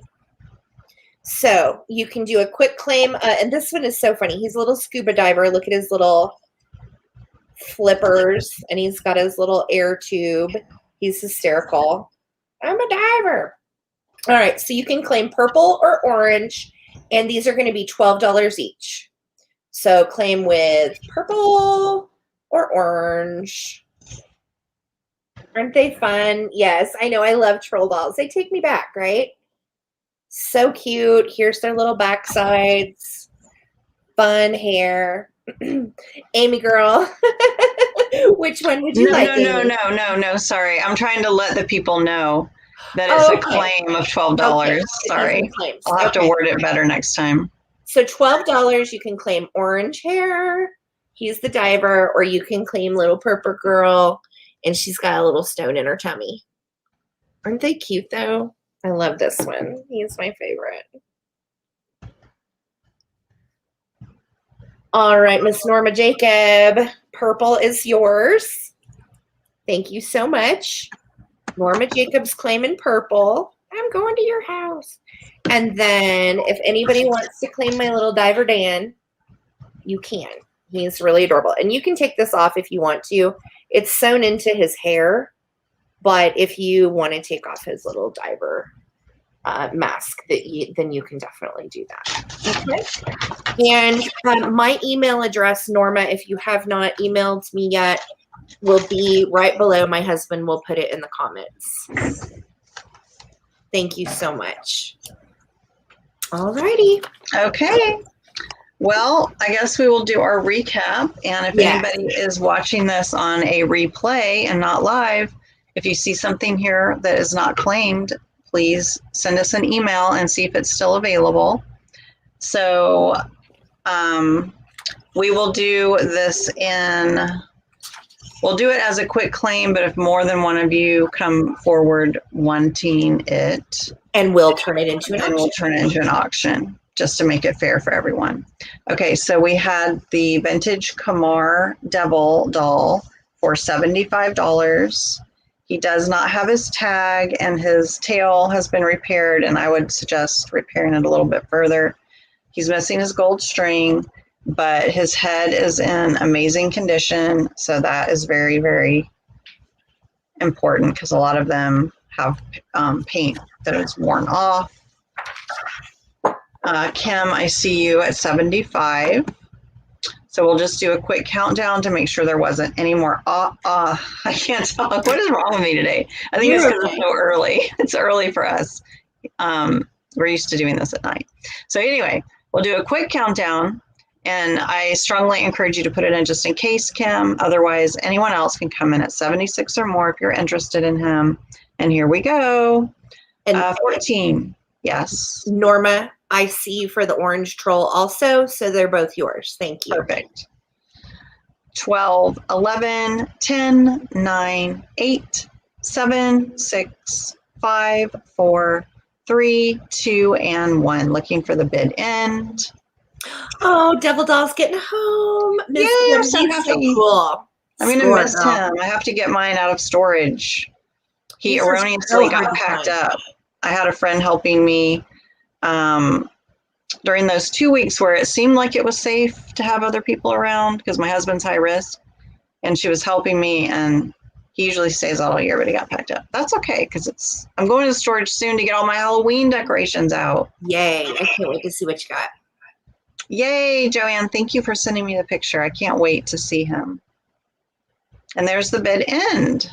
So you can do a quick claim. And this one is so funny. He's a little scuba diver. Look at his little flippers, and he's got his little air tube. He's hysterical. I'm a diver. All right, so you can claim purple or orange, and these are going to be $12 each. So claim with purple or orange. Aren't they fun? Yes, I know. I love troll dolls. They take me back, right? So cute. Here's their little backsides. Fun hair. Amy girl, which one would you like? No. Sorry, I'm trying to let the people know that it's a claim of $12. Okay. Sorry, I'll have to word it better next time. So $12, you can claim orange hair. He's the diver, or you can claim little purple girl, and she's got a little stone in her tummy. Aren't they cute though? I love this one. He's my favorite. All right, Miss Norma Jacob, purple is yours. Thank you so much. Norma Jacob's claiming purple. I'm going to your house. And then if anybody wants to claim my little diver Dan, you can. He's really adorable. And you can take this off if you want to. It's sewn into his hair. But if you want to take off his little diver mask, then you can definitely do that. Okay. And my email address, Norma, if you have not emailed me yet, will be right below. My husband will put it in the comments. Thank you so much. All righty. Okay. Well, I guess we will do our recap. And if anybody is watching this on a replay and not live, if you see something here that is not claimed, please send us an email and see if it's still available. So we will do this we'll do it as a quick claim, but if more than one of you come forward wanting it, and we'll turn it into an auction just to make it fair for everyone. Okay, so we had the vintage Kamar Devil doll for $75. He does not have his tag and his tail has been repaired, and I would suggest repairing it a little bit further. He's missing his gold string, but his head is in amazing condition, so that is very, very important because a lot of them have paint that is worn off. Kim, I see you at 75. So we'll just do a quick countdown to make sure there wasn't any more. I can't talk. What is wrong with me today? I think it's because it's so early. It's early for us. We're used to doing this at night. So anyway, we'll do a quick countdown, and I strongly encourage you to put it in just in case, Kim. Otherwise, anyone else can come in at 76 or more if you're interested in him. And here we go. And 14. Yes. Norma, I see you for the orange troll also, so they're both yours. Thank you. Perfect. 12, 11, 10, 9, 8, 7, 6, 5, 4, 3, 2, and 1. Looking for the bid end. Oh, Devil Doll's getting home. Yeah, I'm so happy. So cool. I'm going to miss him. I have to get mine out of storage. He erroneously got packed up. I had a friend helping me during those 2 weeks where it seemed like it was safe to have other people around because my husband's high risk, and she was helping me, and he usually stays all year, but he got packed up. That's okay because I'm going to storage soon to get all my Halloween decorations out. Yay. I can't wait to see what you got. Yay, Joanne. Thank you for sending me the picture. I can't wait to see him. And there's the bid end.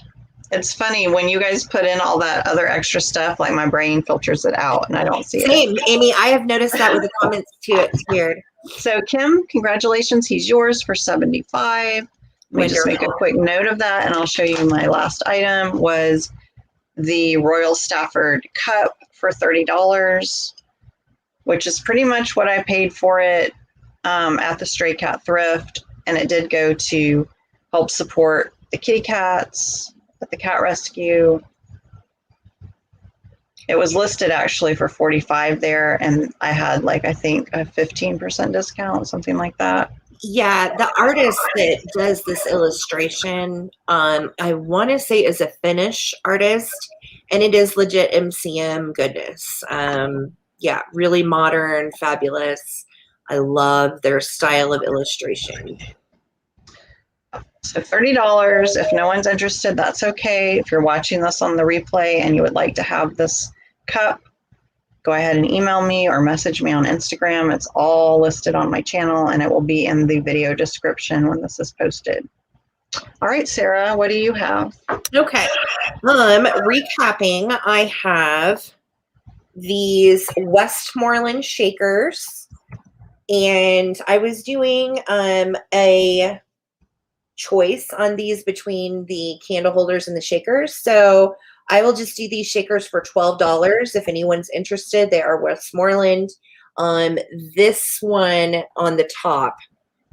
It's funny when you guys put in all that other extra stuff, like my brain filters it out and I don't see it. Same, Amy. I have noticed that with the comments too. It's weird. So Kim, congratulations. He's yours for 75. Let me just make a quick note of that, and I'll show you my last item was the Royal Stafford cup for $30, which is pretty much what I paid for it at the Stray Cat Thrift, and it did go to help support the kitty cats at the cat rescue. It was listed actually for $45 there, and I had I think a 15% discount, something like that. Yeah, the artist that does this illustration, I want to say is a Finnish artist, and it is legit MCM goodness. Yeah, really modern, fabulous. I love their style of illustration. So $30. If no one's interested, that's okay. If you're watching this on the replay and you would like to have this cup, go ahead and email me or message me on Instagram. It's all listed on my channel, and it will be in the video description when this is posted. All right, Sarah, what do you have? Okay. Recapping, I have these Westmoreland Shakers, and I was doing a choice on these between the candle holders and the shakers. So I will just do these shakers for $12 if anyone's interested. They are Westmoreland. This one on the top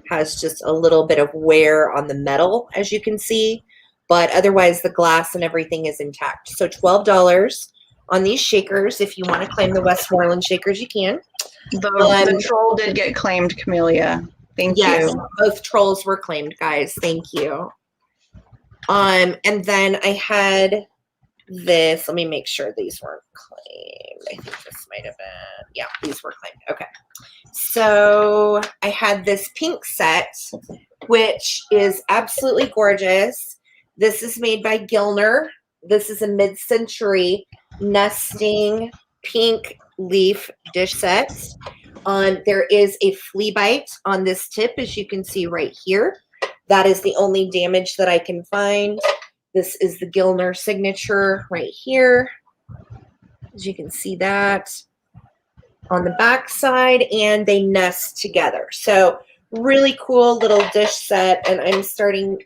has just a little bit of wear on the metal, as you can see, but otherwise the glass and everything is intact. So $12 on these shakers. If you want to claim the Westmoreland Shakers, you can. The troll did get claimed, Camellia. Thank yes, you. Both trolls were claimed, guys. Thank you. And then I had this. Let me make sure these weren't claimed. I think this might have been. Yeah, these were claimed. Okay. So I had this pink set, which is absolutely gorgeous. This is made by Gilner. This is a mid-century nesting pink leaf dish set. There is a flea bite on this tip, as you can see right here. That is the only damage that I can find. This is the Gilner signature right here. As you can see that on the back side, and they nest together. So really cool little dish set, and I'm starting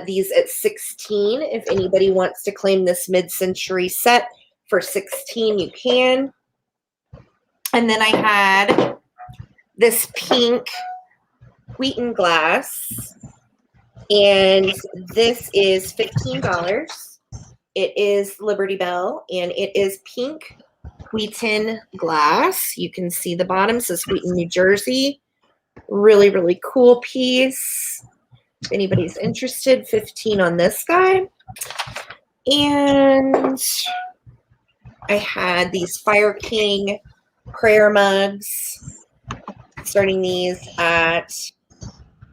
these at $16 if anybody wants to claim this mid-century set For 16, you can. And then I had this pink Wheaton glass, and this is $15. It is Liberty Bell, and it is pink Wheaton glass. You can see the bottom says Wheaton, New Jersey. Really, really cool piece. If anybody's interested, 15 on this guy. And I had these Fire King prayer mugs. Starting these at,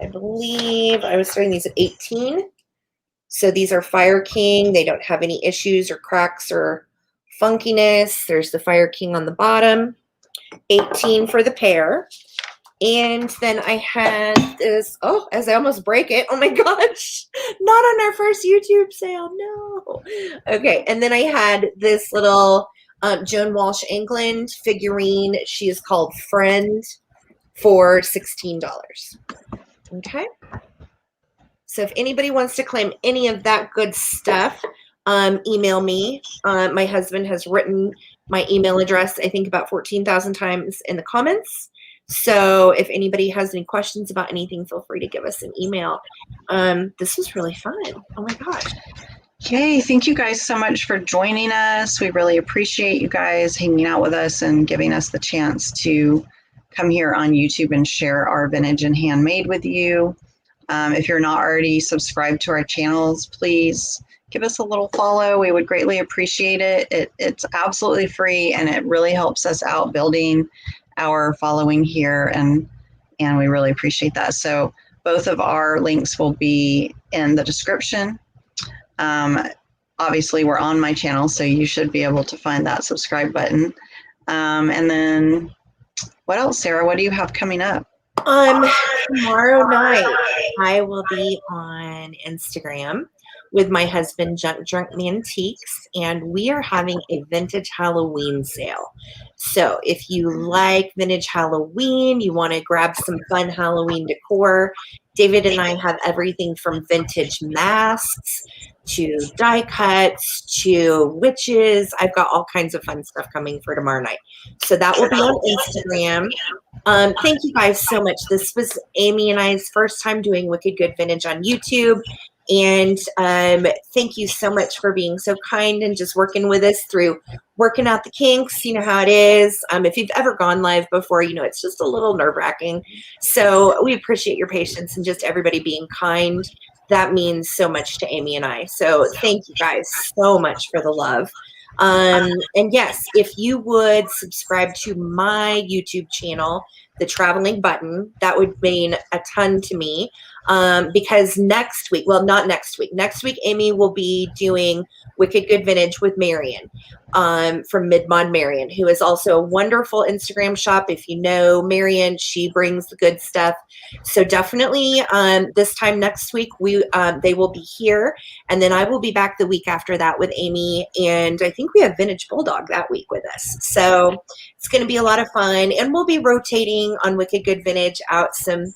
I believe I was starting these at 18. So these are Fire King. They don't have any issues or cracks or funkiness. There's the Fire King on the bottom. 18 for the pair. And then I had this, oh, as I almost break it. Oh my gosh, not on our first YouTube sale, no. Okay, and then I had this little Joan Walsh England figurine. She is called Friend for $16. Okay. So if anybody wants to claim any of that good stuff, email me. My husband has written my email address, I think about 14,000 times in the comments. So if anybody has any questions about anything, feel free to give us an email. This was really fun. Oh my gosh. Yay, thank you guys so much for joining us. We really appreciate you guys hanging out with us and giving us the chance to come here on YouTube and share our vintage and handmade with you. If you're not already subscribed to our channels, please give us a little follow. We would greatly appreciate it. It's absolutely free, and it really helps us out building our following here, and we really appreciate that. So both of our links will be in the description. Obviously, we're on my channel, so you should be able to find that subscribe button. And then what else, Sarah? What do you have coming up? Tomorrow night, I will be on Instagram with my husband, Drunk Antiques, and we are having a vintage Halloween sale. So if you like vintage Halloween, you want to grab some fun Halloween decor, David and I have everything from vintage masks to die cuts to witches. I've got all kinds of fun stuff coming for tomorrow night. So that will be on Instagram. Thank you guys so much. This was Amy and I's first time doing Wicked Good Vintage on YouTube. And thank you so much for being so kind and just working with us through working out the kinks. You know how it is. If you've ever gone live before, you know it's just a little nerve-wracking. So we appreciate your patience and just everybody being kind. That means so much to Amy and I. So thank you guys so much for the love. And yes, if you would subscribe to my YouTube channel, the traveling button, that would mean a ton to me. Because next week, well, not next week. Next week, Amy will be doing Wicked Good Vintage with Marion from Mid-Mod Marion, who is also a wonderful Instagram shop. If you know Marion, she brings the good stuff. So definitely this time next week, they will be here. And then I will be back the week after that with Amy. And I think we have Vintage Bulldog that week with us. So it's going to be a lot of fun. And we'll be rotating on Wicked Good Vintage out some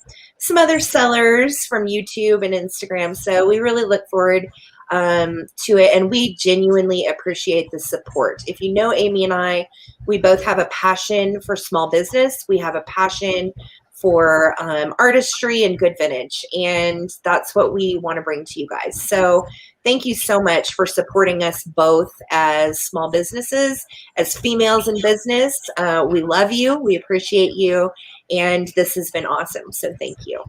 other sellers from YouTube and Instagram. So we really look forward to it. And we genuinely appreciate the support. If you know Amy and I, we both have a passion for small business. We have a passion for artistry and good vintage. And that's what we want to bring to you guys. So thank you so much for supporting us both as small businesses, as females in business. We love you. We appreciate you. And this has been awesome. So thank you.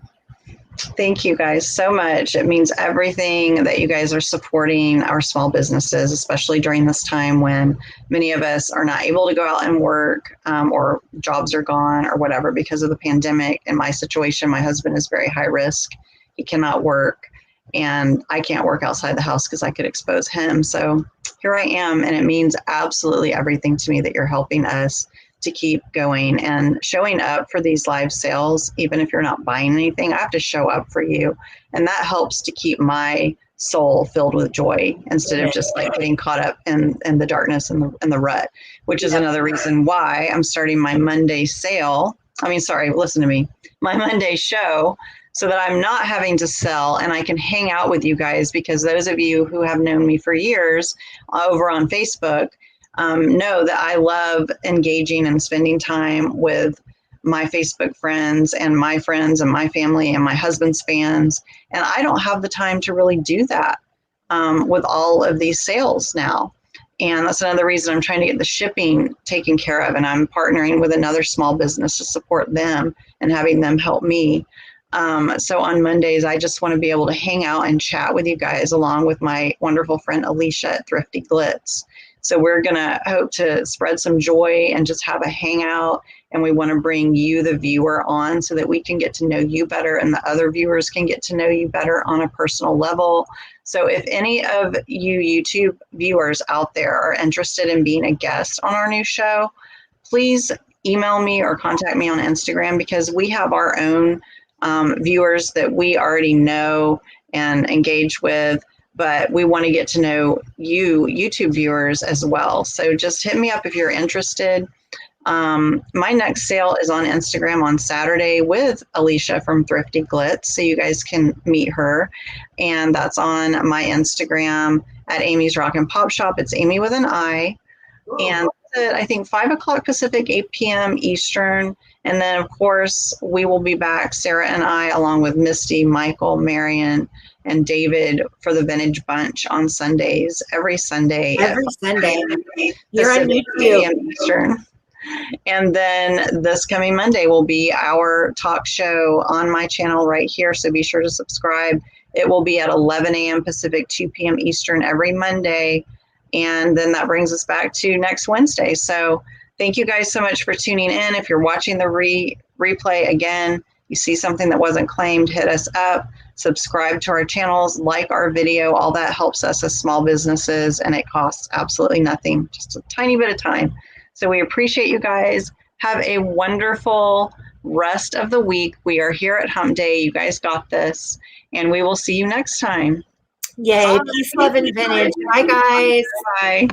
Thank you guys so much. It means everything that you guys are supporting our small businesses, especially during this time when many of us are not able to go out and work or jobs are gone or whatever because of the pandemic. In my situation, my husband is very high risk. He cannot work, and I can't work outside the house because I could expose him. So here I am, and it means absolutely everything to me that you're helping us to keep going and showing up for these live sales. Even if you're not buying anything, I have to show up for you. And that helps to keep my soul filled with joy instead of just like getting caught up in the darkness and the rut, which is another reason why I'm starting my Monday sale. Listen to me, my Monday show, so that I'm not having to sell and I can hang out with you guys, because those of you who have known me for years over on Facebook, know that I love engaging and spending time with my Facebook friends and my family and my husband's fans. And I don't have the time to really do that with all of these sales now. And that's another reason I'm trying to get the shipping taken care of. And I'm partnering with another small business to support them and having them help me. So on Mondays, I just want to be able to hang out and chat with you guys along with my wonderful friend Alicia at Thrifty Glitz. So we're going to hope to spread some joy and just have a hangout. And we want to bring you, the viewer, on so that we can get to know you better and the other viewers can get to know you better on a personal level. So if any of you YouTube viewers out there are interested in being a guest on our new show, please email me or contact me on Instagram, because we have our own viewers that we already know and engage with, but we want to get to know you, YouTube viewers, as well. So just hit me up if you're interested. My next sale is on Instagram on Saturday with Alicia from Thrifty Glitz, so you guys can meet her. And that's on my Instagram at Amy's Rock and Pop Shop. It's Amy with an I. And I think 5 o'clock Pacific, 8 p.m. Eastern. And then, of course, we will be back, Sarah and I, along with Misty, Michael, Marion, and David for the Vintage Bunch on Sundays, every Sunday. Every Sunday. You're on YouTube. Eastern. And then this coming Monday will be our talk show on my channel right here. So be sure to subscribe. It will be at 11 a.m. Pacific, 2 p.m. Eastern every Monday. And then that brings us back to next Wednesday. So thank you guys so much for tuning in. If you're watching the replay again, you see something that wasn't claimed, hit us up, subscribe to our channels, like our video. All that helps us as small businesses, and it costs absolutely nothing, just a tiny bit of time. So we appreciate you guys. Have a wonderful rest of the week. We are here at Hump Day. You guys got this. And we will see you next time. Yay. Peace, love, and vintage. Bye, guys. Bye.